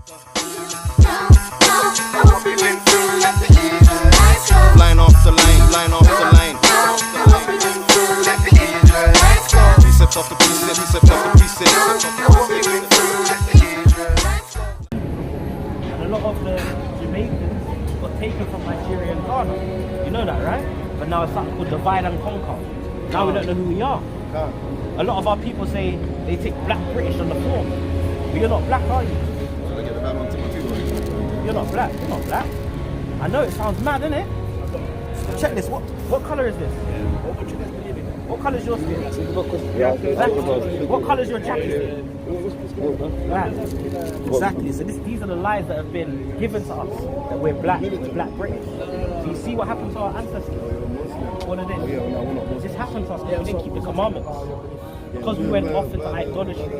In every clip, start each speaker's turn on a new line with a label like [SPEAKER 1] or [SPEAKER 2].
[SPEAKER 1] Line off the lane, line off the lane. Precepts off the precepts, precepts off the precepts.
[SPEAKER 2] And a lot of the Jamaicans got taken from Nigeria and Ghana. You know that, right? But now it's something called divide and conquer. Now we don't know who we are. A lot of our people say they take black British on the form. But you're not black, are you? You're not black. You're not black. I know it sounds mad, isn't it? Check this. What colour is this? What colour is your skin? What colour is your jacket? Black. Exactly. So these are the lies that have been given to us, that we're black British. So you see what happened to our ancestors? What it is? This happened to us because we didn't keep the commandments. Because we went off into idolatry.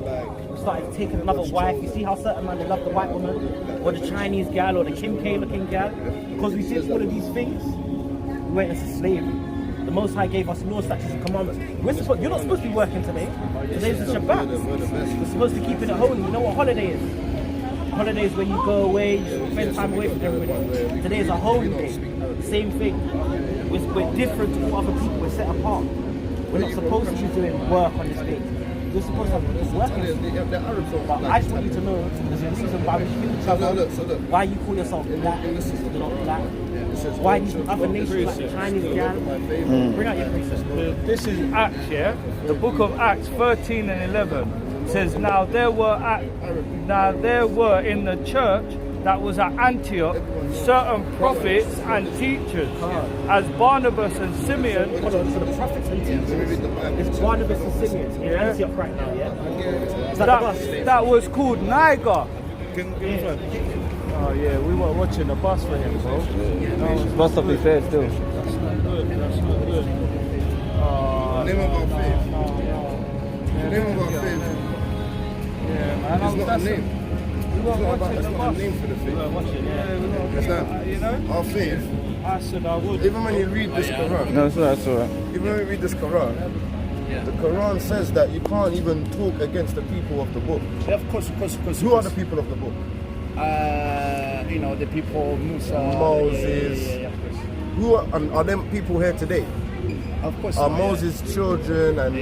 [SPEAKER 2] We started taking another wife. You see how certain men, they love the white woman, or the Chinese gal, or the Kim K looking gal. Because we did all of these things, we went into slavery. The Most High gave us laws, statutes, and commandments. You're not supposed to be working today. Today's the Shabbat. We're supposed to be keeping it holy. You know what holiday is? Holiday is when you go away, you spend time away from everybody. Today is a holy day. Same thing. We're different to all other people. We're set apart. We're not supposed to be doing work on this day. We're supposed to be working. But I just want you to know there's a reason why we treat each other. Why you call yourself black, you're not black. Why these other nations like the Chinese gal. Bring out your precepts.
[SPEAKER 3] This is Acts, yeah? The book of Acts 13 and 11 says, Now there were in the church that was at Antioch certain prophets and teachers, as Barnabas and Simeon.
[SPEAKER 2] Hold on, so the prophets and teachers is Barnabas and Simeon in Antioch right now, yeah? Is that the bus?
[SPEAKER 3] That was called Niger. Oh yeah, we were watching the bus for him, bro.
[SPEAKER 4] This bus stop is there still.
[SPEAKER 3] That's not good. That's not good.
[SPEAKER 5] Name about faith. Name about faith.
[SPEAKER 3] Yeah, man.
[SPEAKER 5] It's not a name.
[SPEAKER 3] We were watching
[SPEAKER 5] It's
[SPEAKER 3] the
[SPEAKER 5] not a
[SPEAKER 3] bus.
[SPEAKER 5] name for the faith.
[SPEAKER 3] Understand? You know?
[SPEAKER 5] Our faith.
[SPEAKER 3] I said I would.
[SPEAKER 5] Even when you read this Quran,
[SPEAKER 4] No, it's alright, it's alright.
[SPEAKER 5] even when you read this Quran, the Quran says that you can't even talk against the people of the book.
[SPEAKER 6] Yeah, of course.
[SPEAKER 5] Who are the people of the book?
[SPEAKER 6] You know, the people, Musa,
[SPEAKER 5] Moses.
[SPEAKER 6] Yeah, of course.
[SPEAKER 5] Who are them people here today?
[SPEAKER 6] Of course.
[SPEAKER 5] Are Moses' children and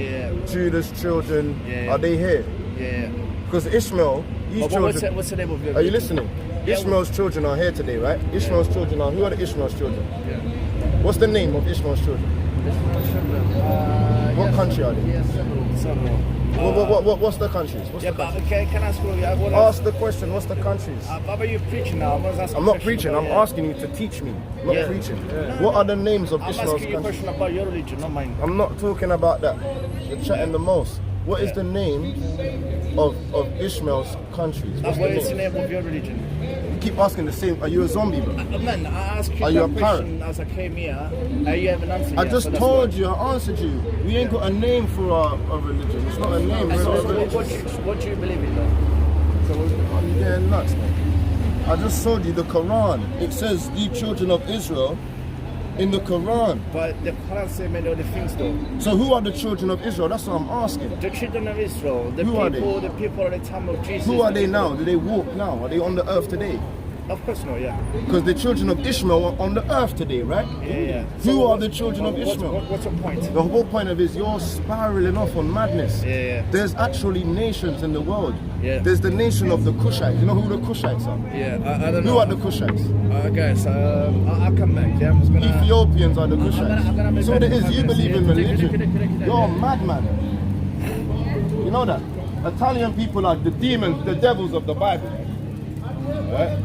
[SPEAKER 5] Judah's children, are they here?
[SPEAKER 6] Yeah.
[SPEAKER 5] Because Ishmael, his children...
[SPEAKER 6] What's the name of your...
[SPEAKER 5] Are you listening? Ishmael's children are here today, right? Ishmael's children are... Who are the Ishmael's children?
[SPEAKER 6] Yeah.
[SPEAKER 5] What's the name of Ishmael's children? What country are they?
[SPEAKER 6] Several.
[SPEAKER 5] What's the countries? What's the
[SPEAKER 6] But
[SPEAKER 5] countries?
[SPEAKER 6] can I ask you...
[SPEAKER 5] Ask the question, what's the countries?
[SPEAKER 6] But you're preaching now.
[SPEAKER 5] I'm not preaching, I'm asking you to teach me. I'm not preaching. What are the names of
[SPEAKER 6] I'm
[SPEAKER 5] Ishmael's
[SPEAKER 6] asking you a
[SPEAKER 5] countries?
[SPEAKER 6] question about your religion, not mine.
[SPEAKER 5] I'm not talking about that. You're chatting the most. What is the name of Ishmael's countries? What's
[SPEAKER 6] What
[SPEAKER 5] the
[SPEAKER 6] is the
[SPEAKER 5] name?
[SPEAKER 6] name of your religion?
[SPEAKER 5] You keep asking the same. Are you a zombie, bro?
[SPEAKER 6] Man, I asked you
[SPEAKER 5] Are you
[SPEAKER 6] that
[SPEAKER 5] a parrot?
[SPEAKER 6] question as I came here. You haven't answered
[SPEAKER 5] I
[SPEAKER 6] yet,
[SPEAKER 5] just
[SPEAKER 6] so that's
[SPEAKER 5] told
[SPEAKER 6] why.
[SPEAKER 5] you, I answered you. We ain't got a name for our religion. It's not a name.
[SPEAKER 6] So,
[SPEAKER 5] We're a religion.
[SPEAKER 6] what do you believe in, though?
[SPEAKER 5] You're getting nuts, man. I just told you the Quran. It says the children of Israel in the Quran.
[SPEAKER 6] But the Quran says many other things, though.
[SPEAKER 5] So who are the children of Israel? That's what I'm asking.
[SPEAKER 6] The children of Israel, the
[SPEAKER 5] Who are
[SPEAKER 6] people at the time of Jesus.
[SPEAKER 5] Who are they now? Do they walk now? Are they on the earth today?
[SPEAKER 6] Of course, no, yeah.
[SPEAKER 5] Because the children of Ishmael are on the earth today, right?
[SPEAKER 6] Yeah.
[SPEAKER 5] Who are the children of Ishmael?
[SPEAKER 6] What's your point?
[SPEAKER 5] The whole point of it is you're spiraling off on madness.
[SPEAKER 6] Yeah.
[SPEAKER 5] There's actually nations in the world.
[SPEAKER 6] Yeah.
[SPEAKER 5] There's the nation of the Cushites. You know who the Cushites are?
[SPEAKER 6] Yeah, I don't know.
[SPEAKER 5] Who are the Cushites?
[SPEAKER 6] Guys, I'll come back. Yeah, I'm just gonna...
[SPEAKER 5] Ethiopians are the Cushites.
[SPEAKER 6] I'm gonna make
[SPEAKER 5] So what it
[SPEAKER 6] that
[SPEAKER 5] is, you
[SPEAKER 6] comment.
[SPEAKER 5] believe in
[SPEAKER 6] Yeah.
[SPEAKER 5] religion. You're a madman. You know that? Italian people are the demons, the devils of the Bible. Right?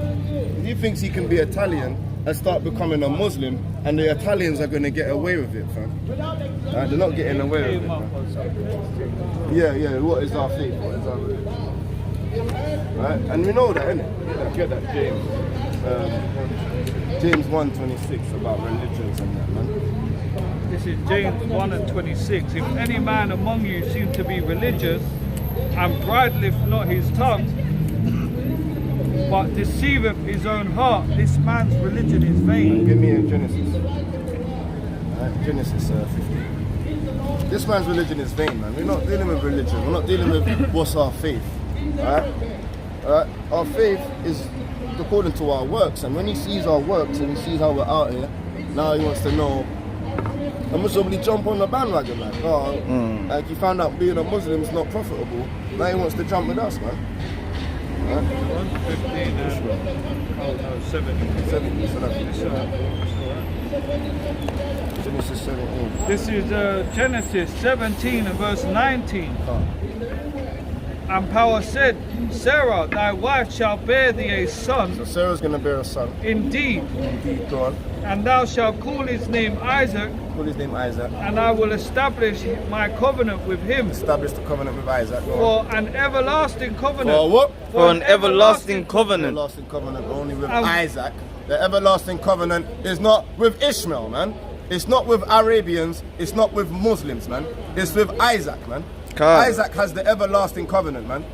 [SPEAKER 5] He thinks he can be Italian and start becoming a Muslim, and the Italians are going to get away with it, fam. Right? They're not getting away with it. Man. Yeah. What is our faith? What is our religion? Right? And we know that, innit? Get that, James 1:26 about religions and that, man.
[SPEAKER 3] This is James 1 and 26. If any man among you seem to be religious and bridleth not his tongue, but deceiveth his own heart, this man's religion is vain.
[SPEAKER 5] Give me a Genesis. Right, Genesis 15. This man's religion is vain, man. We're not dealing with religion. We're not dealing with what's our faith. Right? Our faith is according to our works, and when he sees our works and he sees how we're out here, now he wants to know. I'm just somebody jump on the bandwagon, like, like he found out being a Muslim is not profitable. Now he wants to jump with us, man.
[SPEAKER 3] 115 and 70.
[SPEAKER 5] 70, so that's Genesis 17.
[SPEAKER 3] This is Genesis 17 and verse 19. And Power said, Sarah, thy wife shall bear thee a son.
[SPEAKER 5] So Sarah's going to bear a son.
[SPEAKER 3] Indeed.
[SPEAKER 5] Indeed, go on.
[SPEAKER 3] And thou shalt call his name Isaac.
[SPEAKER 5] Call his name Isaac.
[SPEAKER 3] And I will establish my covenant with him.
[SPEAKER 5] Establish the covenant with Isaac.
[SPEAKER 3] For an everlasting covenant.
[SPEAKER 5] For what?
[SPEAKER 4] For an everlasting covenant.
[SPEAKER 5] Everlasting covenant only with Isaac. The everlasting covenant is not with Ishmael, man. It's not with Arabians. It's not with Muslims, man. It's with Isaac, man. Isaac has the everlasting covenant, man.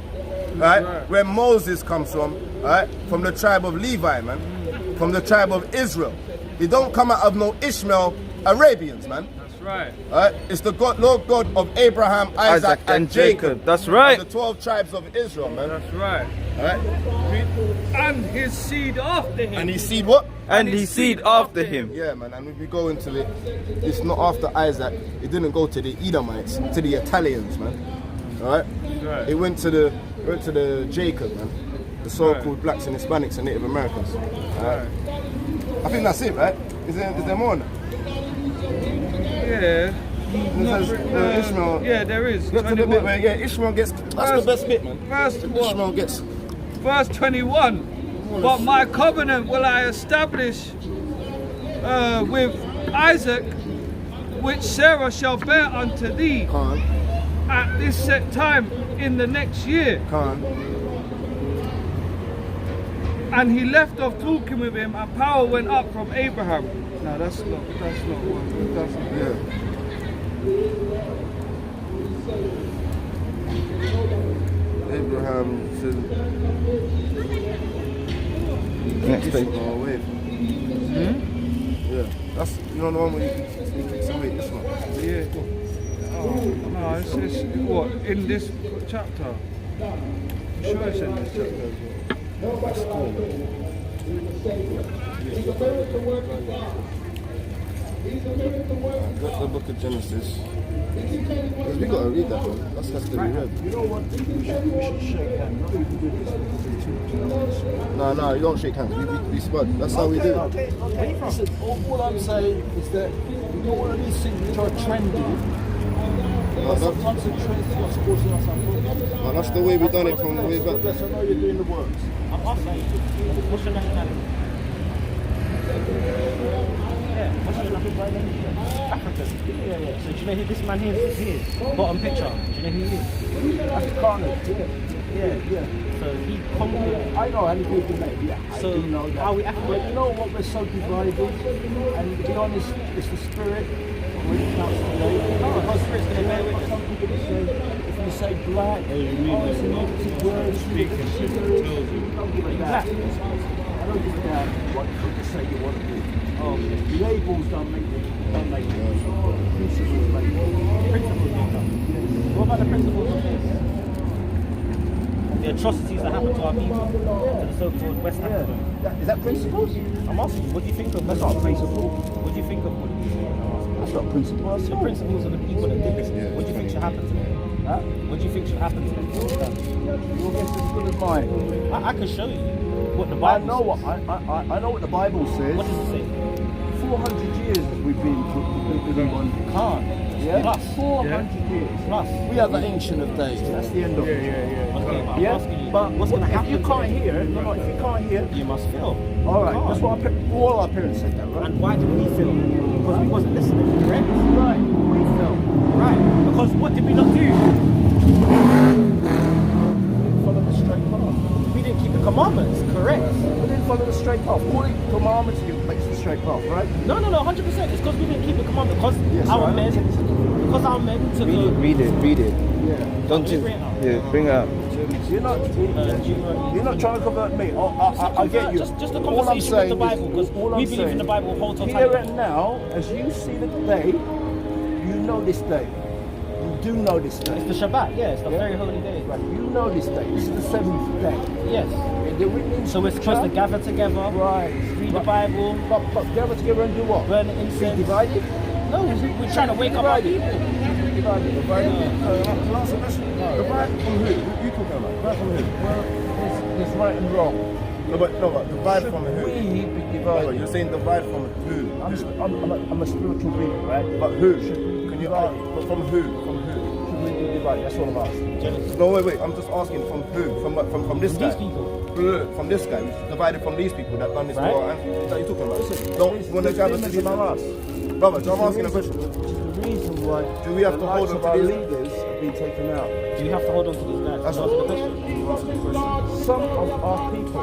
[SPEAKER 5] Right? Where Moses comes from, right? From the tribe of Levi, man. From the tribe of Israel. He don't come out of no Ishmael Arabians, man.
[SPEAKER 3] That's right.
[SPEAKER 5] Right? It's the God, Lord God of Abraham, Isaac and Jacob.
[SPEAKER 4] That's right.
[SPEAKER 5] The 12 tribes of Israel, man.
[SPEAKER 3] That's right.
[SPEAKER 5] Right?
[SPEAKER 3] And his seed after him.
[SPEAKER 5] And his seed what?
[SPEAKER 4] And his seed after him.
[SPEAKER 5] Yeah, man, and if we go into it, it's not after Isaac. It didn't go to the Edomites, to the Italians, man. Alright?
[SPEAKER 3] Right.
[SPEAKER 5] It went to the Jacob, man. The so-called blacks and Hispanics and Native Americans. Alright? I think that's it, right? Is there more on that?
[SPEAKER 3] Yeah.
[SPEAKER 5] Ishmael.
[SPEAKER 3] Yeah, there is.
[SPEAKER 5] Get to the bit where Ishmael gets. That's the best bit, man. Ishmael gets.
[SPEAKER 3] Verse 21. But my covenant will I establish with Isaac, which Sarah shall bear unto thee at this set time in the next year. And he left off talking with him, and power went up from Abraham. No, that's not what.
[SPEAKER 5] Abraham said.
[SPEAKER 4] Next page.
[SPEAKER 5] Yeah, that's the one where you can somebody this one.
[SPEAKER 3] Yeah. Oh, no, it's what in this chapter. I'm sure it's in this chapter as well.
[SPEAKER 5] That's cool, man. Got the book of Genesis. Because we got to read that one. That's to be read.
[SPEAKER 6] You know what? We should shake hands. Not even do this.
[SPEAKER 5] No, you don't shake hands. We spud. That's how we do it.
[SPEAKER 6] Okay. Listen, all I'm saying is that we got one of these things which are trendy. But sometimes the trend is what's causing us our problems.
[SPEAKER 5] Well, that's the way we done it from way back.
[SPEAKER 6] Yes, I know you're doing the works.
[SPEAKER 2] I'm asking you, what's your nationality? Yeah, what's your nationality? African. Yeah. So do you know who this man here is? Bottom picture. Do you know who he is?
[SPEAKER 6] That's Carnage, yeah.
[SPEAKER 2] So he conquered.
[SPEAKER 6] I know, and he did that, yeah.
[SPEAKER 2] So
[SPEAKER 6] I do know that.
[SPEAKER 2] are we African?
[SPEAKER 6] But you know what, we're so divided, and to be honest, it's the spirit.
[SPEAKER 2] Because spirit's going to bear with
[SPEAKER 6] Some people say, if you say black, it's a negative word. Don't give a damn. I don't give a damn what you say you want to do. Labels don't make it. Principles make it.
[SPEAKER 2] What about the principles of this? The atrocities that happen to our people, to the so-called West African.
[SPEAKER 6] Is that principles?
[SPEAKER 2] I'm asking you, what do you think of
[SPEAKER 6] That's not a principle.
[SPEAKER 2] What do you think of what
[SPEAKER 6] That's not a principle.
[SPEAKER 2] the principles of the people that did this? What do you think should happen to them?
[SPEAKER 6] Huh?
[SPEAKER 2] What do you think should happen to them?
[SPEAKER 6] Your guess is as good as mine.
[SPEAKER 2] I can show you what the
[SPEAKER 6] I
[SPEAKER 2] Bible
[SPEAKER 6] know what I know what the Bible says.
[SPEAKER 2] What does it say?
[SPEAKER 6] 400 years we've been on Khan. Yeah?
[SPEAKER 2] Plus.
[SPEAKER 6] 400 years.
[SPEAKER 2] Plus.
[SPEAKER 6] We are the ancient of days. That's the end of it.
[SPEAKER 2] Okay, but I'm
[SPEAKER 6] Yeah?
[SPEAKER 2] asking you,
[SPEAKER 6] But
[SPEAKER 2] what's going to happen
[SPEAKER 6] if you
[SPEAKER 2] to
[SPEAKER 6] can't
[SPEAKER 2] them?
[SPEAKER 6] hear, no, if you can't hear,
[SPEAKER 2] You must feel.
[SPEAKER 6] all right.
[SPEAKER 2] Can't.
[SPEAKER 6] That's what all our parents said that, right?
[SPEAKER 2] And why did we feel? Because we wasn't listening, correct?
[SPEAKER 6] Right. We felt.
[SPEAKER 2] Right. Because what did we not do?
[SPEAKER 6] Follow the straight path.
[SPEAKER 2] We didn't keep the commandments, correct?
[SPEAKER 6] We didn't follow the straight path. All the commandments makes the straight path, right?
[SPEAKER 2] No, 100%. It's because we didn't keep the commandment. Because our men took
[SPEAKER 4] Read it.
[SPEAKER 6] Yeah.
[SPEAKER 4] Don't you? Yeah, bring it out.
[SPEAKER 6] You're not trying to convert me. I get you.
[SPEAKER 2] Just a
[SPEAKER 6] All I'm
[SPEAKER 2] conversation with
[SPEAKER 6] saying
[SPEAKER 2] the Bible, because
[SPEAKER 6] all I'm
[SPEAKER 2] we believe in the
[SPEAKER 6] saying,
[SPEAKER 2] Bible whole
[SPEAKER 6] Here
[SPEAKER 2] totality.
[SPEAKER 6] and now, as you see the day, you know this day. You do know this day.
[SPEAKER 2] It's the Shabbat, yeah, it's the very holy day.
[SPEAKER 6] Right, you know this day. This is the 7th day.
[SPEAKER 2] Yes.
[SPEAKER 6] And they're written in
[SPEAKER 2] So we're supposed to gather together,
[SPEAKER 6] Right.
[SPEAKER 2] read the Bible,
[SPEAKER 6] But gather together and do what?
[SPEAKER 2] burn the
[SPEAKER 6] Be
[SPEAKER 2] incense.
[SPEAKER 6] divided?
[SPEAKER 2] No, we're trying to wake up our people.
[SPEAKER 6] Divided.
[SPEAKER 5] Can I ask a question? Divide from who? Who you talking about? Divide from who?
[SPEAKER 6] Well, there's right and wrong.
[SPEAKER 5] No, but divide from who?
[SPEAKER 6] We be
[SPEAKER 5] No,
[SPEAKER 6] divided.
[SPEAKER 5] you're saying divide from who?
[SPEAKER 6] I'm a spiritual being, right?
[SPEAKER 5] But who?
[SPEAKER 6] Should we
[SPEAKER 5] Can you
[SPEAKER 6] divide?
[SPEAKER 5] but from who? From who?
[SPEAKER 6] Should we be divided? That's what I'm asking.
[SPEAKER 5] No, wait. I'm just asking from who? From what? From this guy?
[SPEAKER 2] These people.
[SPEAKER 5] From this guy. It's divided from these people that done this
[SPEAKER 2] Right.
[SPEAKER 5] war. And that you talking about?
[SPEAKER 6] Listen,
[SPEAKER 5] Don't
[SPEAKER 6] there's
[SPEAKER 5] want to gather
[SPEAKER 6] demons
[SPEAKER 5] together.
[SPEAKER 6] among us.
[SPEAKER 5] Brother, I'm asking a question.
[SPEAKER 6] Which is the reason why
[SPEAKER 5] Do we have
[SPEAKER 6] the
[SPEAKER 5] to hold
[SPEAKER 6] likes
[SPEAKER 5] on
[SPEAKER 6] of
[SPEAKER 5] to
[SPEAKER 6] our
[SPEAKER 5] these?
[SPEAKER 6] leaders have been taken out.
[SPEAKER 2] Do you have to hold on to these guys?
[SPEAKER 5] That's
[SPEAKER 2] Answer the
[SPEAKER 5] what-
[SPEAKER 2] question.
[SPEAKER 5] Answer the question.
[SPEAKER 6] Some of our people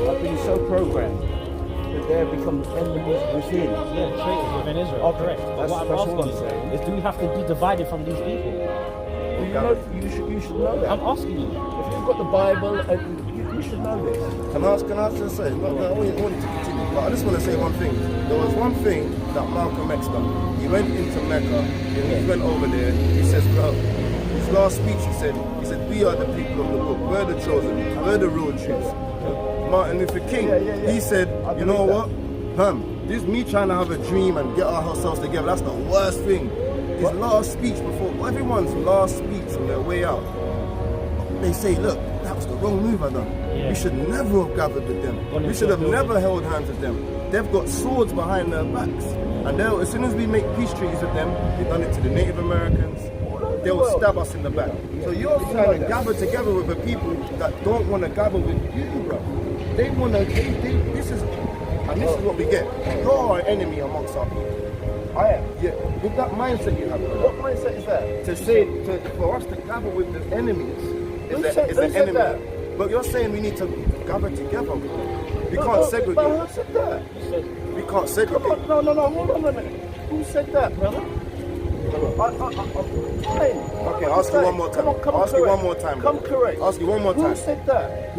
[SPEAKER 6] have been so programmed that they have become enemies within.
[SPEAKER 2] Yeah, traitors within Israel.
[SPEAKER 6] Okay,
[SPEAKER 2] Correct. But
[SPEAKER 6] that's
[SPEAKER 2] what I'm
[SPEAKER 6] all I'm
[SPEAKER 2] asking
[SPEAKER 6] saying.
[SPEAKER 2] is, do we have to be divided from these people?
[SPEAKER 6] You should know that.
[SPEAKER 2] I'm asking you.
[SPEAKER 6] If you've got the Bible, you should know this.
[SPEAKER 5] Can I just say, I want you to continue, but I just want to say one thing. There was one thing that Malcolm X done. He went into Mecca, he went over there, he says, bro, his last speech he said, we are the people of the book, we're the chosen, we're the real troops. Martin Luther King, he said, you know what, this me trying to have a dream and get ourselves together, that's the worst thing. His last speech before, everyone's last speech on their way out, they say, look, that was the wrong move I done.
[SPEAKER 2] Yeah.
[SPEAKER 5] We should never have gathered with them. We should have never held hands with them. They've got swords behind their backs. And as soon as we make peace treaties with them, they've done it to the Native Americans, they'll stab us in the back. So you're trying to gather together with the people that don't want to gather with you, bro. They want to, this is what we get. You're an enemy amongst our people.
[SPEAKER 6] I am.
[SPEAKER 5] Yeah, with that mindset you have,
[SPEAKER 6] What mindset is that?
[SPEAKER 5] for us to gather with the enemies
[SPEAKER 6] Who
[SPEAKER 5] is
[SPEAKER 6] said
[SPEAKER 5] the enemy.
[SPEAKER 6] that?
[SPEAKER 5] But you're saying we need to gather together with them. We can't
[SPEAKER 6] But
[SPEAKER 5] segregate.
[SPEAKER 6] who said that?
[SPEAKER 5] We can't segregate.
[SPEAKER 6] No, hold on a minute. Who said that, brother?
[SPEAKER 5] Okay, I'll ask you one more time.
[SPEAKER 6] Come
[SPEAKER 5] I'll ask you one more time.
[SPEAKER 6] Come correct.
[SPEAKER 5] Ask you one more
[SPEAKER 6] Who
[SPEAKER 5] time.
[SPEAKER 6] said that?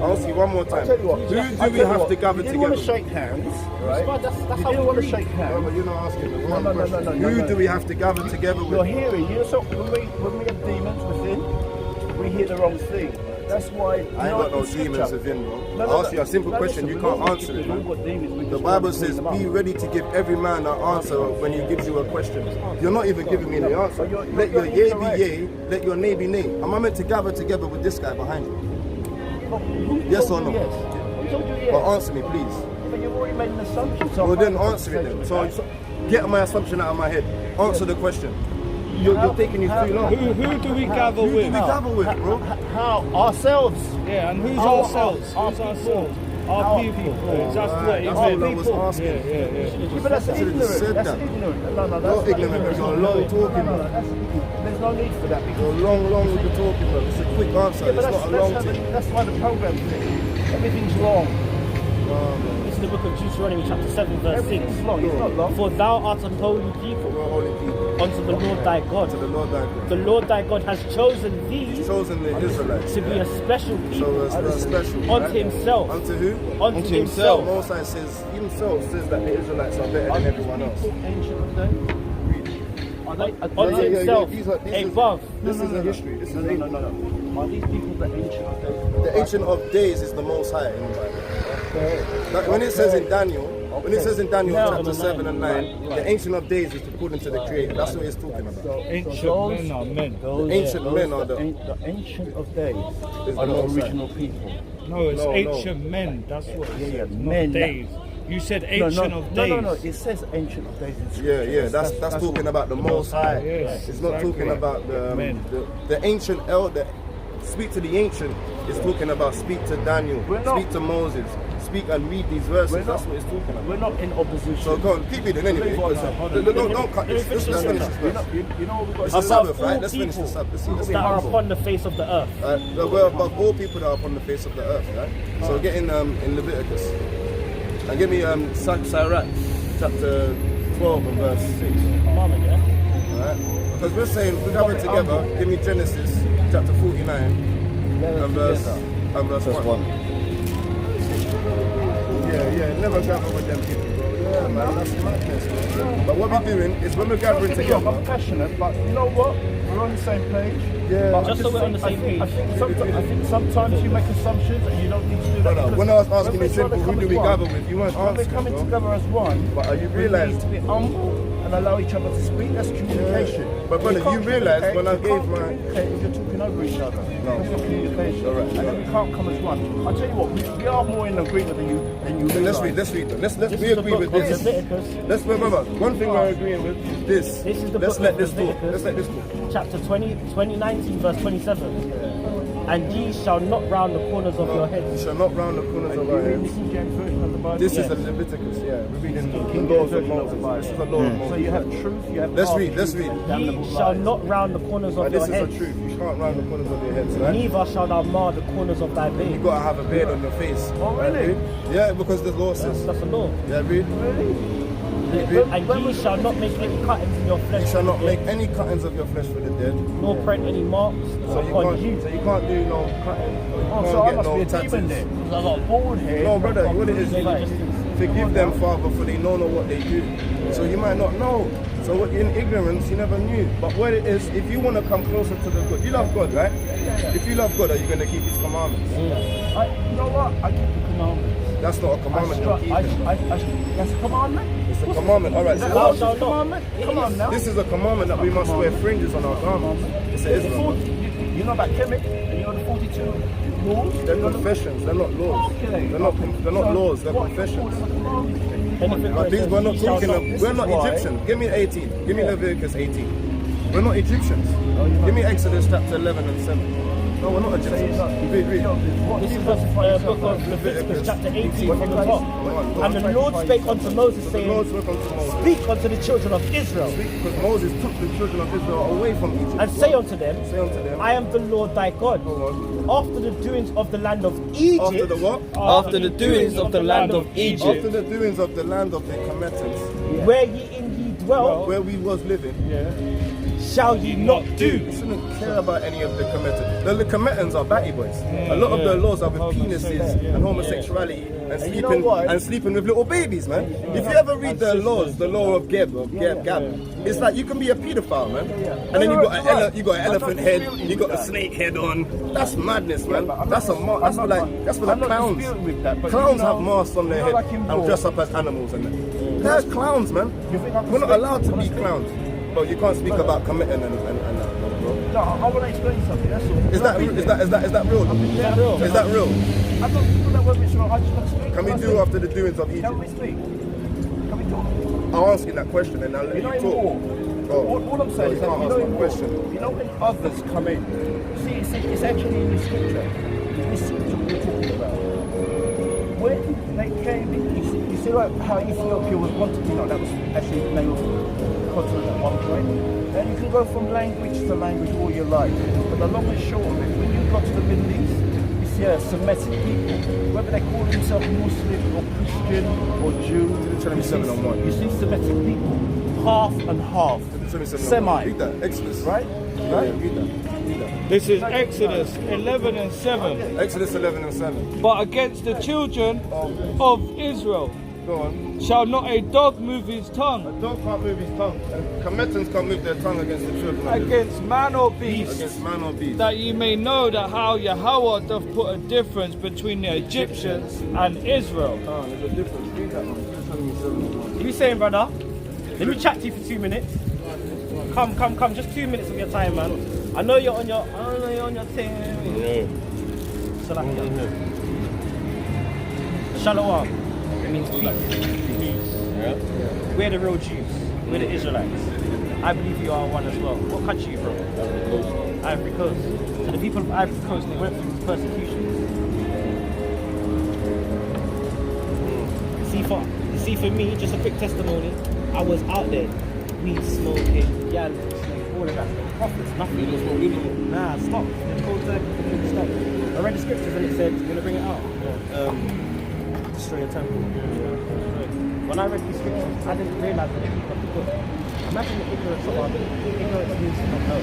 [SPEAKER 5] I'll ask you one more time.
[SPEAKER 6] I'll tell you what.
[SPEAKER 5] Who do we have to gather
[SPEAKER 6] You didn't want to
[SPEAKER 5] together?
[SPEAKER 6] shake hands, right?
[SPEAKER 2] But that's
[SPEAKER 6] You
[SPEAKER 2] how
[SPEAKER 6] didn't
[SPEAKER 2] we
[SPEAKER 6] want to
[SPEAKER 2] read.
[SPEAKER 6] shake
[SPEAKER 5] No,
[SPEAKER 6] hands.
[SPEAKER 5] but you're not asking the
[SPEAKER 6] No,
[SPEAKER 5] one
[SPEAKER 6] no, no,
[SPEAKER 5] question.
[SPEAKER 6] no, no,
[SPEAKER 5] Who
[SPEAKER 6] no.
[SPEAKER 5] do we have to gather together
[SPEAKER 6] You're
[SPEAKER 5] with?
[SPEAKER 6] hearing. When we have demons within, we hear the wrong thing. That's why.
[SPEAKER 5] I ain't got no demons within, bro.
[SPEAKER 6] No,
[SPEAKER 5] I ask you a simple question, you can't answer it, man. The Bible says, be ready to give every man an answer when he gives you a question. You're not even giving me the answer. Let your yea be yea, let your nay be nay. Am I meant to gather together with this guy behind you? Yes or no?
[SPEAKER 6] Yes. Who told you yes?
[SPEAKER 5] But answer me, please.
[SPEAKER 6] But you've already made an assumption. So
[SPEAKER 5] Well,
[SPEAKER 6] I'm
[SPEAKER 5] then
[SPEAKER 6] having a
[SPEAKER 5] answer it then.
[SPEAKER 6] conversation
[SPEAKER 5] So
[SPEAKER 6] with
[SPEAKER 5] get my assumption out of my head. Answer the question. You're taking it too long.
[SPEAKER 3] Who do we gather
[SPEAKER 5] Who do we
[SPEAKER 3] with?
[SPEAKER 5] gather with, bro?
[SPEAKER 6] How? Ourselves.
[SPEAKER 3] Yeah, and who's
[SPEAKER 6] Our-
[SPEAKER 3] ourselves?
[SPEAKER 6] our
[SPEAKER 3] Who's
[SPEAKER 6] people.
[SPEAKER 3] ourselves? Our
[SPEAKER 6] Our
[SPEAKER 3] people.
[SPEAKER 6] people.
[SPEAKER 3] That's what it
[SPEAKER 5] That's all I
[SPEAKER 3] meant.
[SPEAKER 5] was asking.
[SPEAKER 6] Yeah, but that's
[SPEAKER 5] I should've just
[SPEAKER 6] ignorant.
[SPEAKER 5] said
[SPEAKER 6] That's
[SPEAKER 5] that.
[SPEAKER 6] ignorant. No, that's
[SPEAKER 5] You're
[SPEAKER 6] not
[SPEAKER 5] ignorant because you're long talking,
[SPEAKER 6] No,
[SPEAKER 5] man.
[SPEAKER 6] that's ignorant. There's no need for that because
[SPEAKER 5] You're long with the talking, bro. It's a quick answer.
[SPEAKER 6] yeah,
[SPEAKER 5] It's
[SPEAKER 6] but
[SPEAKER 5] not a long thing.
[SPEAKER 6] that's why the program's there. Everything's wrong.
[SPEAKER 2] This is the book of Deuteronomy chapter 7 verse 6.
[SPEAKER 6] Everything's wrong. It's not long.
[SPEAKER 2] For thou art an holy people
[SPEAKER 5] We're holy people.
[SPEAKER 2] unto the Lord thy God.
[SPEAKER 5] To the Lord thy God.
[SPEAKER 2] The Lord thy God has chosen thee
[SPEAKER 5] He's chosen the Israelites.
[SPEAKER 2] to be a special
[SPEAKER 5] So
[SPEAKER 2] people
[SPEAKER 5] we're special.
[SPEAKER 2] unto
[SPEAKER 5] right?
[SPEAKER 2] himself.
[SPEAKER 5] Unto who?
[SPEAKER 2] Unto himself.
[SPEAKER 5] Moses says himself says that the Israelites are better than everyone else.
[SPEAKER 6] Ancient of days.
[SPEAKER 2] Unto himself
[SPEAKER 5] These are
[SPEAKER 2] above.
[SPEAKER 5] This is a history. This is
[SPEAKER 6] No. Are these people the ancient of days?
[SPEAKER 5] the Ancient of Days is the Most High in the Bible. Like when it says in Daniel, chapter 7 and 9, the Ancient of Days is according to the Creator. That's what it's talking about.
[SPEAKER 3] Ancient men are men.
[SPEAKER 5] Ancient men are the
[SPEAKER 6] ancient of days
[SPEAKER 5] is
[SPEAKER 6] are
[SPEAKER 5] the
[SPEAKER 6] the
[SPEAKER 5] Most High.
[SPEAKER 6] original people.
[SPEAKER 3] No, it's
[SPEAKER 5] No, no.
[SPEAKER 3] ancient men. That's what it says.
[SPEAKER 6] men.
[SPEAKER 3] Men. Days. You said ancient of days.
[SPEAKER 6] No. It says ancient of days in
[SPEAKER 5] Yeah,
[SPEAKER 6] scripture.
[SPEAKER 5] that's talking about the Most High.
[SPEAKER 3] Yes,
[SPEAKER 5] It's not
[SPEAKER 3] exactly.
[SPEAKER 5] talking about
[SPEAKER 3] Men.
[SPEAKER 5] the ancient elder. Speak to the ancient is talking about speak to Daniel,
[SPEAKER 6] We're not-
[SPEAKER 5] speak to Moses, speak and read these verses.
[SPEAKER 6] We're not-
[SPEAKER 5] That's what it's talking about.
[SPEAKER 6] We're not in opposition.
[SPEAKER 5] So go on, keep reading anyway.
[SPEAKER 6] Hold on,
[SPEAKER 5] Because,
[SPEAKER 6] hold on.
[SPEAKER 5] don't cut this. Let's finish this verse.
[SPEAKER 6] You know what we've got
[SPEAKER 5] It's
[SPEAKER 6] to
[SPEAKER 5] the
[SPEAKER 6] do?
[SPEAKER 5] Sabbath,
[SPEAKER 2] all
[SPEAKER 5] right? Let's finish
[SPEAKER 2] people
[SPEAKER 5] the Sabbath. Let's see.
[SPEAKER 2] that are upon the face of the earth.
[SPEAKER 5] We're above all people that are upon the face of the earth, right? So get in Leviticus. And give me Sirach, chapter 12 and verse 6.
[SPEAKER 2] Commandment, yeah?
[SPEAKER 5] Alright? Because we're saying, we gather together, give me Genesis, chapter 49, and verse 1. Yeah, never gather with them people. Yeah, man, that's madness. But what we're doing is when we're gathering together.
[SPEAKER 6] I'm passionate, but you know what? We're on the same page.
[SPEAKER 5] Yeah.
[SPEAKER 6] But
[SPEAKER 2] Just so we're on the same page.
[SPEAKER 6] I think sometimes you make assumptions and you don't need to do that.
[SPEAKER 5] Brother,
[SPEAKER 6] because
[SPEAKER 5] when I was asking
[SPEAKER 6] when
[SPEAKER 5] you
[SPEAKER 6] we're
[SPEAKER 5] simple,
[SPEAKER 6] trying to
[SPEAKER 5] who do
[SPEAKER 6] come
[SPEAKER 5] we
[SPEAKER 6] as one,
[SPEAKER 5] gather with? You weren't
[SPEAKER 6] when we're
[SPEAKER 5] answering,
[SPEAKER 6] coming
[SPEAKER 5] bro.
[SPEAKER 6] together as one,
[SPEAKER 5] But are you
[SPEAKER 6] we
[SPEAKER 5] realising?
[SPEAKER 6] need to be humble and allow each other to speak. That's communication.
[SPEAKER 5] But brother, you
[SPEAKER 6] can't
[SPEAKER 5] realise
[SPEAKER 6] communicate-
[SPEAKER 5] when I
[SPEAKER 6] you
[SPEAKER 5] gave
[SPEAKER 6] can't
[SPEAKER 5] my...
[SPEAKER 6] communicate if you're talking over each other.
[SPEAKER 5] No.
[SPEAKER 6] That's not communication.
[SPEAKER 5] Alright.
[SPEAKER 6] And then we can't come as one. I'll tell you what, we are more in agreement than you
[SPEAKER 5] Let's
[SPEAKER 6] realise.
[SPEAKER 5] read. Let's
[SPEAKER 2] This
[SPEAKER 5] we
[SPEAKER 2] is the
[SPEAKER 5] agree
[SPEAKER 2] book
[SPEAKER 5] with
[SPEAKER 2] of
[SPEAKER 5] this.
[SPEAKER 2] Leviticus,
[SPEAKER 5] Let's remember, one thing we're agreeing with is this.
[SPEAKER 2] This is the
[SPEAKER 5] Let's
[SPEAKER 2] book
[SPEAKER 5] let
[SPEAKER 2] of
[SPEAKER 5] this talk.
[SPEAKER 2] Leviticus.
[SPEAKER 5] Let's let this talk.
[SPEAKER 2] chapter 19 verse 27. And ye shall not round the corners of your
[SPEAKER 5] You
[SPEAKER 2] heads.
[SPEAKER 5] shall not round the corners of our
[SPEAKER 6] Read
[SPEAKER 5] heads.
[SPEAKER 6] the King James Version of the Bible.
[SPEAKER 5] This is
[SPEAKER 2] Yes.
[SPEAKER 5] the Leviticus, yeah. We're reading the
[SPEAKER 6] King
[SPEAKER 5] laws
[SPEAKER 6] James
[SPEAKER 5] of
[SPEAKER 6] Version of the
[SPEAKER 5] Moses.
[SPEAKER 6] Bible.
[SPEAKER 5] This is the law of Moses.
[SPEAKER 6] So you have truth, you have
[SPEAKER 5] Let's
[SPEAKER 6] half
[SPEAKER 5] read,
[SPEAKER 6] truth,
[SPEAKER 5] let's read.
[SPEAKER 6] and
[SPEAKER 2] Ye
[SPEAKER 6] damnable
[SPEAKER 2] shall
[SPEAKER 6] lies.
[SPEAKER 2] not round the corners of
[SPEAKER 5] This
[SPEAKER 2] your
[SPEAKER 5] is the
[SPEAKER 2] heads.
[SPEAKER 5] truth. You can't round the corners of your heads, right?
[SPEAKER 2] Neither shall thou mar the corners of thy
[SPEAKER 5] You
[SPEAKER 2] beard.
[SPEAKER 5] gotta have a beard on your face.
[SPEAKER 6] Oh,
[SPEAKER 5] Right,
[SPEAKER 6] really?
[SPEAKER 5] read? Yeah, because the law says.
[SPEAKER 2] That's the law.
[SPEAKER 5] Yeah, read.
[SPEAKER 2] And ye shall not make any cuttings in your
[SPEAKER 5] You
[SPEAKER 2] flesh,
[SPEAKER 5] shall not make any cuttings of your flesh for the dead.
[SPEAKER 2] nor print any marks
[SPEAKER 5] So you
[SPEAKER 2] upon
[SPEAKER 5] can't.
[SPEAKER 2] you.
[SPEAKER 5] So you can't do no cutting. You
[SPEAKER 6] Oh,
[SPEAKER 5] can't
[SPEAKER 6] so I
[SPEAKER 5] get
[SPEAKER 6] must
[SPEAKER 5] no
[SPEAKER 6] be a
[SPEAKER 5] tattoos.
[SPEAKER 6] demon then. Because I got a bald head.
[SPEAKER 5] No, brother, what it is,
[SPEAKER 2] Yeah,
[SPEAKER 5] like,
[SPEAKER 2] you just-
[SPEAKER 5] forgive them, Father, for they know not what they do. So you might not know. So in ignorance, you never knew. But what it is, if you want to come closer to the good, you love God, right? If you love God, are you going to keep His commandments?
[SPEAKER 6] You know what? I keep the commandments.
[SPEAKER 5] That's not a commandment you're keeping.
[SPEAKER 6] That's a commandment?
[SPEAKER 5] It's a commandment. All right.
[SPEAKER 6] Is that
[SPEAKER 5] So
[SPEAKER 2] Thou
[SPEAKER 6] a
[SPEAKER 2] shalt not.
[SPEAKER 6] commandment? Come on now.
[SPEAKER 5] this is a commandment that we must wear fringes on our garments. It's
[SPEAKER 6] It's
[SPEAKER 5] an Islam.
[SPEAKER 6] you know about Kemet? And you know the 42 laws?
[SPEAKER 5] They're confessions. They're not laws.
[SPEAKER 6] Okay.
[SPEAKER 5] They're not laws. They're confessions.
[SPEAKER 2] Anything where
[SPEAKER 5] But
[SPEAKER 2] it
[SPEAKER 5] these
[SPEAKER 2] says,
[SPEAKER 5] we're not
[SPEAKER 2] ye shall
[SPEAKER 5] talking
[SPEAKER 2] not-
[SPEAKER 5] of. We're not
[SPEAKER 6] why-
[SPEAKER 5] Egyptian. Give me 18. Give me Leviticus 18. We're not Egyptians. Give me Exodus chapter 11 and 7. No, we're not Egyptians. Read.
[SPEAKER 2] This is the book of Leviticus chapter 18 from the top. And the Lord spake unto Moses,
[SPEAKER 5] The Lord
[SPEAKER 2] saying,
[SPEAKER 5] spoke unto Moses.
[SPEAKER 2] Speak unto the children of Israel,
[SPEAKER 5] Because Moses took the children of Israel away from Egypt.
[SPEAKER 2] and say unto them,
[SPEAKER 5] Say unto them.
[SPEAKER 2] I am the Lord thy God. After the doings of the land of Egypt,
[SPEAKER 5] After the what?
[SPEAKER 4] After the doings of the land of
[SPEAKER 5] After
[SPEAKER 4] Egypt,
[SPEAKER 5] the doings of the land of the Kemetans,
[SPEAKER 2] where ye in ye dwell,
[SPEAKER 5] where we was living,
[SPEAKER 2] shall ye not do.
[SPEAKER 5] you shouldn't care about any of the Kemetans. The Kemetans are batty boys. A lot of their laws are with penises and homosexuality and sleeping with little babies, man. If you ever read the laws, the law of Geb, it's like you can be a paedophile, man. And then you got an elephant head, you got a snake head on. That's madness, man. That's for like clowns. Clowns have masks on their head and dress up as animals and that. They're clowns, man. We're not allowed to be clowns. But you can't speak about committing and that, bro.
[SPEAKER 6] No, I want to explain something, that's all.
[SPEAKER 5] Is that real? Is that real? Is that real?
[SPEAKER 6] I don't think that word is wrong. I just want to speak.
[SPEAKER 5] Can we do after the doings of Egypt?
[SPEAKER 6] Can we speak? Can we talk?
[SPEAKER 5] I'll ask you that question and I'll let
[SPEAKER 6] You know,
[SPEAKER 5] you
[SPEAKER 6] in war,
[SPEAKER 5] talk.
[SPEAKER 6] all I'm saying
[SPEAKER 5] you
[SPEAKER 6] is that
[SPEAKER 5] can't
[SPEAKER 6] you
[SPEAKER 5] ask
[SPEAKER 6] know,
[SPEAKER 5] my
[SPEAKER 6] in
[SPEAKER 5] question.
[SPEAKER 6] war, you know when others come in, see, it's actually in the scripture. This scripture we're talking about. When they came in, you see like how Ethiopia was wanted, you know, that was actually the name of the continent at one point. And you can go from language to language all your life. But the long and short of it, when you got to the Middle East, you see a Semitic people, whether they call themselves Muslim or Christian or Jew, you see Semitic people, half and half. Semite.
[SPEAKER 5] Read that. Exodus.
[SPEAKER 6] Right?
[SPEAKER 5] Yeah, read that.
[SPEAKER 3] This is Exodus 11 and 7.
[SPEAKER 5] Exodus 11 and 7.
[SPEAKER 3] But against the children of Israel
[SPEAKER 5] Go on.
[SPEAKER 3] shall not a dog move his
[SPEAKER 5] A
[SPEAKER 3] tongue
[SPEAKER 5] dog can't move his tongue. And Kemetans can't move their tongue against the children of Israel.
[SPEAKER 3] against man or beast,
[SPEAKER 5] Against man or beast.
[SPEAKER 3] that ye may know that how Yahweh doth put a difference between the Egyptians and Israel.
[SPEAKER 5] There's a difference. Read that, man.
[SPEAKER 2] What are you saying, brother? Let me chat to you for 2 minutes. Come, just 2 minutes of your time, man. I know you're on your thing. Shalom. It means peace. We're the real Jews. We're the Israelites. I believe you are one as well. What country are you from? Ivory Coast. So the people of Ivory Coast, they went through persecution. See for me, just a quick testimony. I was out there, weed smoking, yeah, all of that. Prophets, nothing. Nah, stop. It's called stop. I read the scriptures and it said, you're gonna bring it out. Destroy your temple. When I read these scriptures, I didn't realize that the people of the book. Imagine the ignorance of our ignorance means to not know.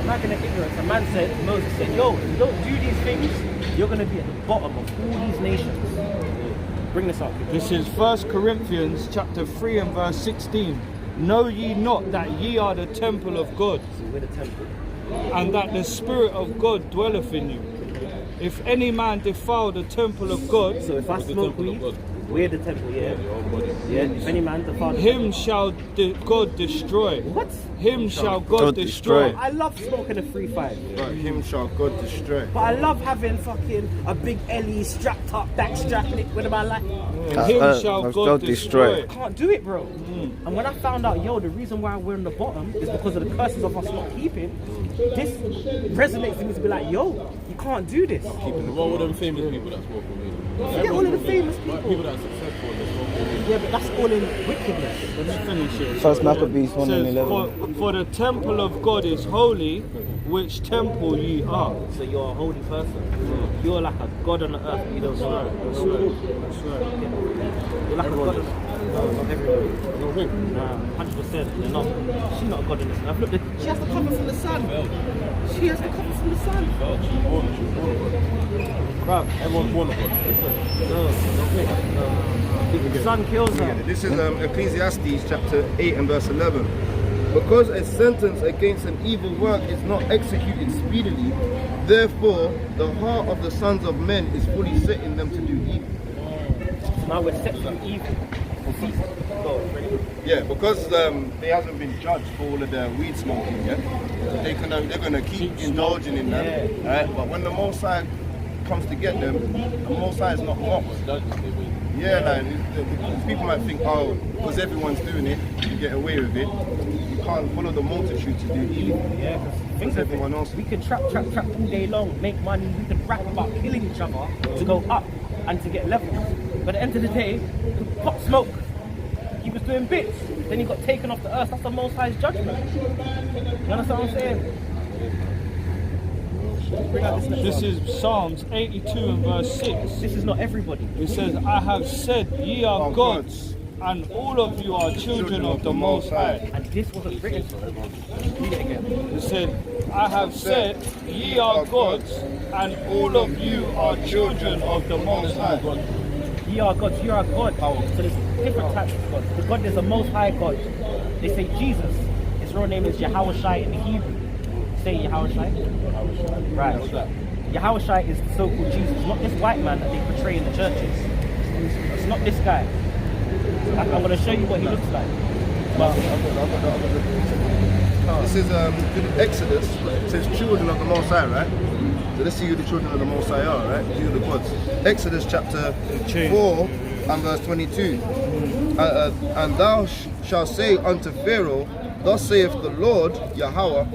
[SPEAKER 2] Imagine the ignorance. A man said, Moses said, yo, if you don't do these things, you're gonna be at the bottom of all these nations. Bring this up.
[SPEAKER 3] This is 1 Corinthians chapter 3 and verse 16. Know ye not that ye are the temple of God,
[SPEAKER 2] So we're the temple.
[SPEAKER 3] and that the Spirit of God dwelleth in you? If any man defile the temple of God,
[SPEAKER 2] So if I smoke weed, we're the temple, yeah? Yeah, if any man defile the
[SPEAKER 3] him shall God destroy.
[SPEAKER 2] What?
[SPEAKER 3] Him shall God destroy.
[SPEAKER 2] I love smoking a 3-5.
[SPEAKER 5] But him shall God destroy.
[SPEAKER 2] But I love having fucking a big LE strapped up, back strapped with my light.
[SPEAKER 3] Him shall God destroy.
[SPEAKER 2] I can't do it, bro. And when I found out, yo, the reason why we're on the bottom is because of the curses of us not keeping, this resonates with me to be like, yo, you can't do this.
[SPEAKER 7] What were them famous people that spoke for me?
[SPEAKER 2] Forget all of the famous
[SPEAKER 7] People
[SPEAKER 2] people.
[SPEAKER 7] that are successful, they spoke for me.
[SPEAKER 2] Yeah, but that's all in wickedness.
[SPEAKER 3] Let's finish it.
[SPEAKER 4] First Maccabees 1 and
[SPEAKER 3] Says,
[SPEAKER 4] 11.
[SPEAKER 3] for the temple of God is holy, which temple ye are.
[SPEAKER 2] So you're a holy person. You're like a god on the earth. You don't know.
[SPEAKER 3] That's right. That's right.
[SPEAKER 2] You're like a god on the earth. No, not everyone. Nah, 100%. They're not. She's not a god on this earth. Look, she has to cover from the sun. She has to cover from the sun. Bruv,
[SPEAKER 7] Everyone's born of God.
[SPEAKER 2] the sun kills her.
[SPEAKER 5] This is Ecclesiastes chapter 8 and verse 11. Because a sentence against an evil work is not executed speedily, therefore the heart of the sons of men is fully set in them to do evil.
[SPEAKER 2] So now we're set from evil.
[SPEAKER 5] Yeah, because they hasn't been judged for all of their weed smoking yet. They're gonna keep indulging in that. Right? But when the Most High comes to get them, the Most High is not mocked. Yeah, like, people might think, oh, because everyone's doing it, you get away with it. You can't follow the multitude to do evil.
[SPEAKER 2] Yeah,
[SPEAKER 5] Because everyone else.
[SPEAKER 2] we can trap all day long, make money, we can rap about killing each other to go up and to get levels. But at the end of the day, Pop Smoke, he was doing bits, then he got taken off the earth. That's the Most High's judgment. You understand what I'm saying? Bring out this next
[SPEAKER 3] This
[SPEAKER 2] one.
[SPEAKER 3] is Psalms 82 and verse 6.
[SPEAKER 2] This is not everybody.
[SPEAKER 3] It says, I have said ye are gods, and all of you are children of the Most High.
[SPEAKER 2] And this wasn't written for everybody. Read it again.
[SPEAKER 3] It said, I have said ye are gods, and all of you are children of the Most High.
[SPEAKER 2] Ye are gods, you are God. So there's different types of gods. The God is the Most High God. They say Jesus. His real name is Yahushai in the Hebrew. Say Yahushai. Right. Yahushai is the so-called Jesus, not this white man that they portray in the churches. It's not this guy. I'm going to show you what he looks like. But
[SPEAKER 5] This is Exodus. It says children of the Most High, right? So let's see who the children of the Most High are, right? Who are the gods? Exodus chapter 4 and verse 22. And thou shalt say unto Pharaoh, thus saith the Lord, Yahweh,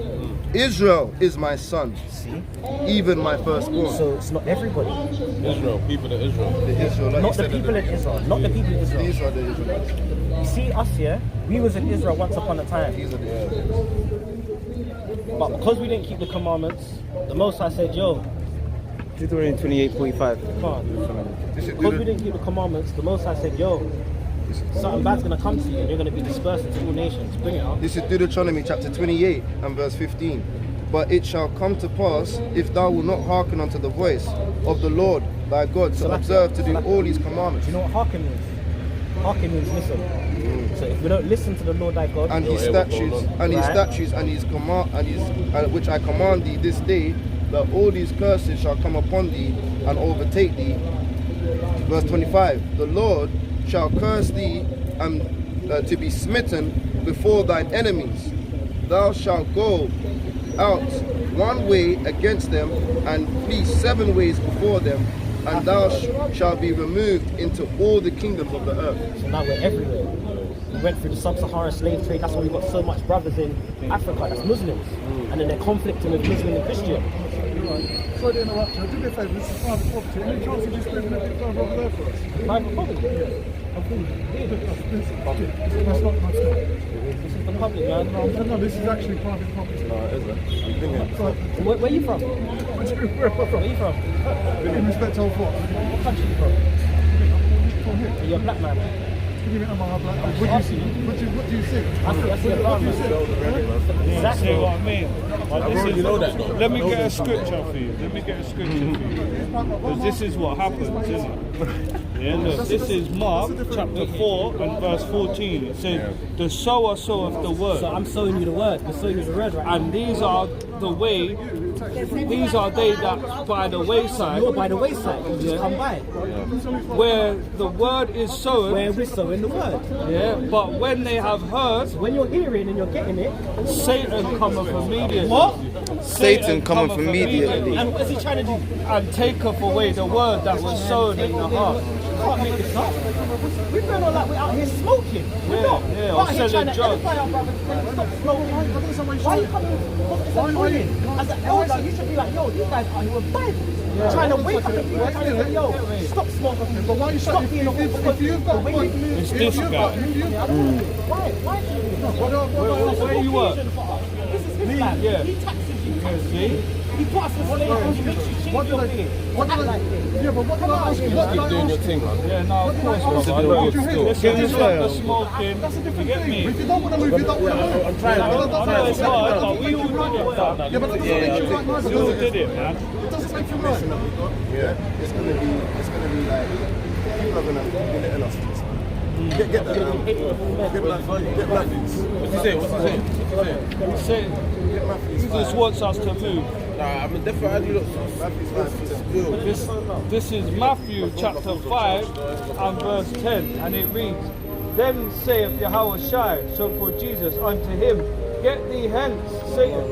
[SPEAKER 5] Israel is my son, even my firstborn.
[SPEAKER 2] so it's not everybody.
[SPEAKER 7] Israel, people of Israel.
[SPEAKER 5] The Israel, like
[SPEAKER 2] Not
[SPEAKER 5] you
[SPEAKER 2] the
[SPEAKER 5] said,
[SPEAKER 2] people in Israel. Not the people in Israel.
[SPEAKER 5] These are the Israelites.
[SPEAKER 2] You see us here, we was in Israel once upon a time.
[SPEAKER 5] These are the
[SPEAKER 2] But because we didn't keep the commandments, the Most High said, yo,
[SPEAKER 4] Deuteronomy 28:45.
[SPEAKER 2] come on.
[SPEAKER 5] This is
[SPEAKER 2] Because we didn't keep the commandments, the Most High said, yo, something bad's going to come to you and you're going to be dispersed into all nations. Bring it up.
[SPEAKER 5] This is Deuteronomy chapter 28 and verse 15. But it shall come to pass, if thou wilt not hearken unto the voice of the Lord thy God, to observe to do all his commandments,
[SPEAKER 2] Do you know what hearken means? Hearken means listen. So if we don't listen to the Lord thy God,
[SPEAKER 5] and his statutes, and his
[SPEAKER 2] Right.
[SPEAKER 5] statutes, and his command, and his which I command thee this day, that all these curses shall come upon thee and overtake thee. Verse 25. The Lord shall curse thee and to be smitten before thine enemies. Thou shalt go out one way against them and flee 7 ways before them, and thou shalt be removed into all the kingdoms of the earth.
[SPEAKER 2] so now we're everywhere. We went through the sub-Saharan slave trade. That's why we've got so much brothers in Africa that's Muslims. And then they're conflicting with Muslim and Christian.
[SPEAKER 8] Sorry to interrupt you. Do me a favour, this is private property. Any chance of just moving it further over there for us?
[SPEAKER 2] Private property.
[SPEAKER 8] That's not my stuff.
[SPEAKER 2] This is the public, man.
[SPEAKER 8] No, this is actually private property.
[SPEAKER 2] Where are you from?
[SPEAKER 8] Where am I
[SPEAKER 2] Where
[SPEAKER 8] from?
[SPEAKER 2] are you from?
[SPEAKER 8] In respect to what?
[SPEAKER 2] What country are you from?
[SPEAKER 8] From here.
[SPEAKER 2] Are you a black man?
[SPEAKER 8] asking you, what do you see? What do you see?
[SPEAKER 2] I see a lot.
[SPEAKER 3] See what I mean? But this is,
[SPEAKER 7] You know that, though.
[SPEAKER 3] let me get a scripture for you. Let me get a scripture for you. Because this is what happens, isn't it? Yeah, look, this is Mark chapter 4 and verse 14. It says, the sower soweth the word.
[SPEAKER 2] So I'm sowing you the word. I'm sowing you the word right now.
[SPEAKER 3] And these are the way, these are they that by the wayside,
[SPEAKER 2] You're by the wayside. You just come by.
[SPEAKER 3] where the word is sown,
[SPEAKER 2] Where we're sowing the word.
[SPEAKER 3] yeah, but when they have heard,
[SPEAKER 2] When you're hearing and you're getting it,
[SPEAKER 3] Satan cometh immediately.
[SPEAKER 2] what?
[SPEAKER 4] Satan cometh immediately.
[SPEAKER 2] And what is he trying to do?
[SPEAKER 3] And taketh away the word that was sown in the heart.
[SPEAKER 2] You can't make this up. We're doing all like we're out here smoking. We're not.
[SPEAKER 3] yeah,
[SPEAKER 2] We're
[SPEAKER 3] or
[SPEAKER 2] out here
[SPEAKER 3] selling
[SPEAKER 2] trying to
[SPEAKER 3] drugs.
[SPEAKER 2] edify our brothers. Stop smoking. Why are you coming? It's annoying. As an elder, you should be like, yo, these guys are here with Bible. Trying to wake up the people, trying to say, yo, stop smoking.
[SPEAKER 8] But why you
[SPEAKER 2] Stop
[SPEAKER 8] shut
[SPEAKER 2] being a
[SPEAKER 8] if you've got one,
[SPEAKER 3] It's this guy.
[SPEAKER 2] Why? Why do you do this?
[SPEAKER 3] Where you work?
[SPEAKER 2] This is his land.
[SPEAKER 3] Yeah.
[SPEAKER 2] He taxes you.
[SPEAKER 3] See?
[SPEAKER 2] He put us in slavery. He makes you change your being.
[SPEAKER 8] What did
[SPEAKER 2] Act
[SPEAKER 8] I
[SPEAKER 2] like this.
[SPEAKER 8] Yeah, but what did I ask you? What did I
[SPEAKER 7] Doing your
[SPEAKER 8] ask you?
[SPEAKER 7] thing, man.
[SPEAKER 3] Yeah, no, of course,
[SPEAKER 8] What
[SPEAKER 3] brother. I
[SPEAKER 8] did
[SPEAKER 3] know.
[SPEAKER 8] you hear?
[SPEAKER 3] Listen, just stop the smoking.
[SPEAKER 8] That's a different
[SPEAKER 3] You get
[SPEAKER 8] thing.
[SPEAKER 3] me?
[SPEAKER 8] If you don't want to move, you don't want to move.
[SPEAKER 7] I'm trying.
[SPEAKER 3] I know it's hard, but we all did it, fam.
[SPEAKER 8] Yeah, but that doesn't make you right
[SPEAKER 3] We all
[SPEAKER 8] neither.
[SPEAKER 3] did it, man.
[SPEAKER 8] It doesn't make you right.
[SPEAKER 5] Yeah, it's gonna be like people are gonna be letting us. Get that. Get Matthews.
[SPEAKER 7] What's he saying? What's he saying? What's he saying?
[SPEAKER 3] Say,
[SPEAKER 5] Get Matthews.
[SPEAKER 3] Jesus wants us to move.
[SPEAKER 7] Nah, I'm definitely look.
[SPEAKER 3] This is Matthew chapter 5 and verse 10, and it reads, Then saith Yahweh Shai, so called Jesus, unto him, Get thee hence, Satan.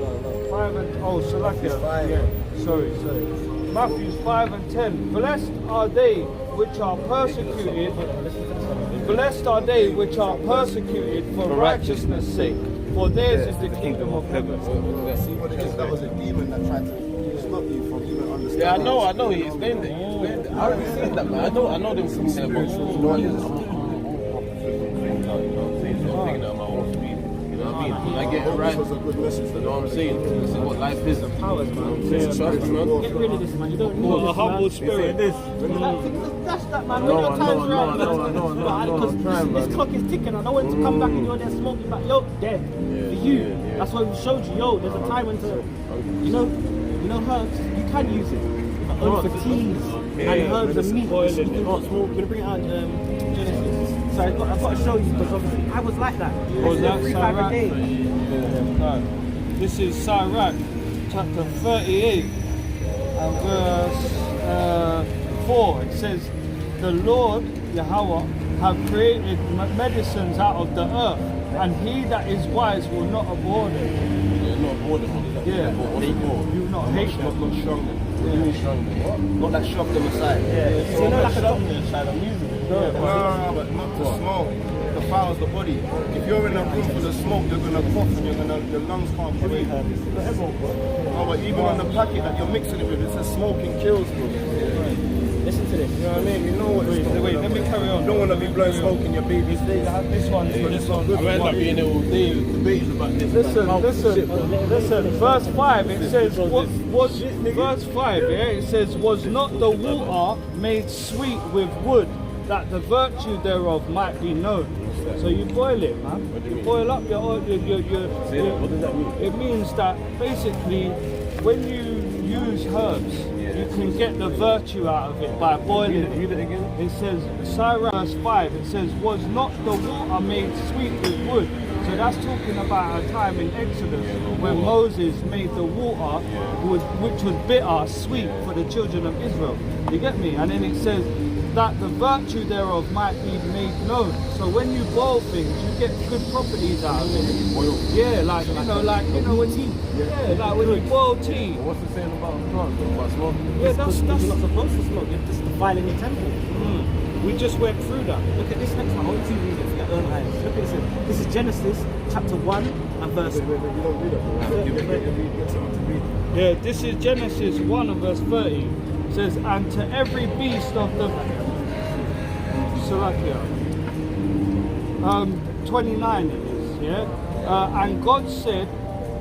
[SPEAKER 3] 5 and, oh, Salakia. Yeah, sorry. Matthew 5 and 10. Blessed are they which are persecuted. Blessed are they which are persecuted for righteousness' sake, for theirs is the kingdom of heaven.
[SPEAKER 5] See what it is? That was a demon that tried to stop you from even understanding.
[SPEAKER 7] Yeah, I know. He explained it. I already seen that, man. I know them from there, but thinking that my own speed. You know what I mean? When I get it right,
[SPEAKER 5] This was a good message.
[SPEAKER 7] you know what I'm saying? This is what life is.
[SPEAKER 2] Powers, man.
[SPEAKER 7] Trust me, man.
[SPEAKER 2] Get rid of this, man. You don't need
[SPEAKER 3] What a
[SPEAKER 2] this,
[SPEAKER 3] humble
[SPEAKER 2] man.
[SPEAKER 3] spirit.
[SPEAKER 2] Dash that, man. When your time's right, man. Because this clock is ticking. I don't want to come back and you're there smoking back. Yo, dead. For you. That's why we showed you, yo, there's a time when to, you know herbs, you can use it. But only for teas and herbs and meat. You can not smoke. We're going to bring it out Genesis. So I've got to show you because obviously I was like that.
[SPEAKER 3] Was that
[SPEAKER 2] 3-5 a
[SPEAKER 3] Sirach?
[SPEAKER 2] day.
[SPEAKER 3] This is Sirach chapter 38 and verse 4. It says, The Lord, Yahweh, have created medicines out of the earth, and he that is wise will not abhor them.
[SPEAKER 7] Yeah, not bored of it.
[SPEAKER 3] Yeah, you will not hate them.
[SPEAKER 7] Not strong. Not that shock them aside.
[SPEAKER 2] So you know like a doctor.
[SPEAKER 5] No, but not the smoke. It defiles the body. If you're in a room full of smoke, you're gonna cough and your lungs can't breathe. No, but even on the packet that you're mixing it with, it says smoking kills, bro.
[SPEAKER 2] Listen to this.
[SPEAKER 5] You know what I mean? You know what it's
[SPEAKER 3] Wait, let me carry on.
[SPEAKER 5] You don't want to be blowing smoke in your baby's face.
[SPEAKER 3] This one.
[SPEAKER 7] I end up being there all day debating about this.
[SPEAKER 3] Listen, verse 5, it says, verse 5, yeah, it says, Was not the water made sweet with wood, that the virtue thereof might be known? So you boil it, man. You boil up your oil.
[SPEAKER 7] What does that mean?
[SPEAKER 3] It means that basically, when you use herbs, you can get the virtue out of it by boiling it.
[SPEAKER 7] Read it again.
[SPEAKER 3] It says, Sirach 5, it says, Was not the water made sweet with wood? So that's talking about a time in Exodus when Moses made the water, which was bitter, sweet for the children of Israel. You get me? And then it says that the virtue thereof might be made known. So when you boil things, you get good properties out of it. Yeah, like when tea. Yeah, like when you boil tea.
[SPEAKER 7] What's the saying about plants? About smoke?
[SPEAKER 3] Yeah, that's
[SPEAKER 2] You're not supposed to smoke. You're just defiling your temple.
[SPEAKER 3] we just went through that.
[SPEAKER 2] Look at this next one. I want you to read it for your own eyes. Look at this. This is Genesis chapter 1 and verse.
[SPEAKER 3] Yeah, this is Genesis 1 and verse 30. It says, And to every beast of the 29 it is, yeah? And God said,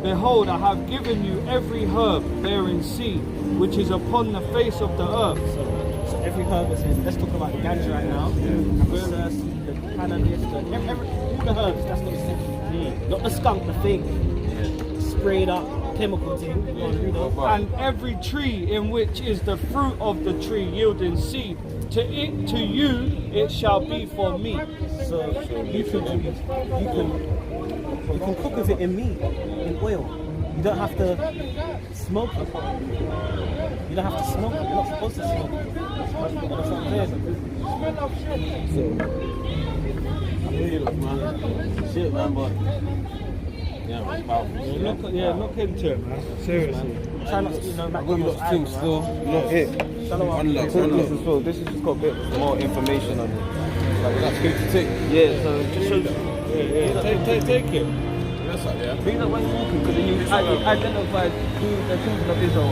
[SPEAKER 3] Behold, I have given you every herb bearing seed, which is upon the face of the earth.
[SPEAKER 2] every herbicide. Let's talk about the ganja right now. The cannabis, all the herbs. That's what it's not the skunk, the thing. Sprayed up chemical thing.
[SPEAKER 3] And every tree in which is the fruit of the tree yielding seed, to you it shall be for meat.
[SPEAKER 2] So you can cook with it in meat, in oil. You don't have to smoke it. You don't have to smoke it. You're not supposed to smoke it. That's what I'm saying.
[SPEAKER 7] Shit, man, but yeah, it's powerful.
[SPEAKER 3] Look into it, man. Seriously.
[SPEAKER 2] Try not to, you know,
[SPEAKER 7] I've got a lot of things still.
[SPEAKER 4] Not it. This has got a bit more information on it.
[SPEAKER 7] Like, that's good to take.
[SPEAKER 4] Yeah, so it just shows.
[SPEAKER 3] Take it.
[SPEAKER 7] That's like, yeah.
[SPEAKER 4] Being that when walking, because then you identify who the children of Israel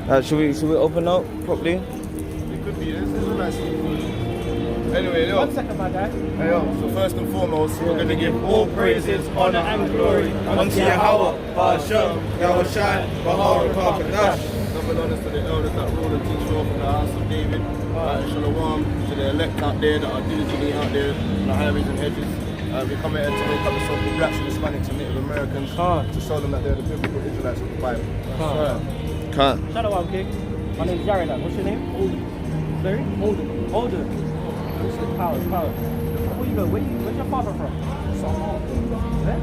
[SPEAKER 4] are. Should we open up properly?
[SPEAKER 5] It could be. This is a nice. Anyway, yo.
[SPEAKER 2] 1 second, my guy.
[SPEAKER 5] Hey, yo. So first and foremost, we're gonna give all praises,
[SPEAKER 2] honor, and glory
[SPEAKER 4] Unto Yahweh, Ba'ashem, Yahushai, Bahar, Kakadash.
[SPEAKER 5] Double honors to the elders that rule and teach law from the house of David. Shalom to the elect out there that are diligently out there in the highways and hedges. We come here to wake up the so-called blacks and Hispanics and Native Americans to show them that they're the biblical Israelites of the Bible.
[SPEAKER 4] Can't.
[SPEAKER 2] Shalom, King. My name's YARADAN. What's your name? Alden. Sorry? Alden. Power. Before you go, where's your father from? Samoa. Where?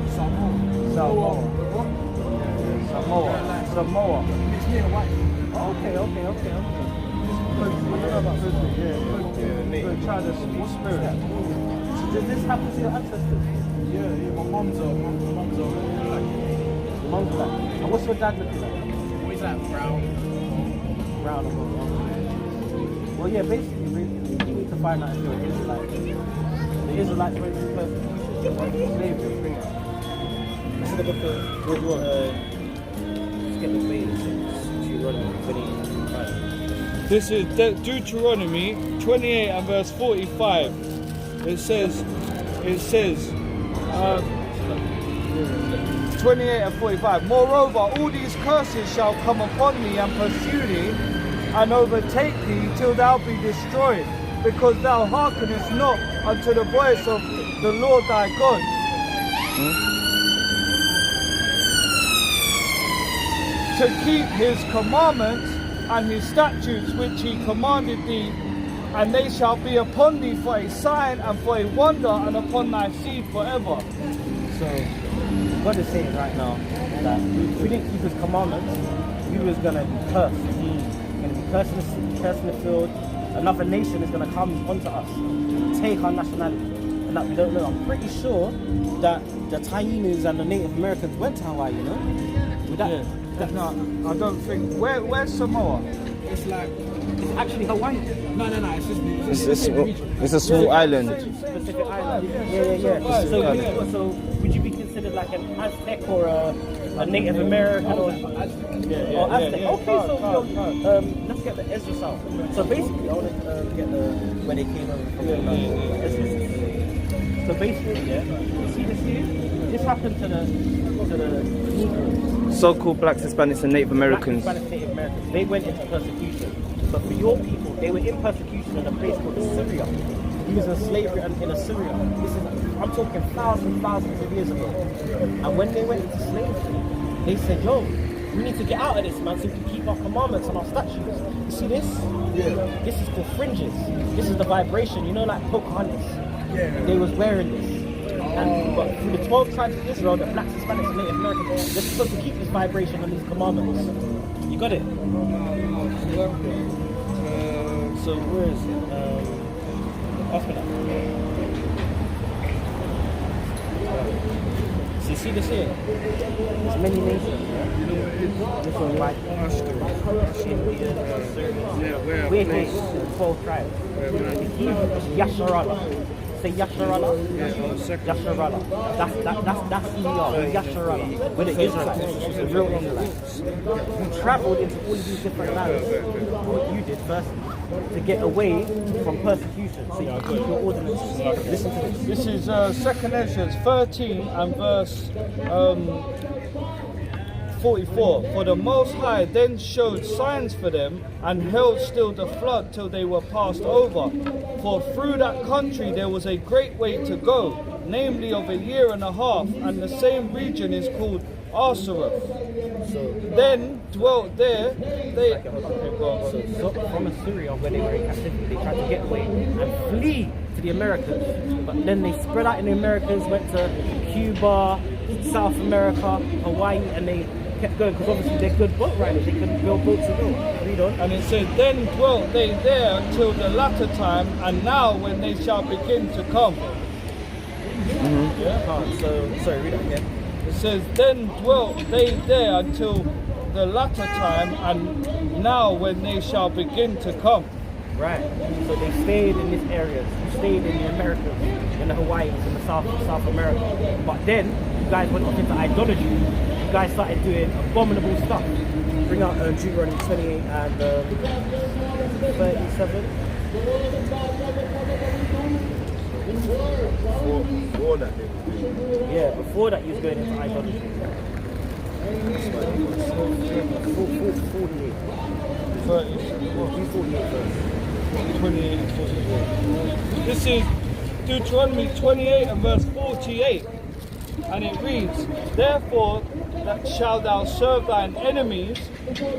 [SPEAKER 2] Samoa. It's near white. Okay. I don't know about this. Good. Try the small spirit. So does this happen to your ancestors? Yeah. My mom's black. And what's your dad looking like?
[SPEAKER 6] Always like brown.
[SPEAKER 2] Well, yeah, basically, we need to find out if you're an Israelite. The Israelites went through persecution, slavery. This is the book of, what do you want? Just get the basics. Deuteronomy 28.
[SPEAKER 3] This is Deuteronomy 28 and verse 45. It says, 28 and 45. Moreover, all these curses shall come upon thee and pursue thee and overtake thee till thou be destroyed, because thou hearkenest not unto the voice of the Lord thy God. To keep his commandments and his statutes which he commanded thee, and they shall be upon thee for a sign and for a wonder, and upon thy seed forever.
[SPEAKER 2] So, God is saying right now that if we didn't keep his commandments, we was going to be cursed. We're going to be cursed in the field. Another nation is going to come onto us, take our nationality, and that we don't know. I'm pretty sure that the Taínos and the Native Americans went to Hawaii, you know? With that,
[SPEAKER 3] No, I don't think. Where's Samoa?
[SPEAKER 6] It's like,
[SPEAKER 2] it's actually Hawaii.
[SPEAKER 6] no, it's just
[SPEAKER 4] It's a small island.
[SPEAKER 2] Specific island. Yeah. So would you be considered like an Aztec or a Native American or Aztec? Okay, so let's get the Ezra sound. So basically, I want to get where they came over from. Ezra. So basically, you see this here? This happened to the Negroes.
[SPEAKER 4] So-called blacks, Hispanics, and Native Americans.
[SPEAKER 2] Black Hispanic Native Americans. They went into persecution. But for your people, they were in persecution in a place called Assyria. He was in slavery in Assyria. I'm talking thousands of years ago. And when they went into slavery, they said, yo, we need to get out of this, man, so we can keep our commandments and our statutes. You see this? Yeah. This is called fringes. This is the vibration, you know, like Pocahontas. Yeah. They was wearing this. But through the 12 tribes of Israel, the blacks, Hispanics, and Native Americans, they're supposed to keep this vibration and these commandments. You got it? So where is it? Hospital. So you see this here? There's many nations. This one like Indian, we're here, 12 tribes. Yasharala. Say Yasharala. Yasharala. That's who we are. We're Yasharala. We're the Israelites. The real Israelites. We travelled into all of these different lands. What you did first to get away from persecution. So you keep your ordinances. Listen to this.
[SPEAKER 3] This is 2 Ezra 13 and verse 44. For the Most High then showed signs for them and held still the flood till they were passed over. For through that country there was a great way to go, namely of a year and a half, and the same region is called Arsareth. Then dwelt there they.
[SPEAKER 2] So from Assyria, where they were in captivity, they tried to get away and flee to the Americas. But then they spread out in the Americas, went to Cuba, South America, Hawaii, and they kept going because obviously they're good boat riders. They can build boats and all. Read on.
[SPEAKER 3] And it said, then dwelt they there until the latter time, and now when they shall begin to come.
[SPEAKER 2] So sorry, read that again.
[SPEAKER 3] It says, then dwelt they there until the latter time, and now when they shall begin to come.
[SPEAKER 2] Right. So they stayed in these areas. You stayed in the Americas, in the Hawaiis, in the South America. But then you guys went off into idolatry. You guys started doing abominable stuff. Bring out Deuteronomy 28 and 37.
[SPEAKER 5] Before that,
[SPEAKER 2] Yeah, before that you was going into idolatry.
[SPEAKER 3] 28 and 44. This is Deuteronomy 28 and verse 48. And it reads, therefore that shalt thou serve thine enemies,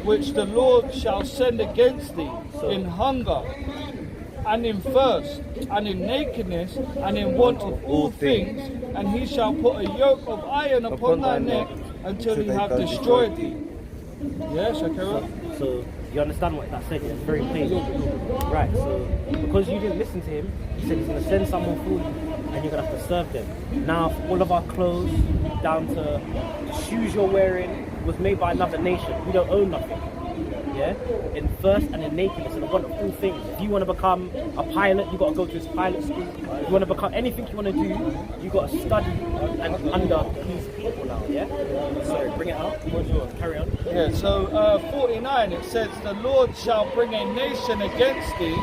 [SPEAKER 3] which the Lord shall send against thee, in hunger, and in thirst, and in nakedness, and in want of all things, and he shall put a yoke of iron upon thy neck until he have destroyed thee. Yes, I carry on.
[SPEAKER 2] So you understand what that said? It's very plain. Right, so because you didn't listen to him, he said he's going to send someone for you and you're going to have to serve them. Now, all of our clothes, down to the shoes you're wearing, was made by another nation. We don't own nothing. Yeah? In thirst and in nakedness and the want of all things. If you want to become a pilot, you got to go to this pilot school. If you want to become anything you want to do, you got to study and under these people now, yeah? Sorry, bring it out. What's yours? Carry on.
[SPEAKER 3] Yeah, so 49, it says, the Lord shall bring a nation against thee.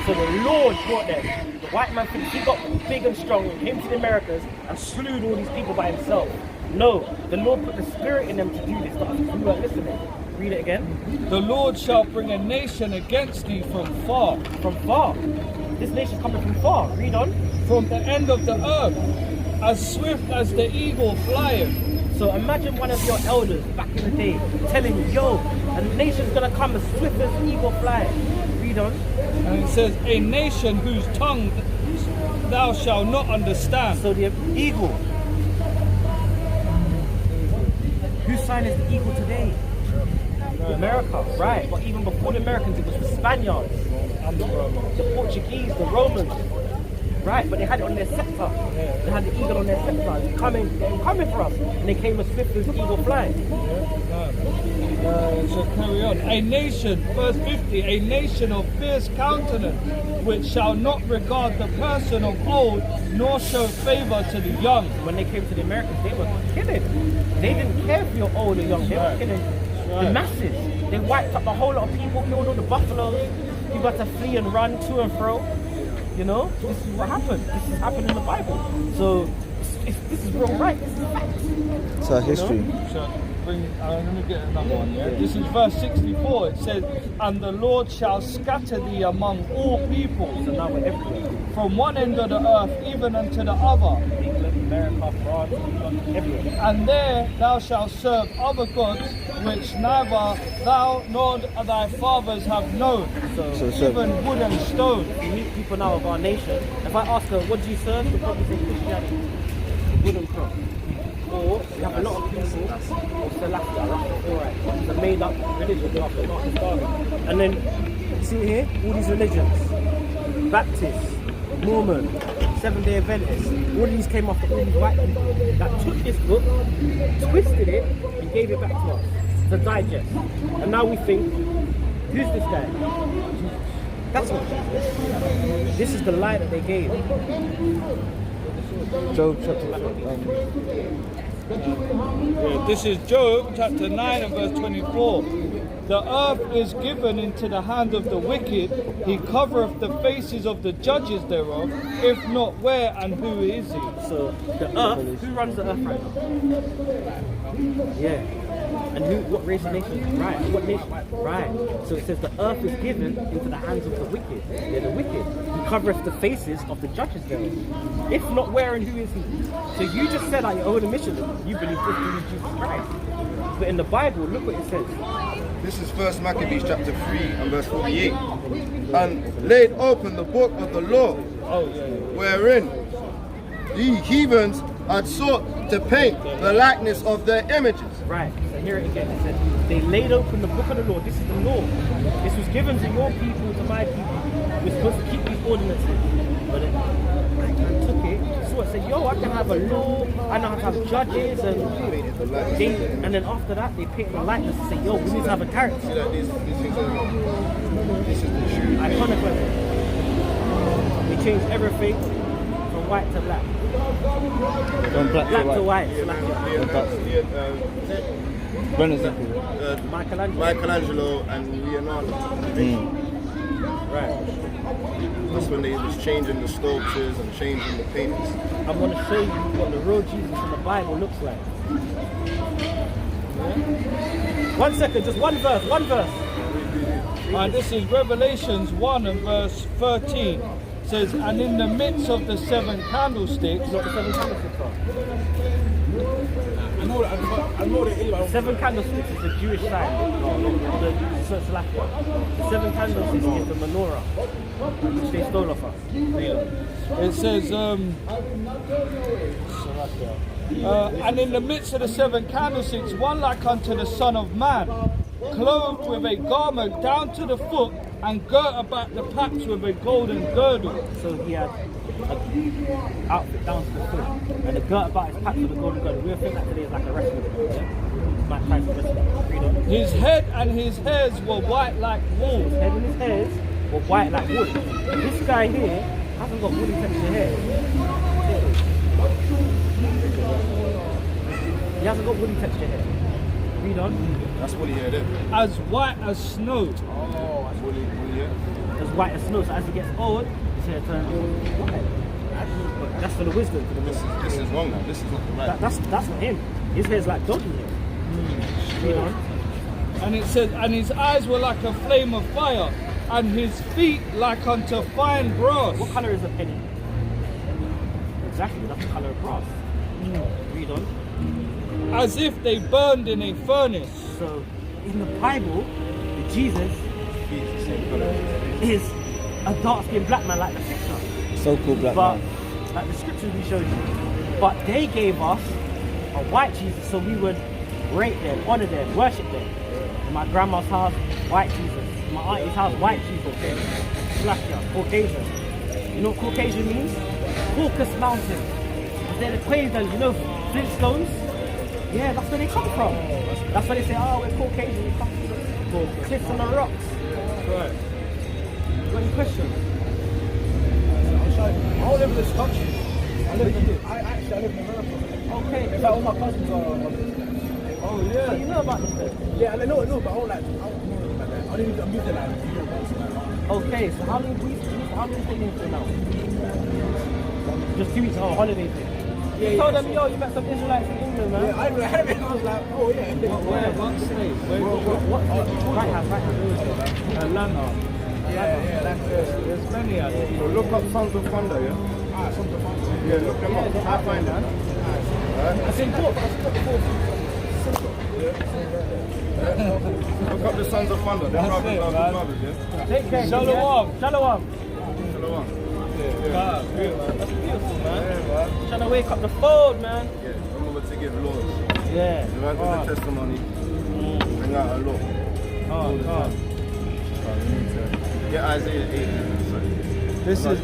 [SPEAKER 2] So the Lord brought them. The white man thinks he got big and strong and came to the Americas and slew all these people by himself. No, the Lord put the spirit in them to do this stuff. We weren't listening. Read it again.
[SPEAKER 3] The Lord shall bring a nation against thee from far.
[SPEAKER 2] From far. This nation's coming from far. Read on.
[SPEAKER 3] From the end of the earth, as swift as the eagle flieth.
[SPEAKER 2] So imagine one of your elders back in the day telling you, yo, a nation's gonna come as swift as an eagle flying. Read on.
[SPEAKER 3] And it says, a nation whose tongue thou shalt not understand.
[SPEAKER 2] So the eagle. Whose sign is the eagle today? America, right? But even before the Americans, it was the Spaniards, the Portuguese, the Romans, right? But they had it on their scepter. They had the eagle on their scepter. It's coming for us, and they came as swift as the eagle flying.
[SPEAKER 3] So carry on. A nation, verse 50, a nation of fierce countenance, which shall not regard the person of old, nor show favor to the young.
[SPEAKER 2] When they came to the Americans, they were killing. They didn't care if you're old or young. They were killing the masses. They wiped up a whole lot of people, killed all the buffaloes. People had to flee and run to and fro. You know, this is what happened. This is happened in the Bible. So this is real right. This is facts.
[SPEAKER 4] It's our history.
[SPEAKER 3] So let me get another one. Yeah? This is verse 64. It says, and the Lord shall scatter thee among all people.
[SPEAKER 2] So now we're everywhere.
[SPEAKER 3] From one end of the earth even unto the other.
[SPEAKER 2] England, America, France, everywhere.
[SPEAKER 3] And there thou shalt serve other gods, which neither thou nor thy fathers have known, even wood and stone.
[SPEAKER 2] You meet people now of our nation. If I ask her, what do you serve? They'll probably say Christianity, wood and cross. Or you have a lot of people, or Selassie, alright, it's a made up religion after Marcus Garvey. And then, see here, all these religions, Baptist, Mormon, Seventh-day Adventists, all these came after all these white people that took this book, twisted it, and gave it back to us to digest. And now we think, who's this guy? That's what this is the lie that they gave.
[SPEAKER 4] Job chapter
[SPEAKER 3] This is Job chapter 9 and verse 24. The earth is given into the hand of the wicked. He covereth the faces of the judges thereof. If not, where and who is he?
[SPEAKER 2] So the earth, who runs the earth right now? Yeah. And who? What race and nation? Right. And what nation? Right. So it says the earth is given into the hands of the wicked. They're the wicked. He covereth the faces of the judges thereof. If not, where and who is he? So you just said that you're own mission. You believe Jesus Christ. But in the Bible, look what it says.
[SPEAKER 5] This is 1 Maccabees chapter 3 and verse 48. And laid open the book of the law, wherein the heathens had sought to paint the likeness of their images.
[SPEAKER 2] Right, so here it again. It said, they laid open the book of the law. This is the law. This was given to your people, to my people. We're supposed to keep these ordinances. But I took it, so I said, yo, I can have a law, I know how to have judges, and then after that, they paint the likeness and say, yo, we need to have a character.
[SPEAKER 5] See that these things are, this is the truth.
[SPEAKER 2] Iconoclasm. They changed everything from white to black.
[SPEAKER 4] From black
[SPEAKER 2] to white.
[SPEAKER 5] Michelangelo and Leonardo. Right. That's when they was changing the sculptures and changing the paintings.
[SPEAKER 2] I'm going to show you what the real Jesus in the Bible looks like. Yeah? 1 second, just one verse.
[SPEAKER 3] And this is Revelations 1 and verse 13. It says, and in the midst of the 7 candlesticks,
[SPEAKER 2] Not the 7 candlesticks are.
[SPEAKER 6] I know that anyway.
[SPEAKER 2] 7 candlesticks is the Jewish sign. The 7 candlesticks is the menorah, which they stole off us.
[SPEAKER 3] it says, and in the midst of the 7 candlesticks, one like unto the Son of Man, clothed with a garment down to the foot, and girt about the paps with a golden girdle.
[SPEAKER 2] So he had an outfit down to the foot, and the girt about his paps with a golden girdle. We think that today is like a wrestling match. Yeah? Mike Tyson wrestling. Read on.
[SPEAKER 3] His head and his hairs were white like wool.
[SPEAKER 2] His head and his hairs were white like wool. And this guy here hasn't got woolly texture hair. He hasn't got woolly texture hair. Read on.
[SPEAKER 5] That's what he had in.
[SPEAKER 3] As white as snow.
[SPEAKER 5] That's what he had.
[SPEAKER 2] As white as snow. So as he gets old, his hair turns white. That's for the wisdom.
[SPEAKER 5] This is wrong now. This is not the right.
[SPEAKER 2] That's not him. His hair's like donkey hair. Read on.
[SPEAKER 3] And it says, and his eyes were like a flame of fire, and his feet like unto fine brass.
[SPEAKER 2] What colour is a penny? Exactly, that's the colour of brass. Read on.
[SPEAKER 3] As if they burned in a furnace.
[SPEAKER 2] So, in the Bible, Jesus is a dark-skinned black man like the picture.
[SPEAKER 4] So-called black
[SPEAKER 2] But,
[SPEAKER 4] man.
[SPEAKER 2] like the scriptures we showed you. But they gave us a white Jesus, so we would rate them, honour them, worship them. In my grandma's house, white Jesus. In my auntie's house, white Jesus. Black, Caucasian. You know what Caucasian means? Caucasus Mountain. They're the Quavers, you know, Flintstones? Yeah, that's where they come from. That's why they say, oh, we're Caucasian, we come from cliffs and the rocks.
[SPEAKER 3] Right.
[SPEAKER 2] Got any questions?
[SPEAKER 6] I don't live in this country. I live in America.
[SPEAKER 2] Okay.
[SPEAKER 6] In fact, all my cousins are.
[SPEAKER 2] Oh, yeah. So you know about them?
[SPEAKER 6] Yeah, I know, but I don't like. I don't even move the land.
[SPEAKER 2] Okay, so how many weeks have you been for now? Just 2 weeks on holiday thing.
[SPEAKER 6] Yeah,
[SPEAKER 2] Told them, yo, you met some Israelites in England, man.
[SPEAKER 6] Yeah, I had it. I was like, oh yeah.
[SPEAKER 2] Where? What state? What? Right hand.
[SPEAKER 3] Atlanta.
[SPEAKER 6] Yeah, that's it.
[SPEAKER 3] There's many out there.
[SPEAKER 5] So look up Sons of Thunder, yeah?
[SPEAKER 6] Sons of Thunder.
[SPEAKER 5] Yeah, look them up. I'll find that.
[SPEAKER 2] It's important.
[SPEAKER 5] Look up the Sons of Thunder. They're brothers,
[SPEAKER 3] it,
[SPEAKER 5] brothers,
[SPEAKER 3] man.
[SPEAKER 5] brothers, yeah?
[SPEAKER 2] Take care.
[SPEAKER 3] Shalom.
[SPEAKER 2] Shalom.
[SPEAKER 5] Shalom.
[SPEAKER 3] Ah, good, man.
[SPEAKER 2] That's beautiful, man.
[SPEAKER 5] Yeah, man.
[SPEAKER 2] Trying to wake up the fold, man.
[SPEAKER 5] Yeah, remember to give laws.
[SPEAKER 2] Yeah.
[SPEAKER 5] The man with the testimony, bring out a law.
[SPEAKER 2] Oh, God.
[SPEAKER 5] Get Isaiah 8. Sorry.
[SPEAKER 3] This is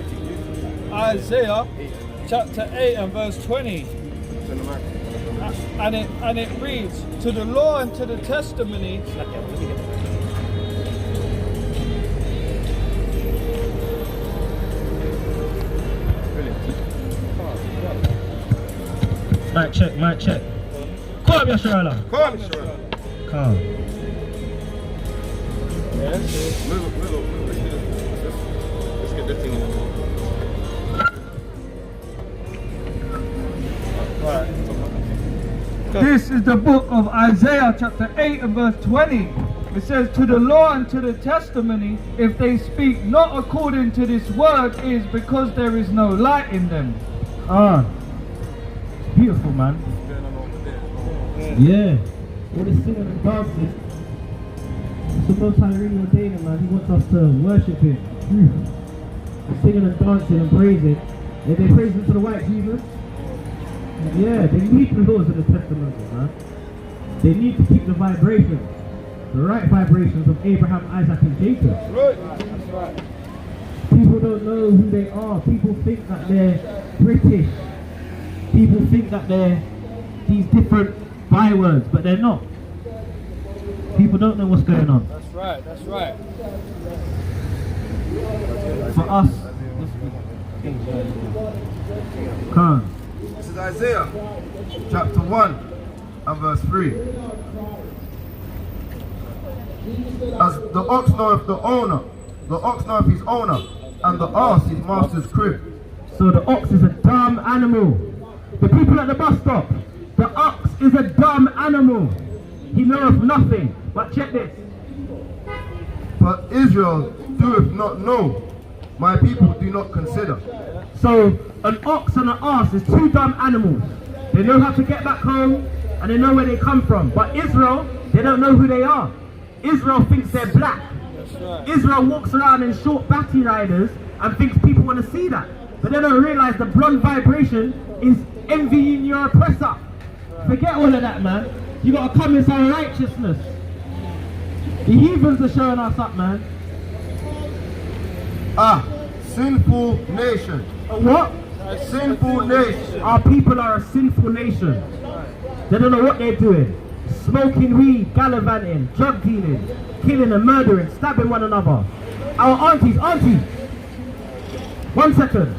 [SPEAKER 3] Isaiah chapter 8 and verse 20.
[SPEAKER 5] It's in the Bible.
[SPEAKER 3] And it reads, to the law and to the testimony,
[SPEAKER 2] Mic check. Come, Yasharala.
[SPEAKER 5] Come, Sharala.
[SPEAKER 2] Come.
[SPEAKER 5] Move it. Let's get this thing in. Alright.
[SPEAKER 3] This is the book of Isaiah chapter 8 and verse 20. It says, to the law and to the testimony, if they speak not according to this word, is because there is no light in them. Ah, beautiful, man. Yeah, all the singing and dancing. It's the most high really ordaining, man. He wants us to worship him. The singing and dancing and praising. If they praise him to the white Jesus, yeah, they need the laws and the testimonies, man. They need to keep the vibrations. The right vibrations of Abraham, Isaac and Jacob.
[SPEAKER 5] Right. That's right.
[SPEAKER 3] People don't know who they are. People think that they're British. People think that they're these different bywords, but they're not. People don't know what's going on.
[SPEAKER 2] That's right, that's right.
[SPEAKER 3] For us, come on.
[SPEAKER 5] This is Isaiah chapter 1 and verse 3. As the ox knoweth the owner, the ox knoweth his owner, and the ass his master's crib.
[SPEAKER 3] So the ox is a dumb animal. The people at the bus stop, the ox is a dumb animal. He knoweth nothing. But check this.
[SPEAKER 5] But Israel doeth not know, my people do not consider.
[SPEAKER 3] So an ox and an ass is two dumb animals. They know how to get back home and they know where they come from. But Israel, they don't know who they are. Israel thinks they're black. Israel walks around in short batty riders and thinks people want to see that. But they don't realize the blonde vibration is envying your oppressor. Forget all of that, man. You got to come in some righteousness. The heathens are showing us up, man.
[SPEAKER 5] Ah, sinful nation.
[SPEAKER 3] What?
[SPEAKER 5] Sinful nation.
[SPEAKER 3] Our people are a sinful nation. They don't know what they're doing. Smoking weed, gallivanting, drug dealing, killing and murdering, stabbing one another. Our auntie. 1 second.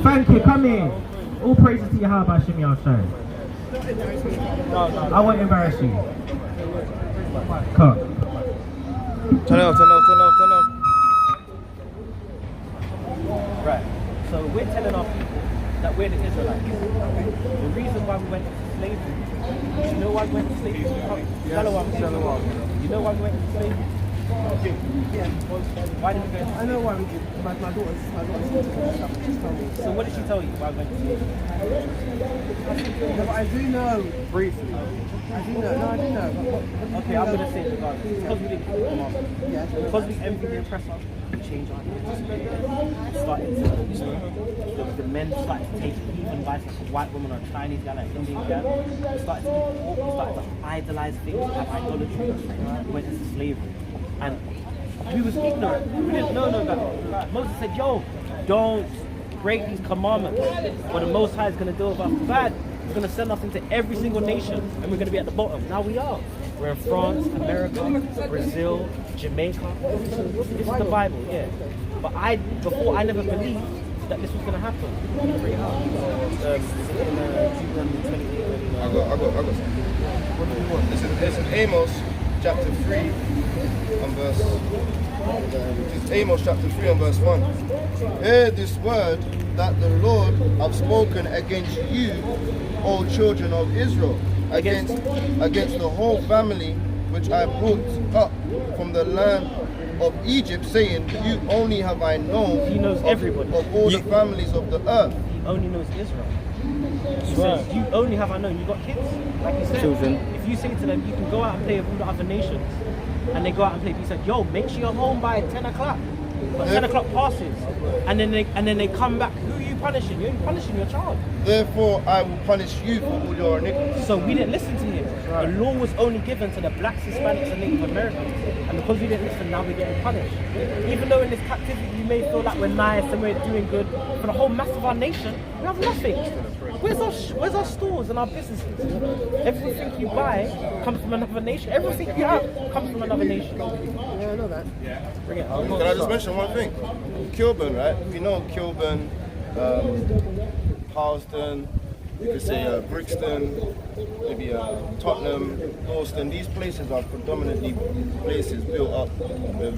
[SPEAKER 3] Thank you, come here. All praises to Yahweh Hashem Yahshai. I won't embarrass you. Come.
[SPEAKER 4] Turn off.
[SPEAKER 2] Right. So we're telling our people that we're the Israelites. The reason why we went into slavery, you know why we went into slavery? You know why we went into slavery? Yeah. Why did we go into slavery?
[SPEAKER 9] I know why we did. My daughter's just told me.
[SPEAKER 2] So what did she tell you why we went into slavery?
[SPEAKER 9] No, but I do know.
[SPEAKER 2] Briefly.
[SPEAKER 9] I do know. No, I do know.
[SPEAKER 2] Okay, I'm going to say it regardless. Because we didn't keep the commandments.
[SPEAKER 9] Yeah.
[SPEAKER 2] Because we envy the oppressor, we changed our identity. Started to, the men started to take even advice like a white woman or a Chinese guy, like an Indian guy. We started to eat pork, we started to idolize things, have idolatry. We went into slavery. And we was ignorant. We didn't know no better. Moses said, yo, don't break these commandments, or the Most High is going to deal with us bad. He's going to send us into every single nation, and we're going to be at the bottom. Now we are. We're in France, America, Brazil, Jamaica. This is the Bible, yeah. But before I never believed that this was going to happen.
[SPEAKER 5] I got something. What do you want? This is Amos chapter 3 and verse. This is Amos chapter 3 and verse 1. Hear this word that the Lord have spoken against you, O children of Israel, against the whole family which I brought up from the land of Egypt, saying, you only have I known.
[SPEAKER 2] He knows everybody.
[SPEAKER 5] Of all the families of the earth.
[SPEAKER 2] He only knows Israel. He says, you only have I known. You got kids, like you said.
[SPEAKER 4] Children.
[SPEAKER 2] If you say to them, you can go out and play with all the other nations, and they go out and play, he said, yo, make sure you're home by 10 o'clock. But 10 o'clock passes, and then they come back. Who are you punishing? You're punishing your child.
[SPEAKER 5] Therefore, I will punish you for all your iniquities.
[SPEAKER 2] So we didn't listen to him. The law was only given to the blacks, Hispanics, and Native Americans. And because we didn't listen, now we're getting punished. Even though in this captivity you may feel like we're nice and we're doing good, for the whole mass of our nation, we have nothing. Where's our stores and our businesses? Everything you buy comes from another nation. Everything you have comes from another nation.
[SPEAKER 9] Yeah, I know that.
[SPEAKER 2] Bring it.
[SPEAKER 5] Can I just mention one thing? Kilburn, right? We know Kilburn, Harleston, you could say Brixton, maybe Tottenham, Dalston. These places are predominantly places built up with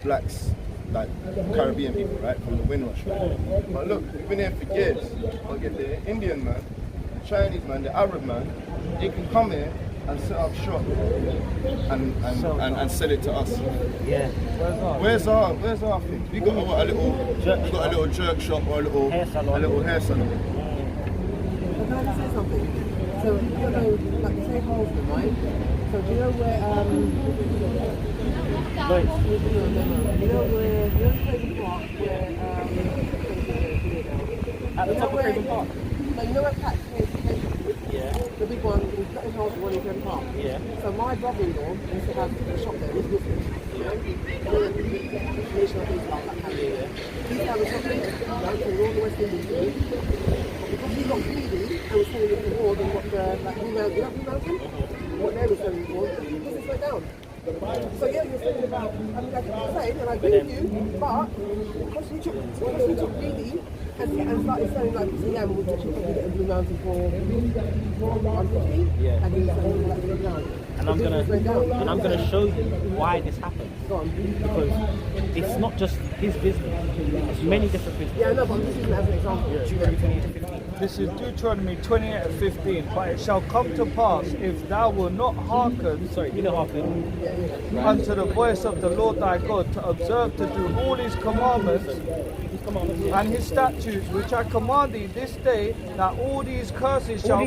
[SPEAKER 5] blacks, like Caribbean people, right? From the Windrush, right? But look, we've been here for years. I'll get the Indian man, Chinese man, the Arab man, they can come here and set up shop and sell it to us.
[SPEAKER 2] Yeah.
[SPEAKER 5] Where's our things? We got a little jerk shop or a little hair salon.
[SPEAKER 9] Can I just say something? So, you know, like say Holsman, right? So do you know where, you know Craven Park, where,
[SPEAKER 2] At the top of Craven Park?
[SPEAKER 9] No, you know where Pat is?
[SPEAKER 2] Yeah.
[SPEAKER 9] The big one, in Cutting House, one in Craven Park.
[SPEAKER 2] Yeah.
[SPEAKER 9] So my brother-in-law used to have a shop there, his business. Yeah. National Police Park, that kind of area. He used to have a shop there, right, from all the West Indies. Because he got greedy and was selling it for more than what the, like, Blue Mountain? What they were selling for, the business went down. So yeah, you're saying about, I mean, like you're saying, and I agree with you, but because he took greedy and started selling like yeah, we'll touch it a Blue Mountain for 150,
[SPEAKER 2] Yeah.
[SPEAKER 9] and he was selling like $1 down.
[SPEAKER 2] And I'm gonna show you why this happened.
[SPEAKER 9] Go on.
[SPEAKER 2] Because it's not just his business, it's many different businesses.
[SPEAKER 9] Yeah, no, but I'm just using it as an example.
[SPEAKER 2] Deuteronomy 28:15.
[SPEAKER 3] This is Deuteronomy 28:15. But it shall come to pass, if thou wilt not hearken unto the voice of the Lord thy God, to observe to do all his commandments and his statutes, which I command thee this day, that all these curses shall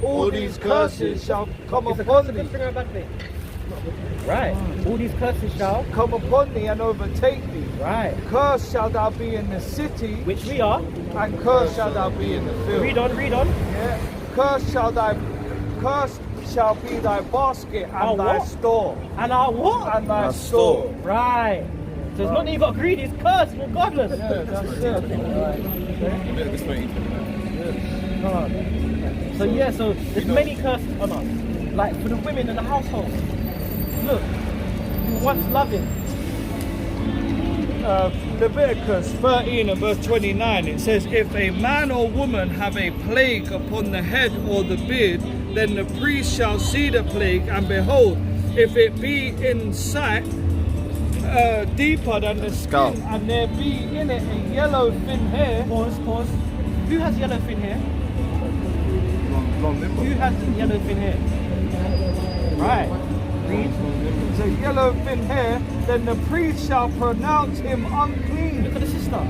[SPEAKER 3] all these curses shall come upon thee.
[SPEAKER 2] Right. All these curses shall
[SPEAKER 3] come upon thee and overtake thee.
[SPEAKER 2] Right.
[SPEAKER 3] Cursed shall thou be in the city,
[SPEAKER 2] which we are,
[SPEAKER 3] and cursed shall thou be in the field.
[SPEAKER 2] Read on.
[SPEAKER 3] Yeah. Cursed shall be thy basket and
[SPEAKER 2] our
[SPEAKER 3] thy
[SPEAKER 2] what?
[SPEAKER 3] store.
[SPEAKER 2] And our what?
[SPEAKER 3] And thy store.
[SPEAKER 2] Right. So it's not that you got greedy, it's cursed regardless.
[SPEAKER 3] Yeah, that's
[SPEAKER 2] it. So yeah, so there's many curses on us. Like for the women in the household. Look, you once loving.
[SPEAKER 3] Leviticus 13 and verse 29, it says, if a man or woman have a plague upon the head or the beard, then the priest shall see the plague, and behold, if it be in sight deeper than the skin, and there be in it a yellow thin hair.
[SPEAKER 2] Pause. Who has yellow thin hair? Who has yellow thin hair? Right.
[SPEAKER 3] The yellow thin hair, then the priest shall pronounce him unclean.
[SPEAKER 2] Look at the sister.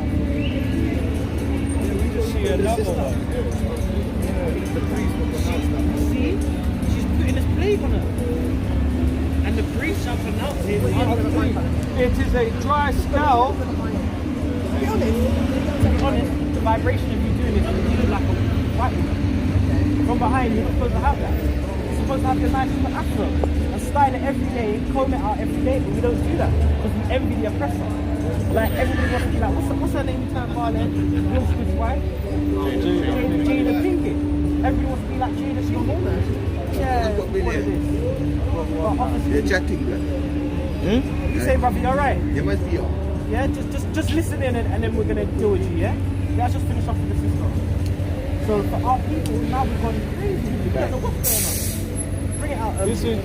[SPEAKER 3] See another one.
[SPEAKER 2] See, she's putting this plague on her, and the priest shall pronounce him unclean.
[SPEAKER 3] It is a dry scale.
[SPEAKER 2] To be honest, the vibration of you doing this, you look like a white woman. From behind, you're not supposed to have that. You're supposed to have your nice little afro and style it every day, comb it out every day, but we don't do that because we envy the oppressor. Like everybody wants to be like, what's her name? Will Smith's wife? Jada Pinkett. Everybody wants to be like Jada Pinkett. Yeah, what it is. But obviously, you say, brother, you alright?
[SPEAKER 5] You must be on.
[SPEAKER 2] Yeah, just listen in and then we're gonna deal with you, yeah? Let's just finish off with the system. So for our people, now we've gone crazy. We don't know what's going on. Bring it out.
[SPEAKER 3] This is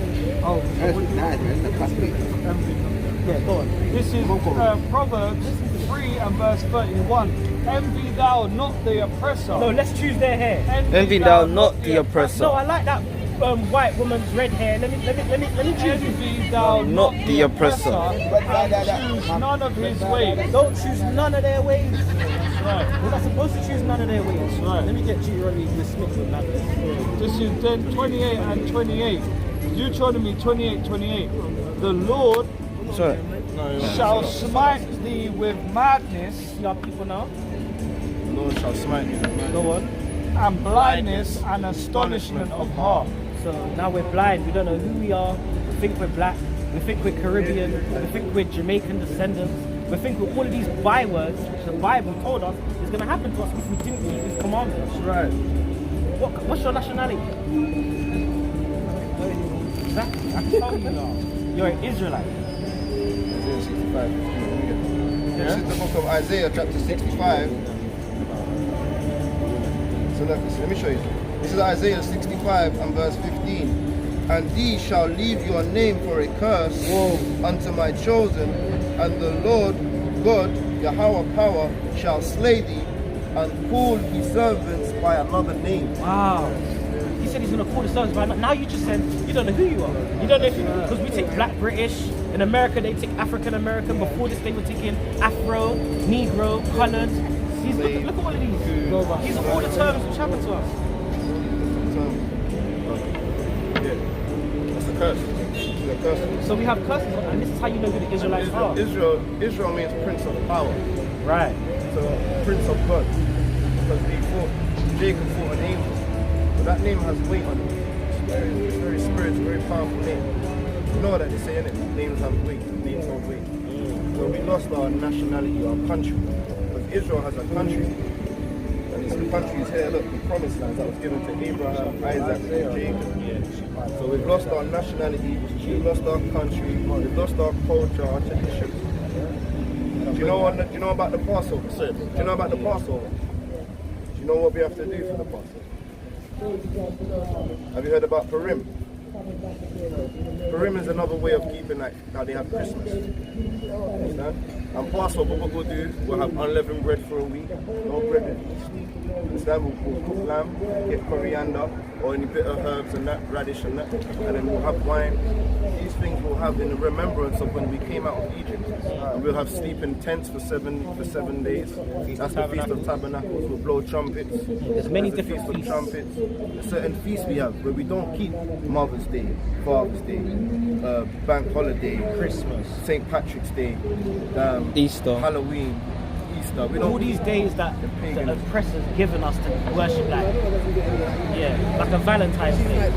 [SPEAKER 2] yeah, go on.
[SPEAKER 3] This is Proverbs 3 and verse 31. Envy thou not the oppressor.
[SPEAKER 2] No, let's choose their hair.
[SPEAKER 4] Envy thou not the oppressor.
[SPEAKER 2] No, I like that white woman's red hair. Let me choose you.
[SPEAKER 3] Envy thou
[SPEAKER 4] not the oppressor.
[SPEAKER 3] And choose none of his ways.
[SPEAKER 2] Don't choose none of their ways.
[SPEAKER 3] Right.
[SPEAKER 2] We're not supposed to choose none of their ways.
[SPEAKER 3] Right.
[SPEAKER 2] Let me get Deuteronomy Smith with that.
[SPEAKER 3] This is then 28 and 28. Deuteronomy 28:28. The Lord shall smite thee with madness.
[SPEAKER 2] See our people now?
[SPEAKER 5] The Lord shall smite you.
[SPEAKER 2] Go on.
[SPEAKER 3] And blindness and astonishment of heart.
[SPEAKER 2] So now we're blind. We don't know who we are. We think we're black. We think we're Caribbean. We think we're Jamaican descendants. We think with all of these bywords, which the Bible told us is going to happen to us if we didn't keep His commandments.
[SPEAKER 3] Right.
[SPEAKER 2] What's your nationality? Exactly. I can tell you now. You're an Israelite.
[SPEAKER 5] Isaiah 65. This is the book of Isaiah, chapter 65. So let me show you. This is Isaiah 65 and verse 15. And these shall leave your name for a curse unto my chosen, and the Lord God, Yahweh power, shall slay thee, and call his servants by another name.
[SPEAKER 2] Wow. He said he's going to call the servants by now you just said you don't know who you are. You don't know if because we take black British. In America they take African American. Before this they were taking Afro, Negro, coloured. Look at all of these. These are all the terms which happen to us.
[SPEAKER 5] That's a curse. It's a curse.
[SPEAKER 2] So we have curses, and this is how you know who the Israelites are.
[SPEAKER 5] Israel means prince of power.
[SPEAKER 2] Right.
[SPEAKER 5] So prince of God. Because Jacob fought an angel. So that name has weight on it. It's very spiritual, very powerful name. You know that they say in it, names have weight, names hold weight. So we lost our nationality, our country. Because Israel has a country. And this country is here, look, the promised land that was given to Abraham, Isaac, and Jacob. So we've lost our nationality, we've lost our country, we've lost our culture, our traditions. Do you know about the Passover, sir? Do you know about the Passover? Do you know what we have to do for the Passover? Have you heard about Purim? Purim is another way of keeping like how they have Christmas. Understand? And Passover, what we'll do, we'll have unleavened bread for a week, no bread and yeast. Understand? We'll cook lamb, get coriander or any bitter herbs and that, radish and that, and then we'll have wine. These things we'll have in the remembrance of when we came out of Egypt. And we'll have sleeping tents for 7 days. That's the Feast of Tabernacles. We'll blow trumpets.
[SPEAKER 2] There's many different
[SPEAKER 5] Feast of
[SPEAKER 2] feasts.
[SPEAKER 5] Trumpets. There's certain feasts we have where we don't keep Mother's Day, Father's Day, Bank Holiday,
[SPEAKER 2] Christmas,
[SPEAKER 5] St. Patrick's Day,
[SPEAKER 4] Easter,
[SPEAKER 5] Halloween, Easter. We don't
[SPEAKER 2] all these days that the oppressors given us to worship like a Valentine's Day.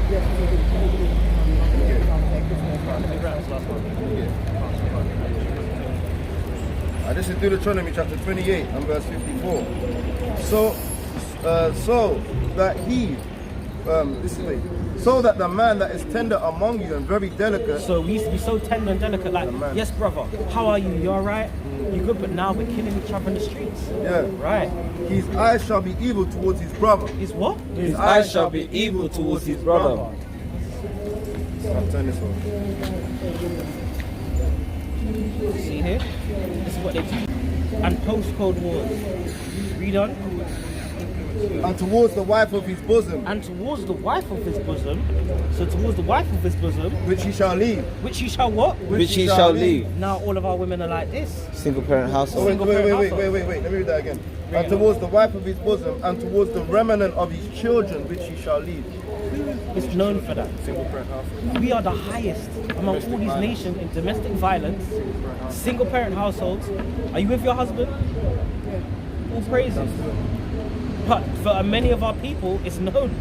[SPEAKER 5] This is Deuteronomy chapter 28 and verse 54. So that the man that is tender among you and very delicate.
[SPEAKER 2] So we used to be so tender and delicate, like, yes, brother, how are you? You alright? You good? But now we're killing each other in the streets.
[SPEAKER 5] Yeah.
[SPEAKER 2] Right.
[SPEAKER 5] His eyes shall be evil towards his brother.
[SPEAKER 2] His what?
[SPEAKER 4] his eyes shall be evil towards his brother.
[SPEAKER 5] I'll turn this on.
[SPEAKER 2] See here? This is what they do. And postcode wars. Read on.
[SPEAKER 5] And towards the wife of his bosom.
[SPEAKER 2] And towards the wife of his bosom. So towards the wife of his bosom.
[SPEAKER 5] Which he shall leave.
[SPEAKER 2] Which he shall what?
[SPEAKER 4] Which he shall leave.
[SPEAKER 2] Now all of our women are like this.
[SPEAKER 4] Single parent household.
[SPEAKER 5] Wait. Let me read that again. And towards the wife of his bosom, and towards the remnant of his children, which he shall leave.
[SPEAKER 2] It's known for that.
[SPEAKER 5] Single parent household.
[SPEAKER 2] We are the highest among all these nations in domestic violence, single parent households. Are you with your husband? All praises. But for many of our people, it's known.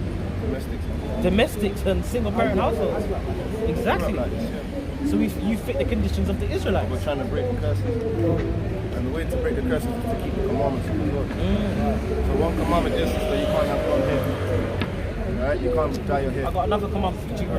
[SPEAKER 2] Domestics and single parent households. Exactly. So you fit the conditions of the Israelites.
[SPEAKER 5] We're trying to break the curses. And the way to break the curses is to keep the commandments of the Lord. So one commandment is that you can't have blonde hair. Alright? You can't dye your hair.
[SPEAKER 2] I got another commandment for you.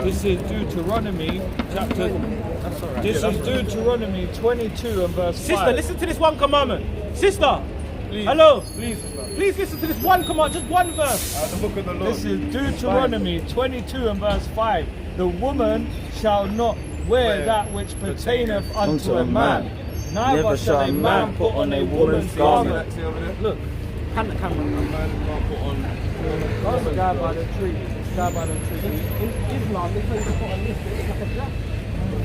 [SPEAKER 3] This is Deuteronomy chapter.
[SPEAKER 2] That's alright.
[SPEAKER 3] This is Deuteronomy 22 and verse 5.
[SPEAKER 2] Sister, listen to this one commandment. Sister,
[SPEAKER 3] Please.
[SPEAKER 2] hello.
[SPEAKER 3] Please.
[SPEAKER 2] Please listen to this one command, just one verse.
[SPEAKER 5] The book of the Lord.
[SPEAKER 3] This is Deuteronomy 22 and verse 5. The woman shall not wear that which pertaineth unto a man. Neither shall a man put on a woman's garment.
[SPEAKER 2] Look, hand the camera.
[SPEAKER 5] A man can't put on.
[SPEAKER 2] That's the guy by the tree. Guy by the tree. In Islam, they tell you to put on this, it's like a jacket.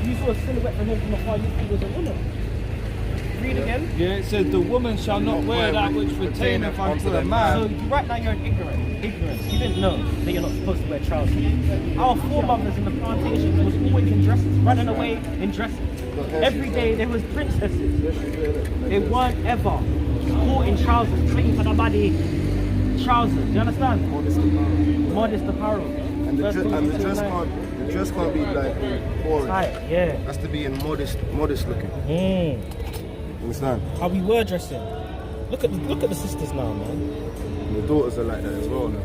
[SPEAKER 2] If you saw a silhouette from him from afar, you think it was a woman. Read again.
[SPEAKER 3] Yeah, it says the woman shall not wear that which pertaineth unto a man.
[SPEAKER 2] So right now you're in ignorance. You didn't know that you're not supposed to wear trousers. Our foremothers in the plantations was always in dresses, running away in dresses. Every day there was princesses. They weren't ever caught in trousers, clinging to the body. Trousers, do you understand? Modest apparel.
[SPEAKER 5] And the dress can't be like boring.
[SPEAKER 2] Tight, yeah.
[SPEAKER 5] It has to be in modest looking. Understand?
[SPEAKER 2] How we were dressing. Look at the sisters now, man.
[SPEAKER 5] And the daughters are like that as well now.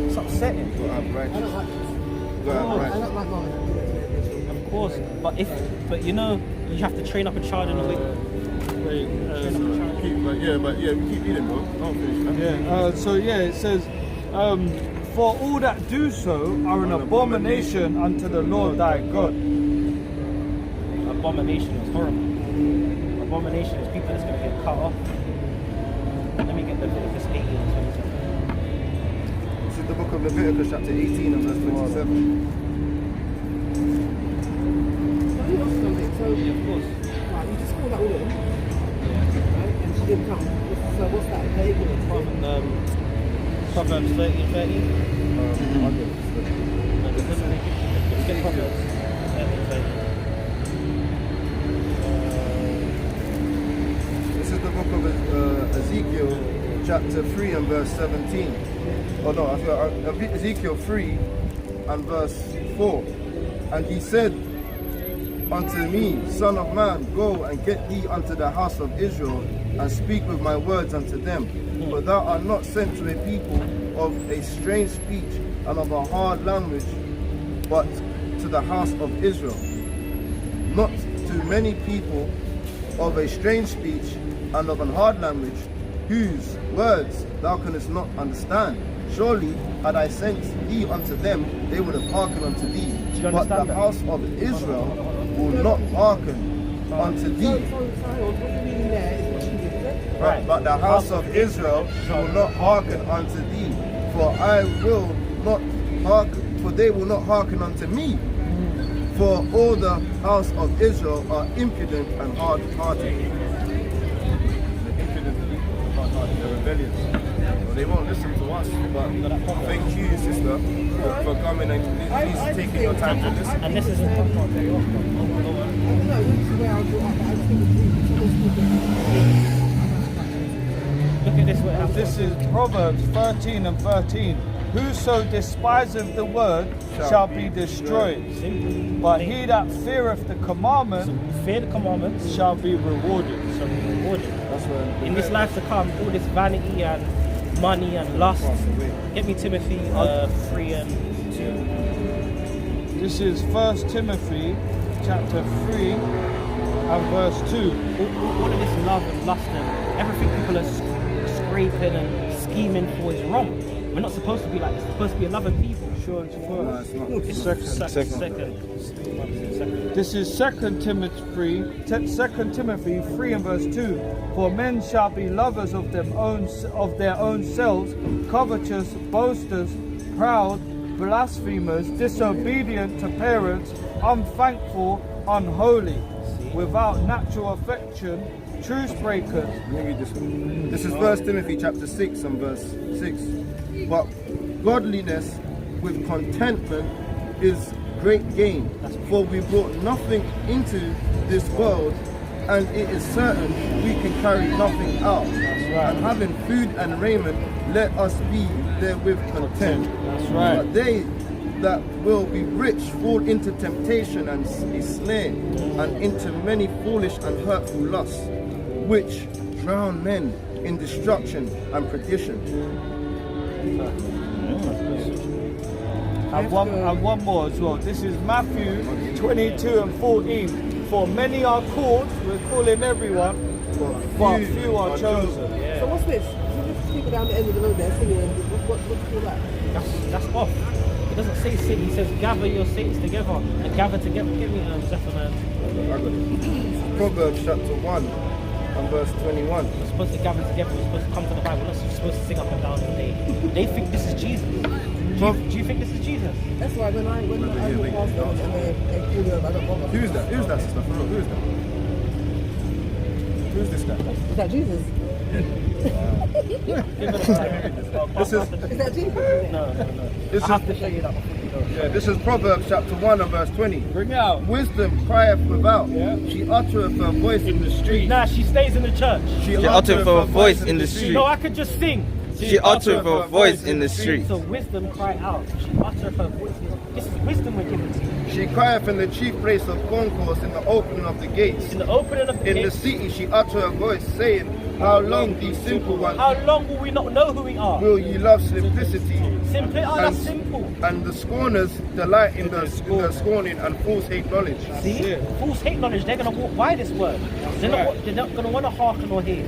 [SPEAKER 2] It's upsetting.
[SPEAKER 5] You gotta have righteous. You gotta have righteous.
[SPEAKER 2] Of course, but you know, you have to train up a child in a way.
[SPEAKER 3] Wait,
[SPEAKER 5] we keep eating, bro. Don't finish that.
[SPEAKER 3] yeah, it says, for all that do so are an abomination unto the Lord thy God.
[SPEAKER 2] Abomination is horrible. abomination is people that's going to get cut off. Let me get Leviticus 18 and 27.
[SPEAKER 5] This is the book of Leviticus, chapter 18 and verse 27.
[SPEAKER 9] So, of course. Right, you just called that woman. Right? And she didn't come. So what's that? Pagan?
[SPEAKER 2] Proverbs 30 and 30. Let's get Proverbs 30 and 30.
[SPEAKER 5] This is the book of Ezekiel, chapter 3 and verse 17. Oh no, Ezekiel 3 and verse 4. And he said unto me, Son of man, go and get thee unto the house of Israel, and speak with my words unto them. For thou art not sent to a people of a strange speech and of a hard language, but to the house of Israel. Not to many people of a strange speech and of an hard language, whose words thou canst not understand. Surely, had I sent thee unto them, they would have hearkened unto thee. But the house of Israel will not hearken unto thee. Right, but the house of Israel will not hearken unto thee. For I will not hearken, for they will not hearken unto me. For all the house of Israel are impudent and hard-hearted. They're impudent and hard-hearted. They're rebellious. They won't listen to us, but thank you, sister, for coming and please taking your time to listen.
[SPEAKER 2] And this is look at this way.
[SPEAKER 3] This is Proverbs 13 and 13. Whoso despiseth the word shall be destroyed, but he that feareth the commandment,
[SPEAKER 2] fear the commandments,
[SPEAKER 3] shall be rewarded.
[SPEAKER 2] In this life to come, all this vanity and money and lust. Get me Timothy 3 and 2.
[SPEAKER 3] This is 1 Timothy chapter 3 and verse 2.
[SPEAKER 2] All of this love and lust and everything people are scraping and scheming for is wrong. We're not supposed to be like this. We're supposed to be loving people.
[SPEAKER 3] Sure, it's first.
[SPEAKER 5] No, it's not.
[SPEAKER 2] Second.
[SPEAKER 3] This is 2 Timothy 3 and verse 2. For men shall be lovers of their own selves, covetous, boasters, proud, blasphemers, disobedient to parents, unthankful, unholy, without natural affection, truce breakers.
[SPEAKER 5] Let me read this one. This is 1 Timothy chapter 6 and verse 6. But godliness with contentment is great gain, for we brought nothing into this world, and it is certain we can carry nothing out. And having food and raiment, let us be therewith content.
[SPEAKER 3] That's right.
[SPEAKER 5] But they that will be rich fall into temptation and be slain, and into many foolish and hurtful lusts, which drown men in destruction and perdition.
[SPEAKER 3] And one more as well. This is Matthew 22 and 14. For many are called, we're calling everyone, but few are chosen.
[SPEAKER 9] So what's this? There's people down the end of the road there singing. What's all that?
[SPEAKER 2] That's off. It doesn't say sing. He says gather your saints together and gather together. Give me Zephaniah.
[SPEAKER 5] Proverbs chapter 1 and verse 21.
[SPEAKER 2] We're supposed to gather together. We're supposed to come to the Bible. We're not supposed to sing up and down all day. They think this is Jesus. Do you think this is Jesus?
[SPEAKER 9] That's why when I walk past them and they call you, I don't bother.
[SPEAKER 5] Who's that? Who's that, sister? For real, who is that? Who's this guy?
[SPEAKER 9] Is that Jesus?
[SPEAKER 5] This is
[SPEAKER 9] Is that Jesus?
[SPEAKER 2] No.
[SPEAKER 5] this
[SPEAKER 2] I have to show you that before you go.
[SPEAKER 5] yeah, this is Proverbs chapter 1 and verse 20.
[SPEAKER 3] Bring it out.
[SPEAKER 5] Wisdom crieth without,
[SPEAKER 3] Yeah.
[SPEAKER 5] she uttereth her voice in the street.
[SPEAKER 2] Nah, she stays in the church.
[SPEAKER 5] She
[SPEAKER 4] uttereth her voice in the street.
[SPEAKER 2] No, I could just sing.
[SPEAKER 4] She uttereth her voice in the street.
[SPEAKER 2] So wisdom cry out. She uttereth her voice. This is wisdom we're giving to you.
[SPEAKER 5] She crieth in the chief place of concourse, in the opening of the gates.
[SPEAKER 2] In the opening of the
[SPEAKER 5] In the
[SPEAKER 2] gates,
[SPEAKER 5] city she uttereth her voice, saying, How long, these simple ones,
[SPEAKER 2] how long will we not know who we are?
[SPEAKER 5] will ye love simplicity?
[SPEAKER 2] Simply, that's simple.
[SPEAKER 5] And the scorners delight in the scorning, and fools hate knowledge.
[SPEAKER 2] See? Fools hate knowledge. They're going to walk by this word. They're not going to want to hearken or hear.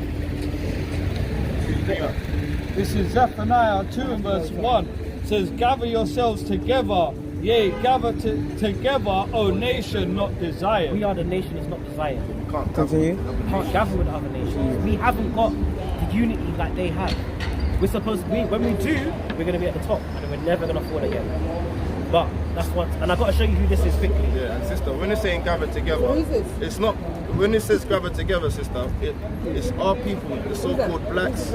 [SPEAKER 3] This is Zephaniah 2 and verse 1. It says, gather yourselves together, Yea, gather together, O nation not desired.
[SPEAKER 2] We are the nation is not desired.
[SPEAKER 5] Can't
[SPEAKER 4] Continue.
[SPEAKER 2] We can't gather with other nations. We haven't got the unity that they have. We're supposed to be, when we do, we're going to be at the top and we're never going to fall again. But that's what, and I've got to show you who this is quickly.
[SPEAKER 5] Yeah, and sister, when it's saying gather together, it's not, when it says gather together, sister, it's our people, the so-called blacks.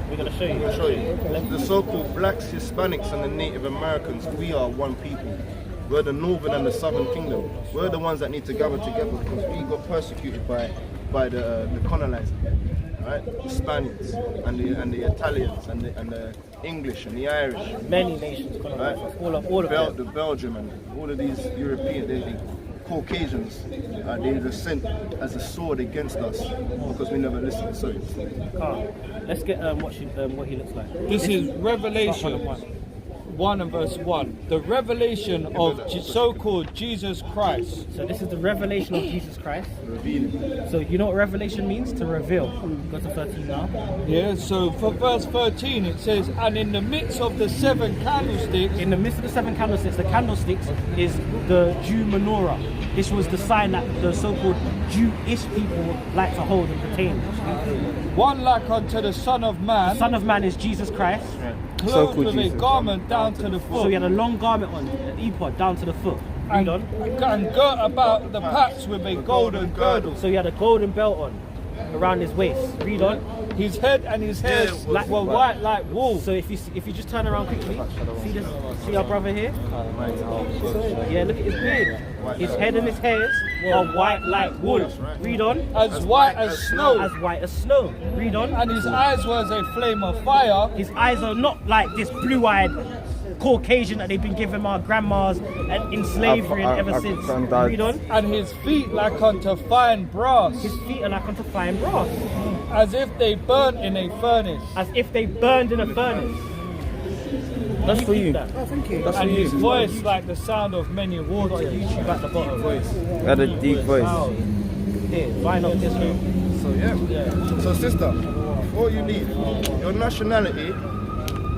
[SPEAKER 2] We're going to show you.
[SPEAKER 5] I'll show you. The so-called blacks, Hispanics, and the Native Americans, we are one people. We're the northern and the southern kingdom. We're the ones that need to gather together because we got persecuted by the colonizers, right? The Spaniards and the Italians and the English and the Irish.
[SPEAKER 2] Many nations colonized us, all of them.
[SPEAKER 5] The Belgium and all of these European, the Caucasians, they were sent as a sword against us because we never listened. So
[SPEAKER 2] Let's get what he looks like.
[SPEAKER 3] This is Revelation 1 and verse 1. The revelation of so-called Jesus Christ.
[SPEAKER 2] So this is the revelation of Jesus Christ.
[SPEAKER 5] revealing.
[SPEAKER 2] So you know what revelation means? To reveal. Go to 13 now.
[SPEAKER 3] Yeah, so for verse 13 it says, and in the midst of the 7 candlesticks.
[SPEAKER 2] In the midst of the 7 candlesticks, the candlesticks is the Jew menorah. This was the sign that the so-called Jewish people like to hold and retain.
[SPEAKER 3] One like unto the Son of Man.
[SPEAKER 2] The Son of Man is Jesus Christ.
[SPEAKER 3] Clothed with a garment down to the foot.
[SPEAKER 2] So he had a long garment on, an ephod down to the foot. Read on.
[SPEAKER 3] And girt about the paps with a golden girdle.
[SPEAKER 2] So he had a golden belt on around his waist. Read on.
[SPEAKER 3] His head and his hairs were white like wool.
[SPEAKER 2] So if you just turn around quickly, see our brother here? Yeah, look at his beard. His head and his hairs are white like wool. Read on.
[SPEAKER 3] As white as snow.
[SPEAKER 2] As white as snow. Read on.
[SPEAKER 3] And his eyes were as a flame of fire.
[SPEAKER 2] His eyes are not like this blue-eyed Caucasian that they've been giving our grandmas and in slavery and ever since. Read on.
[SPEAKER 3] And his feet like unto fine brass.
[SPEAKER 2] His feet are like unto fine brass.
[SPEAKER 3] As if they burnt in a furnace.
[SPEAKER 2] As if they burned in a furnace.
[SPEAKER 4] That's for you.
[SPEAKER 9] Oh, thank you.
[SPEAKER 4] That's
[SPEAKER 3] And
[SPEAKER 4] for
[SPEAKER 3] his
[SPEAKER 4] you.
[SPEAKER 3] voice like the sound of many waters.
[SPEAKER 2] YouTube at the bottom.
[SPEAKER 4] Had a deep voice.
[SPEAKER 2] Here, line up this way.
[SPEAKER 5] So yeah. So sister, before you leave, your nationality,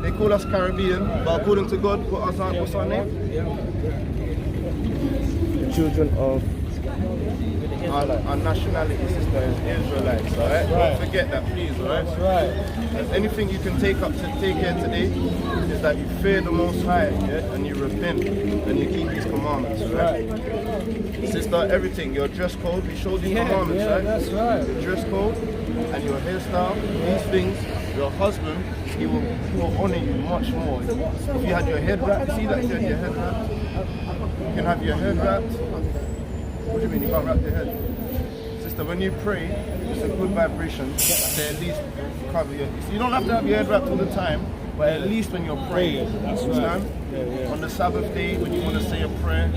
[SPEAKER 5] they call us Caribbean, but according to God, what's our name?
[SPEAKER 4] Children of
[SPEAKER 5] Our nationality, sister, is Israelites, alright? Don't forget that, please, alright?
[SPEAKER 3] That's right.
[SPEAKER 5] And anything you can take here today is that you fear the Most High, yeah? And you repent, and you keep His commandments, right? Sister, everything, your dress code, we showed you commandments, right?
[SPEAKER 3] That's right.
[SPEAKER 5] Your dress code and your hairstyle, these things, your husband, he will honor you much more. If you had your head wrapped, see that you had your head wrapped? You can have your head wrapped. What do you mean you can't wrap your head? Sister, when you pray, it's a good vibration to at least cover your... You don't have to have your head wrapped all the time, but at least when you're praying,
[SPEAKER 3] That's
[SPEAKER 5] understand?
[SPEAKER 3] right.
[SPEAKER 5] On the Sabbath day, when you want to say a prayer,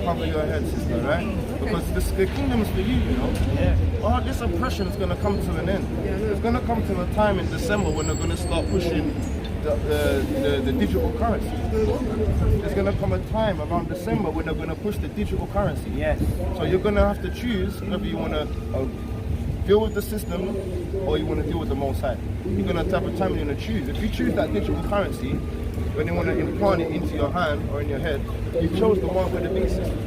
[SPEAKER 5] cover your head, sister, right? Because the kingdom is for you, you know?
[SPEAKER 3] Yeah.
[SPEAKER 5] Oh, this oppression is going to come to an end. It's going to come to a time in December when they're going to start pushing the digital currency. There's going to come a time around December when they're going to push the digital currency.
[SPEAKER 2] Yes.
[SPEAKER 5] So you're going to have to choose whether you want to deal with the system or you want to deal with the Most High. You're going to have a time when you're going to choose. If you choose that digital currency, when you want to implant it into your hand or in your head, you chose the one with the beast system.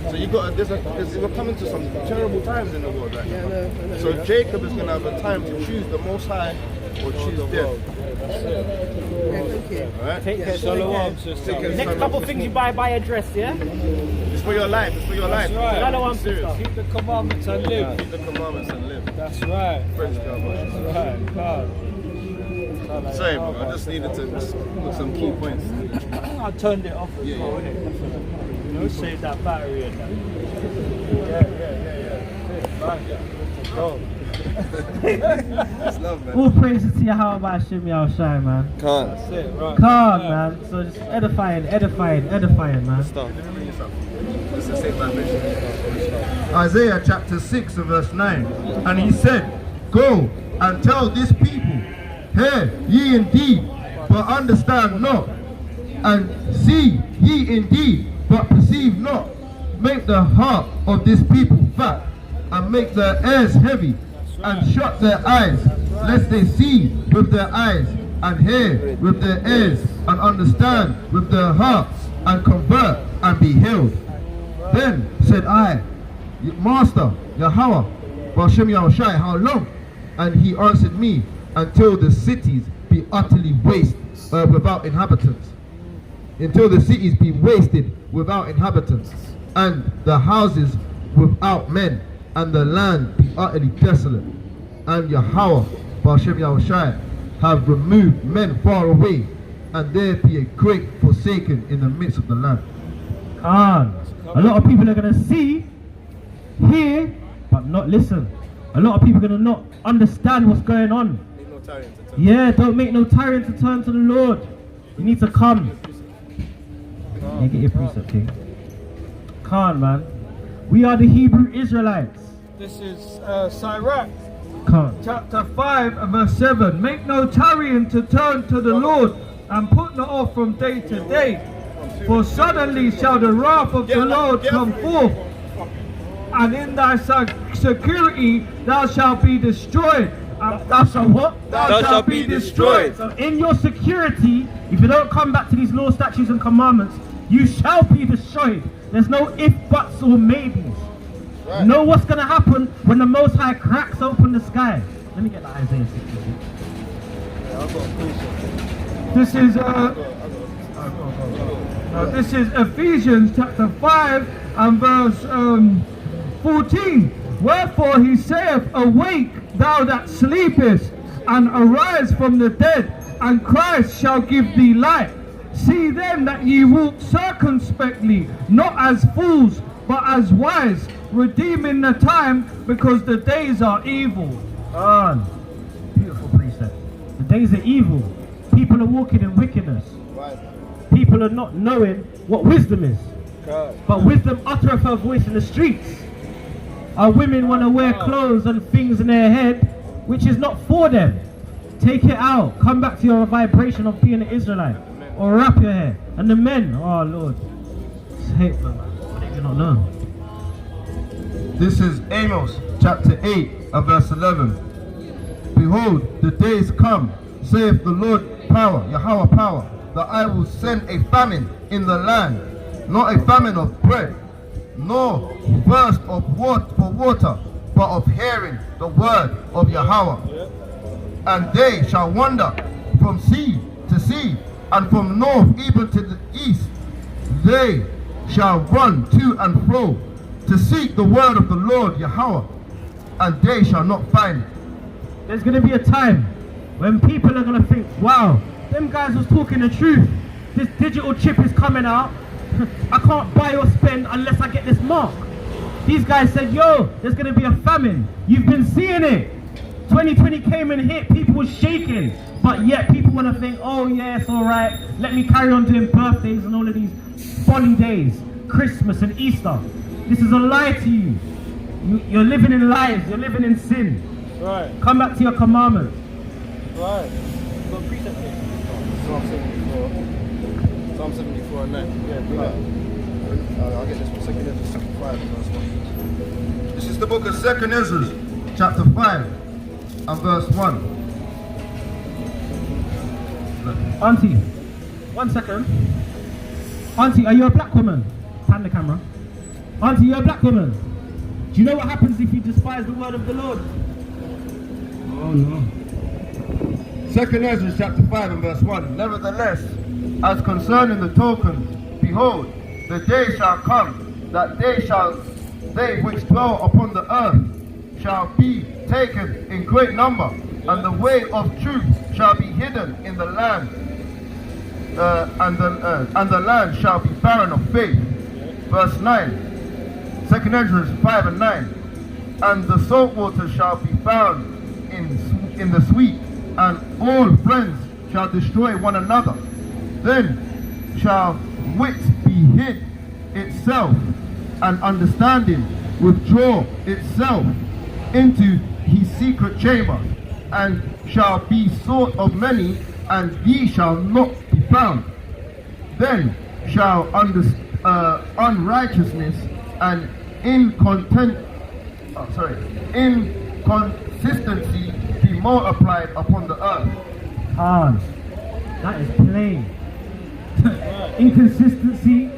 [SPEAKER 5] So you got we're coming to some terrible times in the world right now.
[SPEAKER 9] I know.
[SPEAKER 5] So Jacob is going to have a time to choose the Most High or choose death.
[SPEAKER 9] Thank you.
[SPEAKER 5] All right?
[SPEAKER 2] Take care.
[SPEAKER 3] Shalom, sister.
[SPEAKER 2] Next couple things you buy a dress, yeah?
[SPEAKER 5] It's for your life. It's for your life.
[SPEAKER 3] right.
[SPEAKER 2] Shalom,
[SPEAKER 5] Serious.
[SPEAKER 2] sister.
[SPEAKER 3] Keep the commandments and live.
[SPEAKER 5] Keep the commandments and live.
[SPEAKER 3] That's right.
[SPEAKER 5] Praise God.
[SPEAKER 3] Right. God.
[SPEAKER 5] Sorry, bro. I just needed to put some key points.
[SPEAKER 3] I turned it off as well, innit? You know, save that battery and that. Yeah. Go.
[SPEAKER 5] That's love, man.
[SPEAKER 2] All praises to Yahweh Hashem Yahushai, man.
[SPEAKER 4] Can't.
[SPEAKER 3] That's it, right.
[SPEAKER 2] Calm, man. So just edifying, man.
[SPEAKER 4] Stop.
[SPEAKER 5] This is safe vibration. Isaiah chapter 6 and verse 9. And he said, go and tell this people, hear ye indeed, but understand not, and see ye indeed, but perceive not. Make the heart of this people fat, and make their ears heavy, and shut their eyes, lest they see with their eyes, and hear with their ears, and understand with their hearts, and convert and be healed. Then said I, Master, Yahweh, Bashem Yahushai, how long? And he answered me, until the cities be utterly without inhabitants. Until the cities be wasted without inhabitants, and the houses without men, and the land be utterly desolate. And Yahweh, Bashem Yahushai, have removed men far away, and there be a great forsaken in the midst of the land.
[SPEAKER 2] A lot of people are going to see, hear, but not listen. A lot of people are going to not understand what's going on. Yeah, don't make no tyrant to turn to the Lord. You need to come. Yeah, get your precept, King. Khan, man. We are the Hebrew Israelites.
[SPEAKER 3] This is Sirach,
[SPEAKER 2] Khan.
[SPEAKER 3] chapter 5 and verse 7. Make no tarrying to turn to the Lord, and put not off from day to day. For suddenly shall the wrath of the Lord come forth, and in thy security thou shalt be destroyed. Thou shalt what?
[SPEAKER 4] Thou shalt be destroyed.
[SPEAKER 2] So in your security, if you don't come back to these law, statutes and commandments, you shall be destroyed. There's no if, buts or maybes.
[SPEAKER 5] Right.
[SPEAKER 2] Know what's going to happen when the Most High cracks open the sky. Let me get that Isaiah 66.
[SPEAKER 3] This is this is Ephesians chapter 5 and verse 14. Wherefore he saith, awake thou that sleepest, and arise from the dead, and Christ shall give thee light. See then that ye walk circumspectly, not as fools, but as wise, redeeming the time, because the days are evil.
[SPEAKER 2] Beautiful precept. The days are evil. People are walking in wickedness. People are not knowing what wisdom is. But wisdom uttereth her voice in the streets. Our women want to wear clothes and things in their head which is not for them. Take it out. Come back to your vibration of being an Israelite. Or wrap your hair. And the men, oh Lord, it's hateful, man. What do you not know?
[SPEAKER 5] This is Amos chapter 8 and verse 11. Behold, the days come, saith the Lord power, Yahweh power, that I will send a famine in the land, not a famine of bread, nor thirst of water, but of hearing the word of Yahweh. And they shall wander from sea to sea, and from north even to the east. They shall run to and fro to seek the word of the Lord Yahweh, and they shall not find it.
[SPEAKER 2] There's going to be a time when people are going to think, wow, them guys was talking the truth. This digital chip is coming out. I can't buy or spend unless I get this mark. These guys said, yo, there's going to be a famine. You've been seeing it. 2020 came and hit, people were shaking. But yet people want to think, oh yeah, it's all right. Let me carry on doing birthdays and all of these folly days, Christmas and Easter. This is a lie to you. You're living in lies. You're living in sin.
[SPEAKER 3] Right.
[SPEAKER 2] Come back to your commandments.
[SPEAKER 3] Right.
[SPEAKER 4] Psalm 74. Psalm 74 and 9. Yeah, I'll get this one. 2 Ezra chapter 5 and verse 1.
[SPEAKER 5] This is the book of 2 Ezra chapter 5 and verse 1.
[SPEAKER 2] Auntie, 1 second. Auntie, are you a black woman? Pan the camera. Auntie, you're a black woman. Do you know what happens if you despise the word of the Lord? Oh no.
[SPEAKER 5] 2 Ezra chapter 5 and verse 1. Nevertheless, as concerning the tokens, behold, the day shall come that they which dwell upon the earth shall be taken in great number, and the way of truth shall be hidden in the land, and the land shall be barren of faith. Verse 9. 2 Ezra 5 and 9. And the salt water shall be found in the sweet, and all friends shall destroy one another. Then shall wit be hid itself, and understanding withdraw itself into his secret chamber, and shall be sought of many, and ye shall not be found. Then shall unrighteousness and inconsistency be multiplied upon the earth.
[SPEAKER 2] That is plain. inconsistency,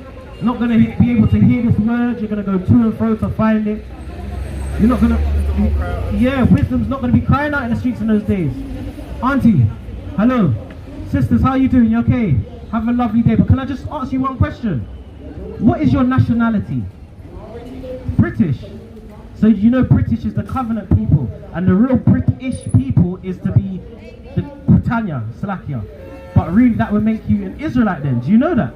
[SPEAKER 2] not going to be able to hear this word. You're going to go to and fro to find it. You're not going to, yeah, wisdom's not going to be crying out in the streets in those days. Auntie, hello. Sisters, how are you doing? You okay? Have a lovely day. But can I just ask you one question? What is your nationality? British. So you know British is the covenant people, and the real British people is to be the Britannia, Slovakia. But really that would make you an Israelite then. Do you know that?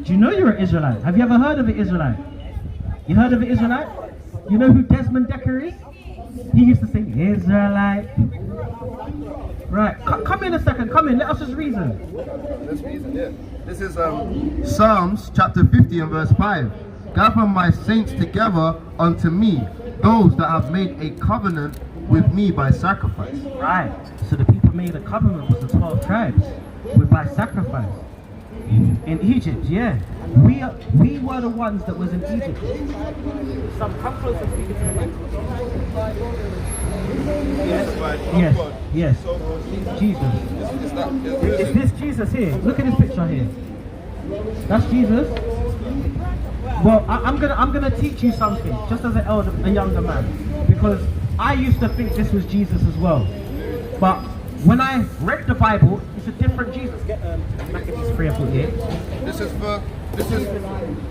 [SPEAKER 2] Do you know you're an Israelite? Have you ever heard of an Israelite? You heard of an Israelite? You know who Desmond Decker is? He used to sing Israelite. Right, come in a second, come in, let us just reason.
[SPEAKER 5] Let's reason, yeah. This is Psalms chapter 50 and verse 5. Gather my saints together unto me, those that have made a covenant with me by sacrifice.
[SPEAKER 2] Right, so the people made a covenant with the 12 tribes with by sacrifice. In Egypt, yeah. We were the ones that was in Egypt. Some come closer and speak to the mic. Yes. Jesus. Is this Jesus here? Look at this picture here. That's Jesus. Well, I'm gonna teach you something, just as a younger man, because I used to think this was Jesus as well. But when I read the Bible, it's a different Jesus. Get Maccabees 3:48.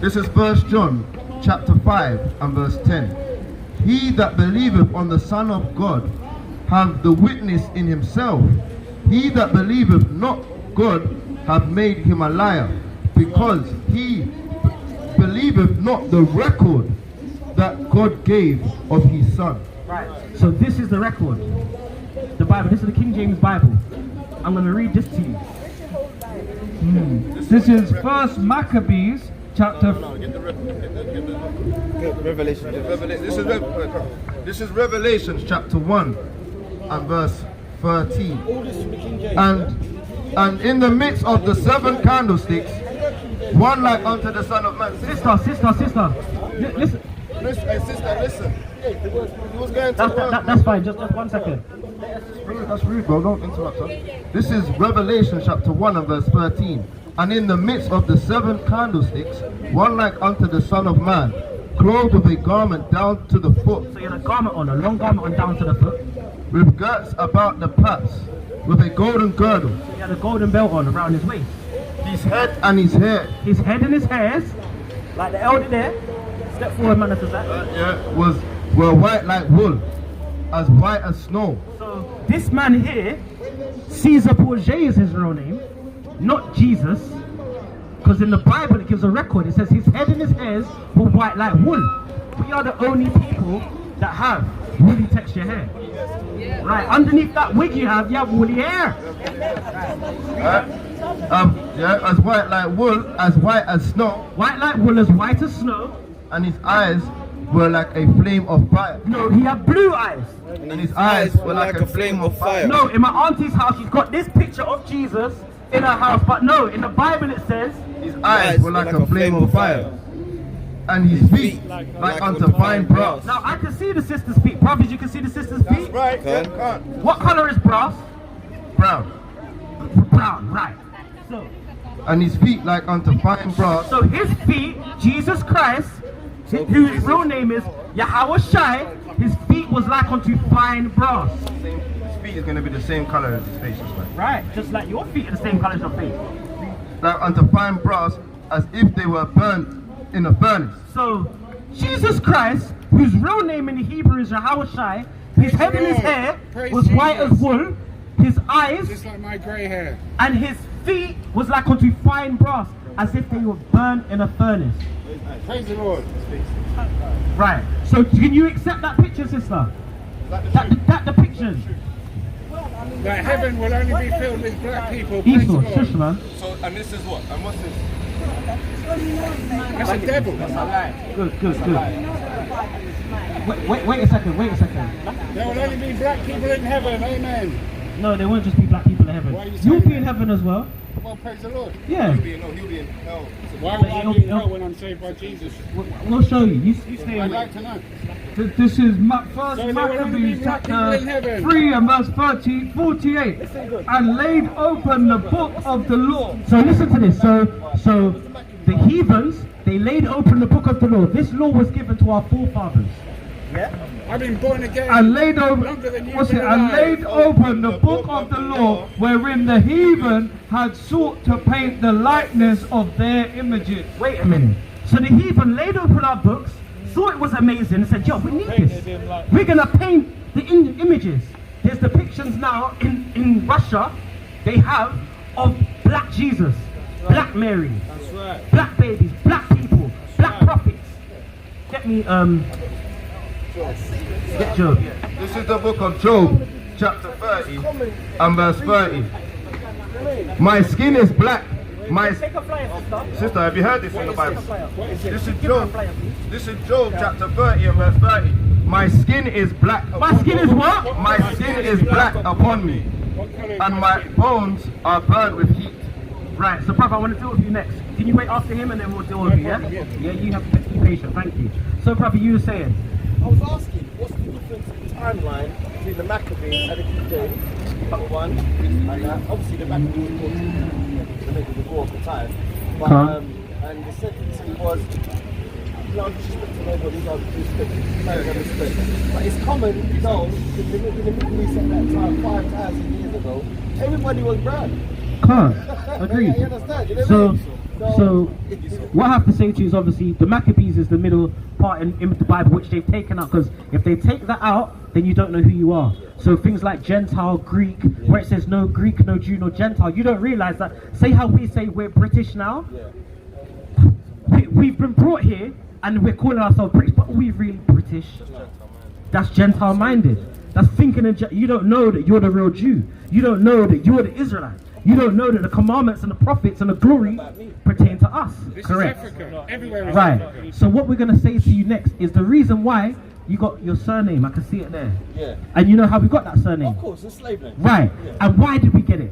[SPEAKER 5] This is 1 John chapter 5 and verse 10. He that believeth on the Son of God hath the witness in himself. He that believeth not God hath made him a liar, because he believeth not the record that God gave of his Son.
[SPEAKER 2] Right. So this is the record. The Bible. This is the King James Bible. I'm going to read this to you.
[SPEAKER 3] This is 1 Maccabees chapter.
[SPEAKER 5] Revelation. This is Revelation chapter 1 and verse 13. And in the midst of the 7 candlesticks, one like unto the Son of Man.
[SPEAKER 2] Sister. Listen.
[SPEAKER 5] Sister, listen. He was going to
[SPEAKER 2] that's fine. Just 1 second.
[SPEAKER 5] That's rude, bro. Don't interrupt, huh? This is Revelation chapter 1 and verse 13. And in the midst of the 7 candlesticks, one like unto the Son of Man, clothed with a garment down to the foot.
[SPEAKER 2] So you had a garment on, a long garment on down to the foot.
[SPEAKER 5] With girts about the paps, with a golden girdle.
[SPEAKER 2] So he had a golden belt on around his waist.
[SPEAKER 5] His head and his hair.
[SPEAKER 2] His head and his hairs, like the elder there. Step forward, man, after that.
[SPEAKER 5] Were white like wool, as white as snow.
[SPEAKER 2] So this man here, Caesar Borgia is his real name, not Jesus, because in the Bible it gives a record. It says his head and his hairs were white like wool. We are the only people that have woolly texture hair. Right, underneath that wig you have woolly hair.
[SPEAKER 5] As white like wool, as white as snow.
[SPEAKER 2] White like wool, as white as snow.
[SPEAKER 5] And his eyes were like a flame of fire.
[SPEAKER 2] No, he had blue eyes.
[SPEAKER 5] And his eyes were like a flame of fire.
[SPEAKER 2] No, in my auntie's house, she's got this picture of Jesus in her house. But no, in the Bible it says
[SPEAKER 5] his eyes were like a flame of fire. And his feet like unto fine brass.
[SPEAKER 2] Now I can see the sister's feet. Brothers, you can see the sister's feet?
[SPEAKER 5] Right.
[SPEAKER 2] What color is brass?
[SPEAKER 5] Brown.
[SPEAKER 2] Brown, right. So.
[SPEAKER 5] And his feet like unto fine brass.
[SPEAKER 2] So his feet, Jesus Christ, whose real name is Yahweh Shai, his feet was like unto fine brass.
[SPEAKER 5] His feet is going to be the same color as his face.
[SPEAKER 2] Right, just like your feet are the same color as your face.
[SPEAKER 5] Like unto fine brass, as if they were burnt in a furnace.
[SPEAKER 2] So Jesus Christ, whose real name in the Hebrew is Yahweh Shai, his head and his hair was white as wool, his eyes,
[SPEAKER 8] just like my grey hair,
[SPEAKER 2] and his feet was like unto fine brass, as if they were burnt in a furnace.
[SPEAKER 8] Praise the Lord.
[SPEAKER 2] Right. So can you accept that picture, sister? That depiction.
[SPEAKER 8] That heaven will only be filled with black people.
[SPEAKER 2] Esau, shush, man.
[SPEAKER 5] So, and this is what? And what's this?
[SPEAKER 8] That's a devil.
[SPEAKER 2] Good. Wait a second.
[SPEAKER 8] There will only be black people in heaven. Amen.
[SPEAKER 2] No, there won't just be black people in heaven. You'll be in heaven as well.
[SPEAKER 8] well, praise the Lord.
[SPEAKER 2] Yeah.
[SPEAKER 5] He'll be in hell.
[SPEAKER 8] Why would I be in hell when I'm saved by Jesus?
[SPEAKER 2] We'll show you. You stay
[SPEAKER 8] I'd
[SPEAKER 2] away.
[SPEAKER 8] like to know.
[SPEAKER 3] This is First
[SPEAKER 8] So they
[SPEAKER 3] Maccabees
[SPEAKER 8] were
[SPEAKER 3] chapter
[SPEAKER 8] in heaven.
[SPEAKER 3] 3 and verse 48. And laid open the book of the law.
[SPEAKER 2] So listen to this. So the heathens, they laid open the book of the law. This law was given to our forefathers.
[SPEAKER 8] I've been born again.
[SPEAKER 3] And laid
[SPEAKER 8] longer
[SPEAKER 3] open,
[SPEAKER 8] than you've
[SPEAKER 3] what's
[SPEAKER 8] been
[SPEAKER 3] it? And
[SPEAKER 8] alive.
[SPEAKER 3] laid open the book of the law, wherein the heathen had sought to paint the likeness of their images.
[SPEAKER 2] Wait a minute. So the heathen laid open our books, saw it was amazing, and said, yo, we need this. We're going to paint the images. There's depictions now in Russia, they have, of black Jesus, black Mary, black babies, black people, black prophets. Get me, get Job.
[SPEAKER 5] This is the book of Job, chapter 30 and verse 30. My skin is black.
[SPEAKER 2] Take a flyer, sister.
[SPEAKER 5] Sister, have you heard this in the Bible? This is
[SPEAKER 2] Give her a
[SPEAKER 5] Job.
[SPEAKER 2] flyer, please.
[SPEAKER 5] This is Job chapter 30 and verse 30. My skin is black.
[SPEAKER 2] My skin is what?
[SPEAKER 5] My skin is black upon me, and my bones are burned with heat.
[SPEAKER 2] Right, so Prof, I want to deal with you next. Can you wait after him and then we'll deal with you, yeah? Yeah, you have to be patient, thank you. So Prof, you were saying?
[SPEAKER 9] I was asking, what's the difference in timeline between the Maccabees and the King James? Part one, and obviously the Maccabees were to make the war of the time. But, and the second thing was, no disrespect to nobody, no disrespect. But it's common known in the Middle East at that time, 5,000 years ago, everybody was brown.
[SPEAKER 2] Agreed.
[SPEAKER 9] You understand? You know what I mean?
[SPEAKER 2] So what I have to say to you is obviously the Maccabees is the middle part in the Bible which they've taken out, because if they take that out, then you don't know who you are. So things like Gentile, Greek, where it says no Greek, no Jew, no Gentile, you don't realize that. Say how we say we're British now. We've been brought here and we're calling ourselves British, but are we really British? That's Gentile minded. That's thinking you don't know that you're the real Jew. You don't know that you're the Israelite. You don't know that the commandments and the prophets and the glory pertain to us.
[SPEAKER 8] This
[SPEAKER 2] Correct.
[SPEAKER 8] is Africa. Everywhere is
[SPEAKER 2] Right.
[SPEAKER 8] Africa.
[SPEAKER 2] So what we're going to say to you next is the reason why you got your surname. I can see it there.
[SPEAKER 9] Yeah.
[SPEAKER 2] And you know how we got that surname?
[SPEAKER 9] Of course, it's slave name.
[SPEAKER 2] Right.
[SPEAKER 9] Yeah.
[SPEAKER 2] And why did we get it?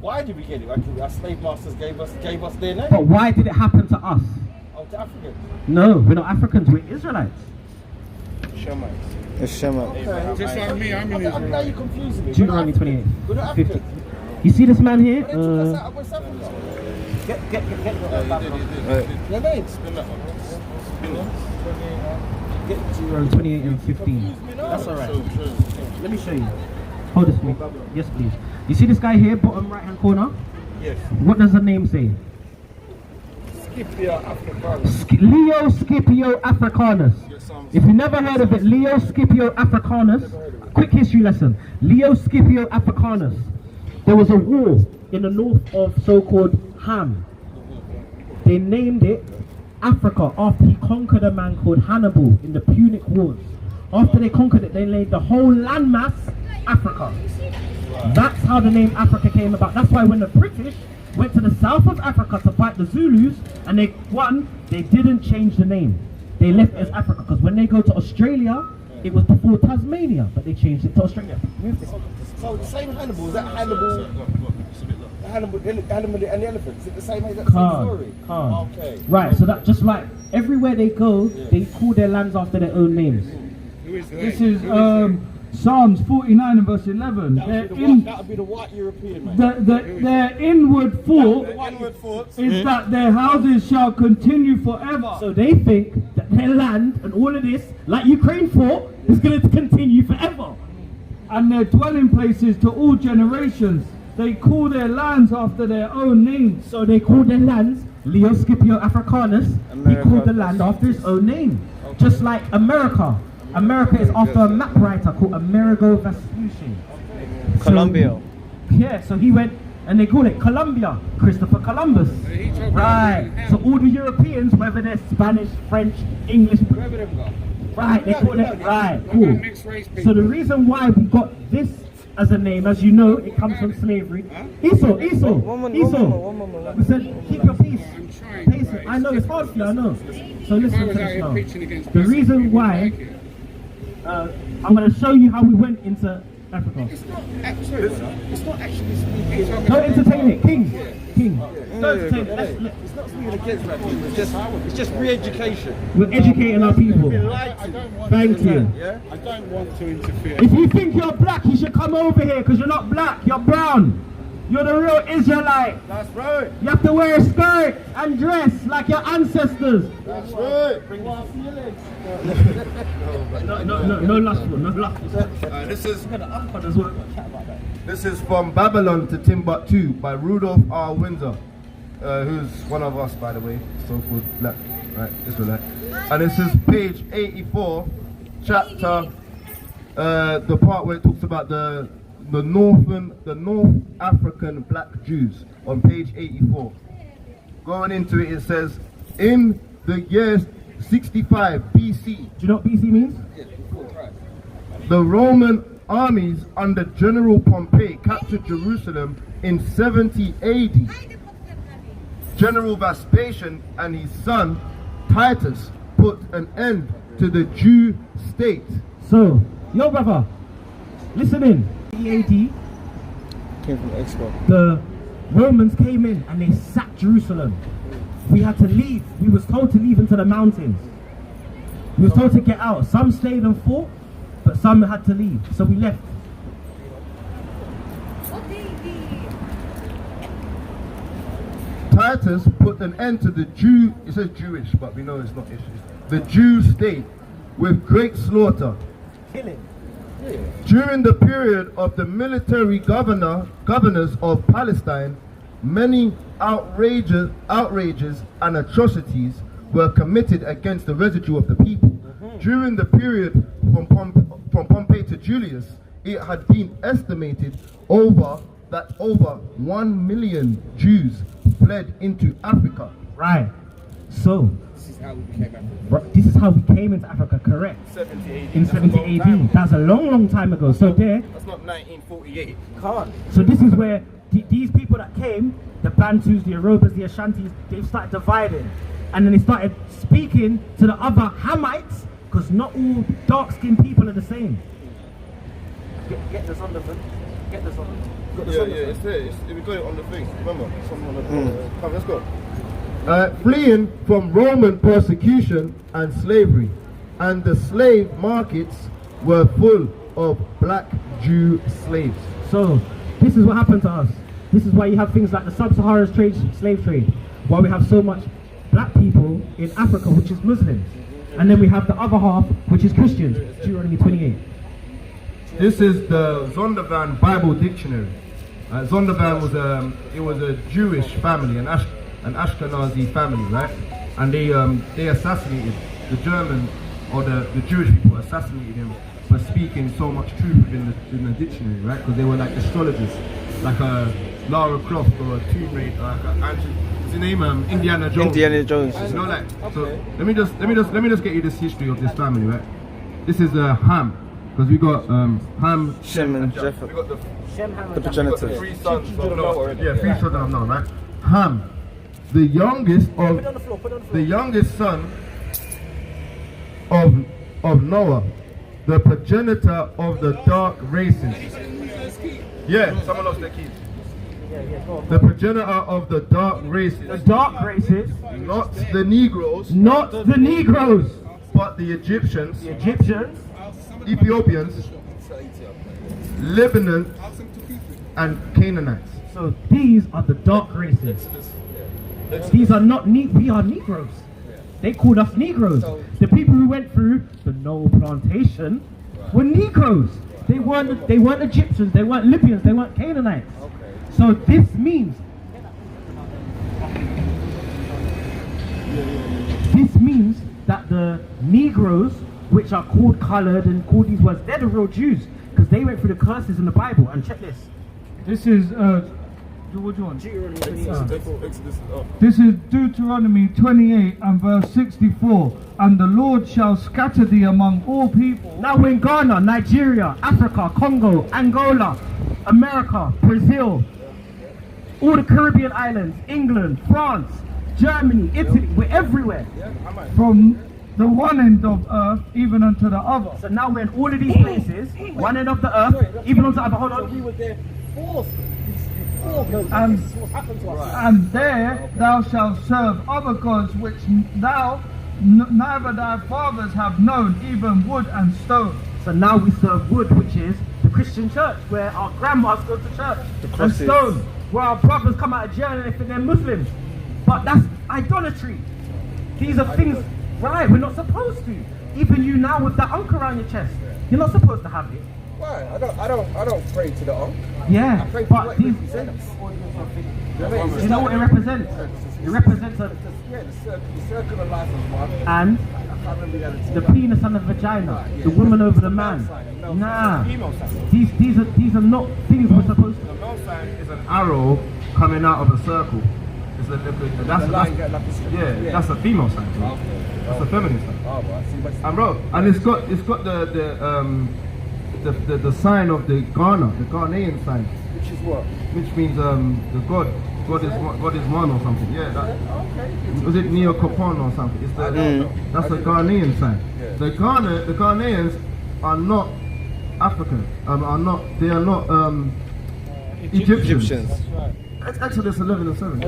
[SPEAKER 9] Why did we get it? Our slave masters gave us their name.
[SPEAKER 2] But why did it happen to us?
[SPEAKER 9] Oh, to Africans.
[SPEAKER 2] No, we're not Africans, we're Israelites.
[SPEAKER 5] Shemites.
[SPEAKER 7] It's Shema.
[SPEAKER 8] Just like me, I'm in
[SPEAKER 9] Now
[SPEAKER 8] Israel.
[SPEAKER 9] you're confusing me.
[SPEAKER 2] Deuteronomy 28.
[SPEAKER 9] We're not
[SPEAKER 2] 50.
[SPEAKER 9] Africans.
[SPEAKER 2] You see this man here?
[SPEAKER 9] But they took us out of West Africa. Get your names.
[SPEAKER 2] Deuteronomy 28 and 15. That's alright. Let me show you. Hold this for me. Yes, please. You see this guy here, bottom right hand corner?
[SPEAKER 5] Yes.
[SPEAKER 2] What does the name say?
[SPEAKER 8] Scipio Africanus.
[SPEAKER 2] Leo Scipio Africanus. If you never heard of it, Leo Scipio Africanus. Quick history lesson. Leo Scipio Africanus. There was a war in the north of so-called Ham. They named it Africa after he conquered a man called Hannibal in the Punic Wars. After they conquered it, they named the whole landmass Africa. That's how the name Africa came about. That's why when the British went to the south of Africa to fight the Zulus and they won, they didn't change the name. They left it as Africa, because when they go to Australia, it was before Tasmania, but they changed it to Australia.
[SPEAKER 9] So the same Hannibal, is that Hannibal and the elephant? Is it the same story? Okay.
[SPEAKER 2] Right, so that just like everywhere they go, they call their lands after their own names.
[SPEAKER 8] Who is
[SPEAKER 3] This is Psalms 49 and verse 11.
[SPEAKER 9] That would be the white European, man.
[SPEAKER 3] Their inward thought is that their houses shall continue forever.
[SPEAKER 2] So they think that their land and all of this, like Ukraine fought, is going to continue forever.
[SPEAKER 3] And their dwelling places to all generations. They call their lands after their own names.
[SPEAKER 2] So they call their lands Leo Scipio Africanus. He called the land after his own name. Just like America. America is after a map writer called Amerigo Vespucci.
[SPEAKER 7] Colombia.
[SPEAKER 2] Yeah, so he went and they call it Colombia, Christopher Columbus. Right. So all the Europeans, whether they're Spanish, French, English, right, they call it right. Cool. So the reason why we got this as a name, as you know, it comes from slavery. Esau. We said, keep your peace. Patient. I know it's hard for you, I know. So listen to this now. The reason why, I'm going to show you how we went into Africa.
[SPEAKER 4] It's not actually. It's not actually speaking.
[SPEAKER 2] Don't entertain it, King. Don't entertain it.
[SPEAKER 4] It's not speaking against black people. It's just re-education.
[SPEAKER 2] We're educating our people. Thank you.
[SPEAKER 4] Yeah.
[SPEAKER 8] I don't want to interfere.
[SPEAKER 2] If you think you're black, you should come over here because you're not black, you're brown. You're the real Israelite.
[SPEAKER 5] That's right.
[SPEAKER 2] You have to wear a skirt and dress like your ancestors.
[SPEAKER 5] That's right.
[SPEAKER 2] No lustful, no lustful.
[SPEAKER 5] This is from Babylon to Timbuktu by Rudolph R. Windsor, who's one of us, by the way, so-called black, right, Israelite. And this is page 84, chapter, the part where it talks about the North African black Jews on page 84. Going into it, it says, in the year 65 BC.
[SPEAKER 2] Do you know what BC means?
[SPEAKER 5] The Roman armies under General Pompey captured Jerusalem in 70 AD. General Vespasian and his son Titus put an end to the Jew state.
[SPEAKER 2] So, yo brother, listen in. AD,
[SPEAKER 4] Came from Expo.
[SPEAKER 2] the Romans came in and they sacked Jerusalem. We had to leave. We was told to leave into the mountains. We was told to get out. Some stayed and fought, but some had to leave. So we left.
[SPEAKER 5] Titus put an end to the Jew, it says Jewish, but we know it's not Ish, the Jew state with great slaughter.
[SPEAKER 2] Killing.
[SPEAKER 5] During the period of the military governors of Palestine, many outrages and atrocities were committed against the residue of the people. During the period from Pompey to Julius, it had been estimated that over 1 million Jews fled into Africa.
[SPEAKER 2] Right. So,
[SPEAKER 4] This is how we became African.
[SPEAKER 2] this is how we came into Africa, correct?
[SPEAKER 5] 70 AD.
[SPEAKER 2] In 70 AD. That's a long time ago. So there,
[SPEAKER 5] That's not 1948.
[SPEAKER 2] so this is where these people that came, the Bantus, the Yorubas, the Ashantis, they started dividing. And then they started speaking to the other Hamites, because not all dark-skinned people are the same. Get this on the phone. Get this on.
[SPEAKER 5] Yeah, it's there. We got it on the thing. Remember? Something on the Come, let's go. Fleeing from Roman persecution and slavery, and the slave markets were full of black Jew slaves.
[SPEAKER 2] So, this is what happened to us. This is why you have things like the sub-Saharan slave trade. Why we have so much black people in Africa, which is Muslims. And then we have the other half, which is Christians. Deuteronomy 28.
[SPEAKER 5] This is the Zondervan Bible Dictionary. Zondervan was a Jewish family, an Ashkenazi family, right? And they assassinated the German or the Jewish people assassinated him for speaking so much truth in the dictionary, right? Because they were like astrologers, like a Lara Croft or a Tomb Raider, what's his name? Indiana Jones.
[SPEAKER 7] Indiana Jones.
[SPEAKER 5] You know, like, so let me just get you this history of this family, right? This is Ham, because we got Ham,
[SPEAKER 7] Shem and
[SPEAKER 5] Japheth.
[SPEAKER 7] Japheth.
[SPEAKER 5] We got the
[SPEAKER 7] The progenitors.
[SPEAKER 5] the three sons of Noah. Yeah, three sons of Noah, right? Ham, the youngest son of Noah, the progenitor of the dark races. Yeah, someone lost their keys. The progenitor of the dark races.
[SPEAKER 2] The dark races,
[SPEAKER 5] Not the Negroes,
[SPEAKER 2] not the Negroes.
[SPEAKER 5] but the Egyptians,
[SPEAKER 2] The Egyptians,
[SPEAKER 5] Ethiopians, Lebanon, and Canaanites.
[SPEAKER 2] so these are the dark races. These are not we are Negroes. They called us Negroes. The people who went through the Noel plantation were Negroes. They weren't Egyptians, they weren't Libyans, they weren't Canaanites. So this means that the Negroes, which are called colored and called these words, they're the real Jews, because they went through the curses in the Bible. And check this.
[SPEAKER 3] This is what do you want? This is Deuteronomy 28 and verse 64. And the Lord shall scatter thee among all people.
[SPEAKER 2] Now we're in Ghana, Nigeria, Africa, Congo, Angola, America, Brazil, all the Caribbean islands, England, France, Germany, Italy, we're everywhere.
[SPEAKER 3] From the one end of earth even unto the other.
[SPEAKER 2] So now we're in all of these places, one end of the earth, even on the other. Hold on.
[SPEAKER 9] We were there before
[SPEAKER 3] And,
[SPEAKER 9] this is what happened to us.
[SPEAKER 3] and there thou shalt serve other gods which thou neither thy fathers have known, even wood and stone.
[SPEAKER 2] So now we serve wood, which is the Christian church, where our grandmas go to church, and stone, where our brothers come out of jail and they think they're Muslims. But that's idolatry. These are things, right? We're not supposed to. Even you now with that ankh around your chest, you're not supposed to have it.
[SPEAKER 4] Why? I don't pray to the ark.
[SPEAKER 2] Yeah,
[SPEAKER 4] I pray to
[SPEAKER 2] but
[SPEAKER 4] what it
[SPEAKER 2] these,
[SPEAKER 4] represents.
[SPEAKER 2] you know what it represents? It represents a,
[SPEAKER 4] The circle of life of one.
[SPEAKER 2] and the penis and the vagina, the woman over the man. Nah, these are not things we're supposed to.
[SPEAKER 5] The male sign is an arrow coming out of a circle. It's that's a female sign. So that's a feminine sign. And bro, and it's got the sign of the Ghana, the Ghanaian sign,
[SPEAKER 4] Which is what?
[SPEAKER 5] which means the God is one or something. Yeah, that was it Neo Capon or something. It's that's a Ghanaian sign. The Ghanaians are not African. They are not Egyptians. That's Exodus 11 and 7.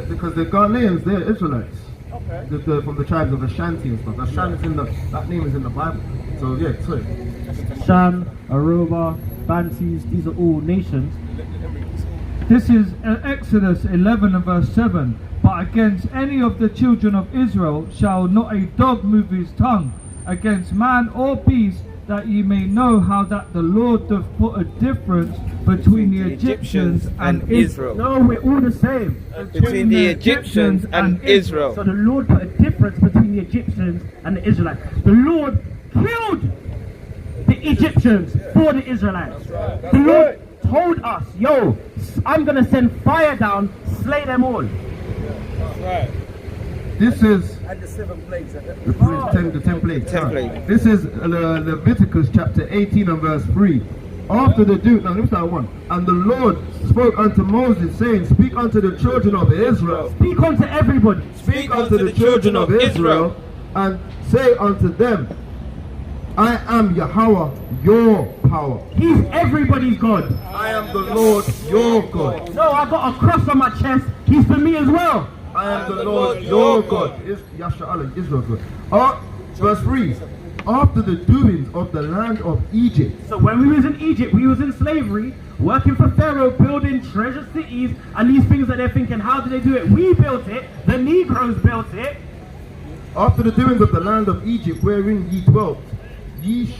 [SPEAKER 5] Because the Ghanaians, they're Israelites. They're from the tribes of Ashanti and stuff. That name is in the Bible. So yeah, sorry.
[SPEAKER 2] Shan, Aruba, Bantus, these are all nations.
[SPEAKER 3] This is Exodus 11 and verse 7. But against any of the children of Israel shall not a dog move his tongue against man or beast, that ye may know how that the Lord doth put a difference between the Egyptians and Israel.
[SPEAKER 2] No, we're all the same.
[SPEAKER 3] Between the Egyptians and Israel.
[SPEAKER 2] So the Lord put a difference between the Egyptians and the Israelites. The Lord killed the Egyptians for the Israelites. The Lord told us, yo, I'm going to send fire down, slay them all.
[SPEAKER 5] This is
[SPEAKER 4] And the 7 plagues.
[SPEAKER 5] the 10 plagues. This is Leviticus chapter 18 and verse 3. After the now let me start 1. And the Lord spoke unto Moses, saying, Speak unto the children of Israel.
[SPEAKER 2] Speak unto everybody.
[SPEAKER 5] Speak unto the children of Israel, and say unto them, I am Yahweh, your power.
[SPEAKER 2] He's everybody's God.
[SPEAKER 5] I am the Lord, your God.
[SPEAKER 2] No, I got a cross on my chest. He's for me as well.
[SPEAKER 5] I am the Lord, your God. Yasha Allah, Israel's God. Verse 3. After the doings of the land of Egypt.
[SPEAKER 2] So when we was in Egypt, we was in slavery, working for Pharaoh, building treasure cities, and these things that they're thinking, how did they do it? We built it. The Negroes built it.
[SPEAKER 5] After the doings of the land of Egypt, wherein ye dwelt, ye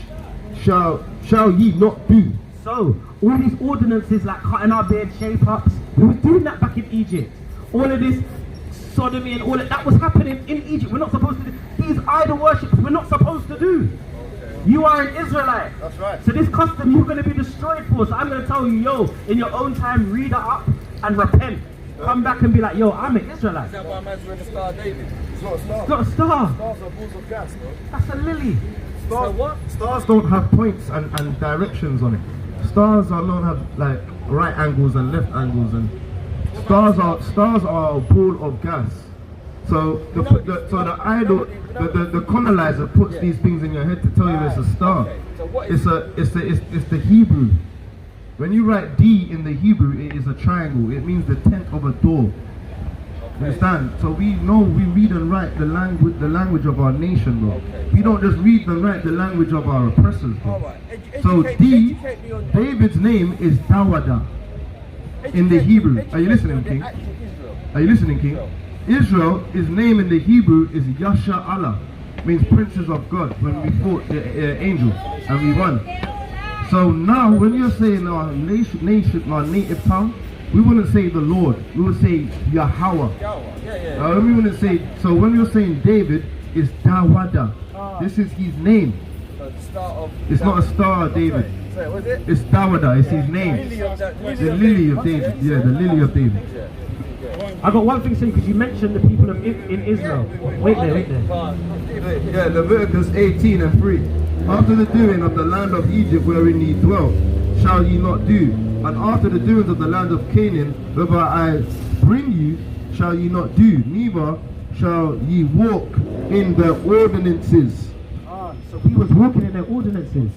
[SPEAKER 5] shall ye not do.
[SPEAKER 2] So all these ordinances like cutting our beard, shape ups, we was doing that back in Egypt. All of this sodomy and all that was happening in Egypt. We're not supposed to do these idol worships. We're not supposed to do. You are an Israelite.
[SPEAKER 5] That's right.
[SPEAKER 2] So this custom you're going to be destroyed for. So I'm going to tell you, yo, in your own time, read it up and repent. Come back and be like, yo, I'm an Israelite.
[SPEAKER 4] Is that why man's wearing the Star of David? It's not a star.
[SPEAKER 2] It's not a star.
[SPEAKER 4] Stars are balls of gas, bro.
[SPEAKER 2] That's a lily.
[SPEAKER 5] Stars don't have points and directions on it. Stars don't have like right angles and left angles, and stars are a ball of gas. So the idol, the colonizer puts these things in your head to tell you it's a star. It's the Hebrew. When you write D in the Hebrew, it is a triangle. It means the tent of a door. You understand? So we know we read and write the language of our nation, bro. We don't just read and write the language of our oppressors, bro. So D, David's name is Dawada in the Hebrew. Are you listening, King? Are you listening, King? Israel, his name in the Hebrew is Yasha Allah, means princes of God. When we fought the angels and we won. So now, when you're saying our nation, our native tongue, we wouldn't say the Lord. We would say Yahweh. We wouldn't say. So when you're saying David, it's Dawada. This is his name. It's not a star, David. It's Dawada. It's his name. The lily of David. Yeah, the lily of David.
[SPEAKER 2] I got one thing to say because you mentioned the people of in Israel. Wait there.
[SPEAKER 5] Yeah, Leviticus 18 and 3. After the doing of the land of Egypt wherein ye dwelt, shall ye not do. And after the doings of the land of Canaan, whether I bring you, shall ye not do. Neither shall ye walk in the ordinances.
[SPEAKER 2] So he was walking in their ordinances.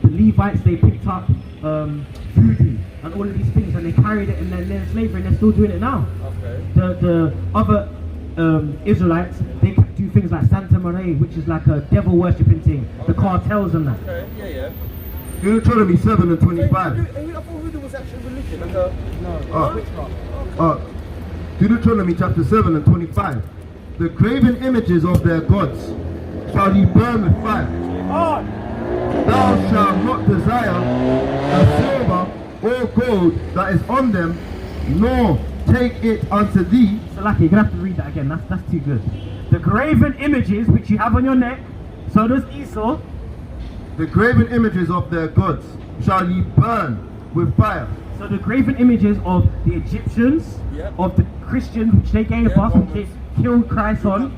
[SPEAKER 2] The Levites, they picked up voodoo and all of these things, and they carried it in their slavery, and they're still doing it now. The other Israelites, they do things like Santa Maria, which is like a devil worshipping thing. The cartels and that.
[SPEAKER 5] Deuteronomy 7 and 25.
[SPEAKER 9] I thought voodoo was actually religion.
[SPEAKER 5] Deuteronomy chapter 7 and 25. The graven images of their gods shall ye burn with fire. Thou shalt not desire the silver or gold that is on them, nor take it unto thee.
[SPEAKER 2] So Lucky, you're gonna have to read that again. That's too good. The graven images which you have on your neck, so does Esau.
[SPEAKER 5] The graven images of their gods shall ye burn with fire.
[SPEAKER 2] So the graven images of the Egyptians, of the Christians which they gave us, which they killed Christ on,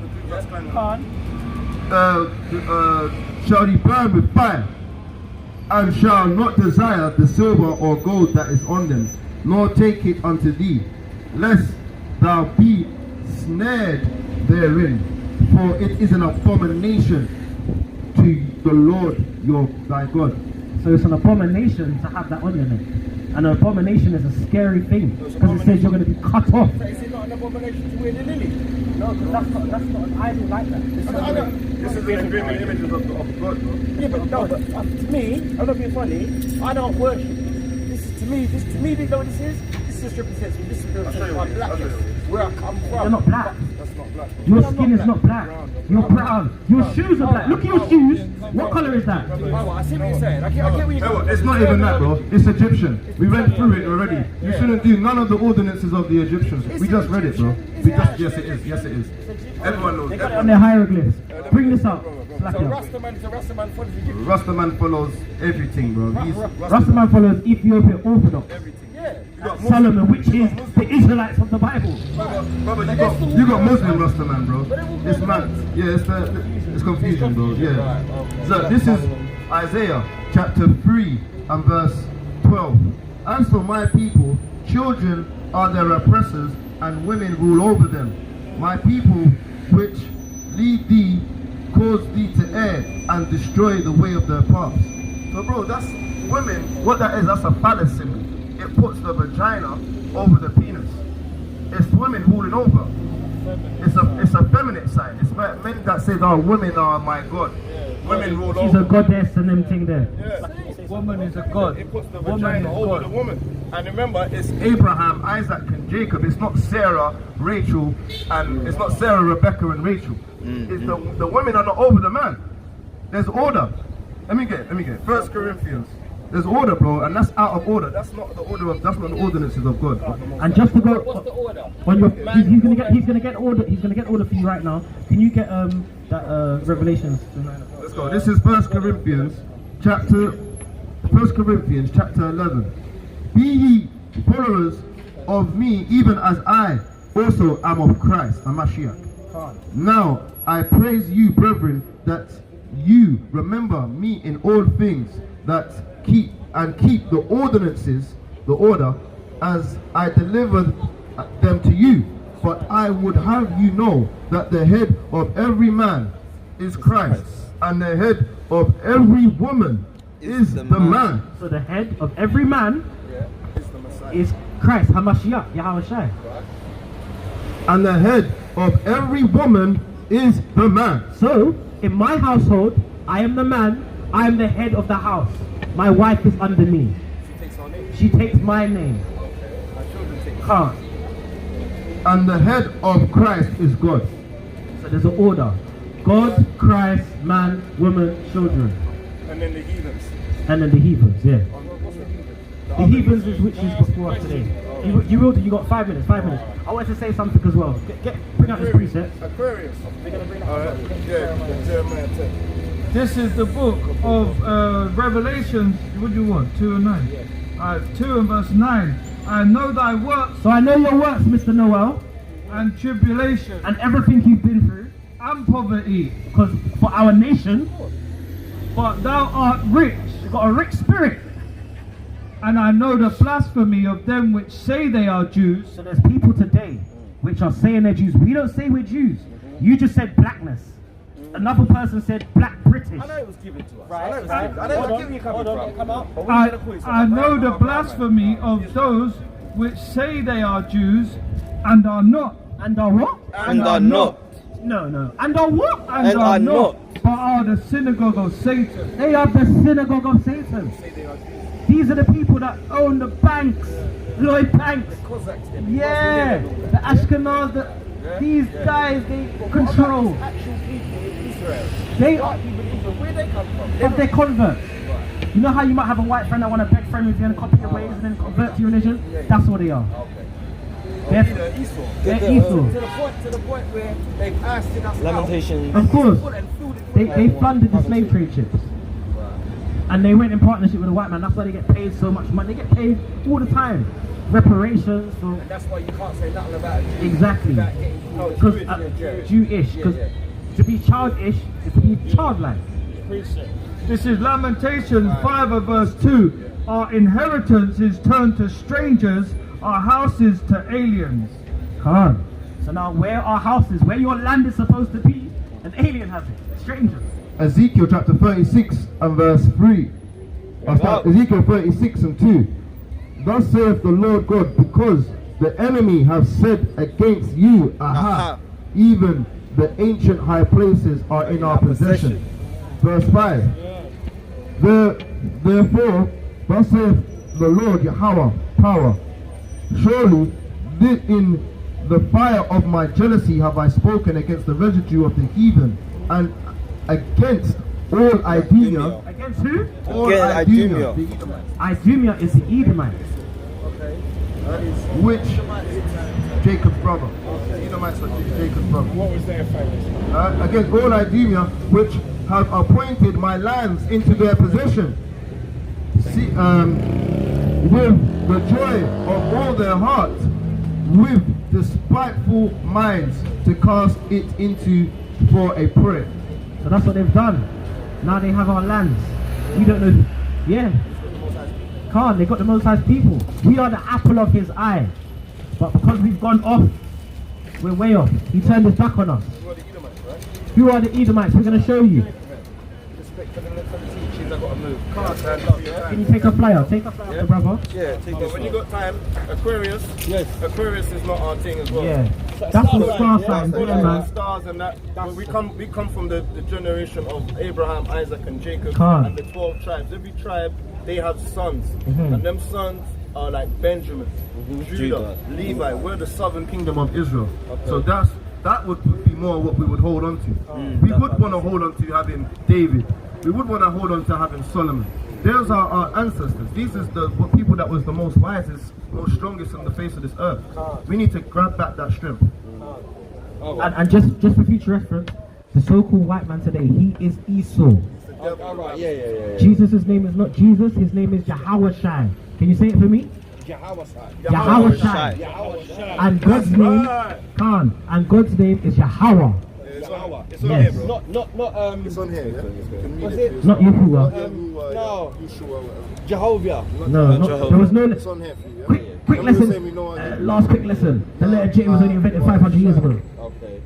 [SPEAKER 5] shall ye burn with fire, and shall not desire the silver or gold that is on them, nor take it unto thee, lest thou be snared therein, for it is an abomination to the Lord thy God.
[SPEAKER 2] So it's an abomination to have that on your neck. And an abomination is a scary thing, because it says you're going to be cut off.
[SPEAKER 9] Is it not an abomination to wear the lily?
[SPEAKER 2] No, because that's not an idol like that.
[SPEAKER 5] This is the graven images of God, bro.
[SPEAKER 9] Yeah, but no, but to me, I'm not being funny, I don't worship this. This is to me, you know what this is? This just represents me. This represents my blackness, where I come from.
[SPEAKER 2] You're not black.
[SPEAKER 5] That's not black.
[SPEAKER 2] Your skin is not black. You're brown. Your shoes are black. Look at your shoes. What colour is that?
[SPEAKER 9] I see what you're saying. I get where you're going.
[SPEAKER 5] It's not even that, bro. It's Egyptian. We went through it already. You shouldn't do none of the ordinances of the Egyptians. We just read it, bro. Yes, it is. Yes, it is. Everyone knows.
[SPEAKER 2] They got it on their hieroglyphs. Bring this up.
[SPEAKER 9] So Rastaman follows Egyptian.
[SPEAKER 5] Rastaman follows everything, bro.
[SPEAKER 2] Rastaman follows Ethiopian Orthodox. Solomon, which is the Israelites of the Bible.
[SPEAKER 5] Brother, you got Muslim Rastaman, bro. It's mad. Yeah, it's confusion, bro. Yeah. So this is Isaiah chapter 3 and verse 12. As for my people, children are their oppressors, and women rule over them. My people, which lead thee, cause thee to err, and destroy the way of their paths. So, bro, that's women. What that is, that's a phallus symbol. It puts the vagina over the penis. It's women ruling over. It's a feminine sign. It's men that says, "Oh, women are my god." Women rule over.
[SPEAKER 2] She's a goddess and them thing there.
[SPEAKER 3] Woman is a god.
[SPEAKER 5] It puts the vagina over the woman. And remember, it's Abraham, Isaac, and Jacob. It's not Sarah, Rachel, and it's not Sarah, Rebecca, and Rachel. It's the women are not over the man. There's order. Let me get it. 1 Corinthians. There's order, bro, and that's out of order. That's not the ordinances of God.
[SPEAKER 2] And just to go,
[SPEAKER 9] What's the order?
[SPEAKER 2] on your, he's gonna get order. He's gonna get order for you right now. Can you get that Revelations?
[SPEAKER 5] Let's go. This is 1 Corinthians chapter 11. Be ye followers of me, even as I also am of Christ, a Mashiach. Now I praise you, brethren, that you remember me in all things, that keep the ordinances, the order, as I delivered them to you. But I would have you know that the head of every man is Christ, and the head of every woman is the man.
[SPEAKER 2] So the head of every man is Christ, Hamashiach, Yahushua.
[SPEAKER 5] And the head of every woman is the man.
[SPEAKER 2] So in my household, I am the man. I am the head of the house. My wife is under me. She takes my name. Can't.
[SPEAKER 5] And the head of Christ is God.
[SPEAKER 2] So there's an order. God, Christ, man, woman, children.
[SPEAKER 5] And then the heathens.
[SPEAKER 2] And then the heathens, yeah. The heathens is which is before us today. You got 5 minutes, 5 minutes. I wanted to say something as well. Bring out this preset.
[SPEAKER 5] Aquarius. Jeremiah 10.
[SPEAKER 3] This is the book of Revelations. What do you want? 2 and 9. 2 and verse 9. I know thy works.
[SPEAKER 2] So I know your works, Mr. Noel.
[SPEAKER 3] And tribulation.
[SPEAKER 2] And everything you've been through.
[SPEAKER 3] And poverty.
[SPEAKER 2] Because for our nation.
[SPEAKER 3] But thou art rich.
[SPEAKER 2] You've got a rich spirit.
[SPEAKER 3] And I know the blasphemy of them which say they are Jews.
[SPEAKER 2] So there's people today which are saying they're Jews. We don't say we're Jews. You just said blackness. Another person said black British.
[SPEAKER 4] I know it was given to us.
[SPEAKER 2] Right.
[SPEAKER 4] I know it was given. I know it was given. You coming from. Come up. But we're
[SPEAKER 3] I,
[SPEAKER 4] gonna call you
[SPEAKER 3] I know the blasphemy of those which say they are Jews and are not.
[SPEAKER 2] And are what?
[SPEAKER 3] And are not.
[SPEAKER 2] No. And are what?
[SPEAKER 3] And are not. But are the synagogue of Satan.
[SPEAKER 2] They are the synagogue of Satan. These are the people that own the banks, Lloyd Banks. Yeah, the Ashkenaz. These guys, they control.
[SPEAKER 4] Actual people in Israel.
[SPEAKER 2] They are.
[SPEAKER 4] Where they come from?
[SPEAKER 2] Of their converts. You know how you might have a white friend that want to beg friend with you and copy your ways and then convert to your religion? That's what they are. They're
[SPEAKER 4] Esau.
[SPEAKER 2] They're Esau.
[SPEAKER 4] To the point where they've asked us
[SPEAKER 7] Lamentation.
[SPEAKER 2] Of course. They funded the slave trade ships. And they went in partnership with the white man. That's why they get paid so much money. They get paid all the time. Reparations.
[SPEAKER 4] And that's why you can't say nothing about it.
[SPEAKER 2] Exactly. Because Jewish. Because to be childish is to be childlike.
[SPEAKER 3] This is Lamentations 5 verse 2. Our inheritance is turned to strangers, our houses to aliens.
[SPEAKER 2] Come on. So now where are houses? Where your land is supposed to be, an alien has it. Stranger.
[SPEAKER 5] Ezekiel chapter 36 and verse 3. Ezekiel 36 and 2. Thus saith the Lord God, because the enemy have said against you, aha, even the ancient high places are in our possession. Verse 5. Therefore, thus saith the Lord Yahweh, power. Surely in the fire of my jealousy have I spoken against the residue of the heathen, and against all Idumea.
[SPEAKER 2] Against who?
[SPEAKER 5] All Idumea.
[SPEAKER 2] Idumea is the Edomites.
[SPEAKER 5] Which Jacob's brother. Edomites are Jacob's brother.
[SPEAKER 8] What was their fate?
[SPEAKER 5] Against all Idumea, which have appointed my lands into their possession. See, with the joy of all their hearts, with despiteful minds, to cast it into for a prey.
[SPEAKER 2] So that's what they've done. Now they have our lands. We don't know. Yeah. They got the Most High's people. We are the apple of his eye. But because we've gone off, we're way off. He turned his back on us. Who are the Edomites? We're going to show you. Can you take a flyer? Take a flyer, brother.
[SPEAKER 5] Yeah, take this. When you got time, Aquarius. Yes. Aquarius is not our thing as well.
[SPEAKER 2] Yeah. That's the star sign, man.
[SPEAKER 5] Stars and that. We come from the generation of Abraham, Isaac, and Jacob, and the 12 tribes. Every tribe, they have sons, and them sons are like Benjamin, Judah, Levi. We're the southern kingdom of Israel. So that would be more what we would hold on to. We would want to hold on to having David. We would want to hold on to having Solomon. Those are our ancestors. These is the people that was the most wisest, most strongest on the face of this earth. We need to grab back that strength.
[SPEAKER 2] And just for future reference, the so-called white man today, he is Esau. Jesus' name is not Jesus, his name is Yahweh Shai. Can you say it for me? Yahweh Shai. And God's name, and God's name is Yahweh.
[SPEAKER 5] It's on here, bro. Not it's on here, yeah?
[SPEAKER 2] Was it? Not Yahuwah.
[SPEAKER 7] No. Jehovah.
[SPEAKER 2] No, there was no.
[SPEAKER 5] It's on here for you, yeah?
[SPEAKER 2] Quick lesson. Last quick lesson. The letter J was only invented 500 years ago.
[SPEAKER 5] Okay.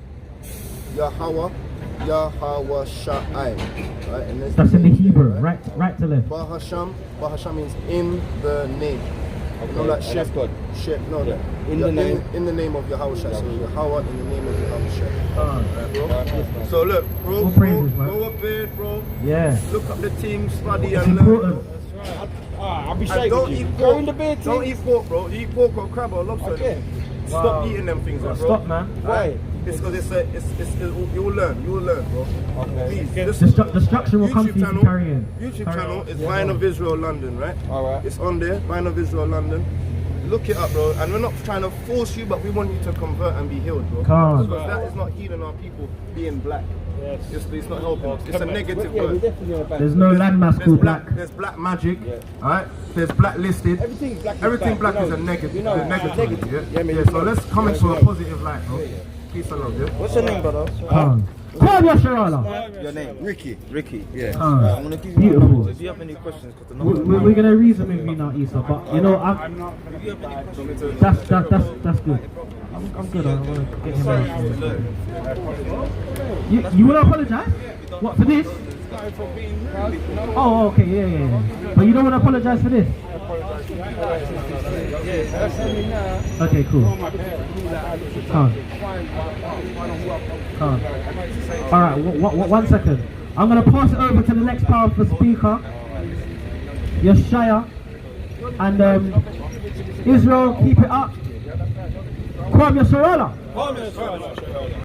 [SPEAKER 5] Yahweh Shai. Right? And
[SPEAKER 2] that's in the Hebrew, right to left.
[SPEAKER 5] Bahasham means in the name. Okay. No, like
[SPEAKER 7] that's God.
[SPEAKER 5] No, yeah. In the name of Yahweh Shai. So Yahweh in the name of Yahweh Shai. So look, bro, go up there, bro.
[SPEAKER 2] Yeah.
[SPEAKER 5] Look up the team, study
[SPEAKER 2] it's
[SPEAKER 5] and
[SPEAKER 2] important.
[SPEAKER 5] learn.
[SPEAKER 7] I'll be shaking.
[SPEAKER 5] Don't eat pork. Don't eat pork, bro. You eat pork or crab or lobster. Okay. Stop eating them things, bro.
[SPEAKER 2] Stop, man.
[SPEAKER 5] Why? It's because you will learn, bro. Okay. Please,
[SPEAKER 2] the structure will come to you to carry in.
[SPEAKER 5] YouTube channel is Vine of Israel London, right? Alright. It's on there, Vine of Israel London. Look it up, bro. And we're not trying to force you, but we want you to convert and be healed, bro. Because that is not healing our people being black. Yes. It's not helping. It's a negative word.
[SPEAKER 2] There's no landmass called black.
[SPEAKER 5] There's black magic, alright? There's blacklisted. Everything black is a negative. Yeah. So let's come into a positive light, bro. Peace and love, yeah? What's your name, brother?
[SPEAKER 2] Your
[SPEAKER 5] name? Ricky.
[SPEAKER 7] Yeah.
[SPEAKER 2] I'm gonna give you beautiful.
[SPEAKER 5] If you have any questions,
[SPEAKER 2] we're gonna reason with you now, Isa. But you know,
[SPEAKER 5] I'm not.
[SPEAKER 2] That's good. I'm good. I'm gonna get him out. You want to apologize? What, for this? Oh, okay, yeah. But you don't want to apologize for this? Okay, cool. Alright, 1 second. I'm going to pass it over to the next powerful speaker, Yeshaya. And Israel, keep it up. Kwame Sorala.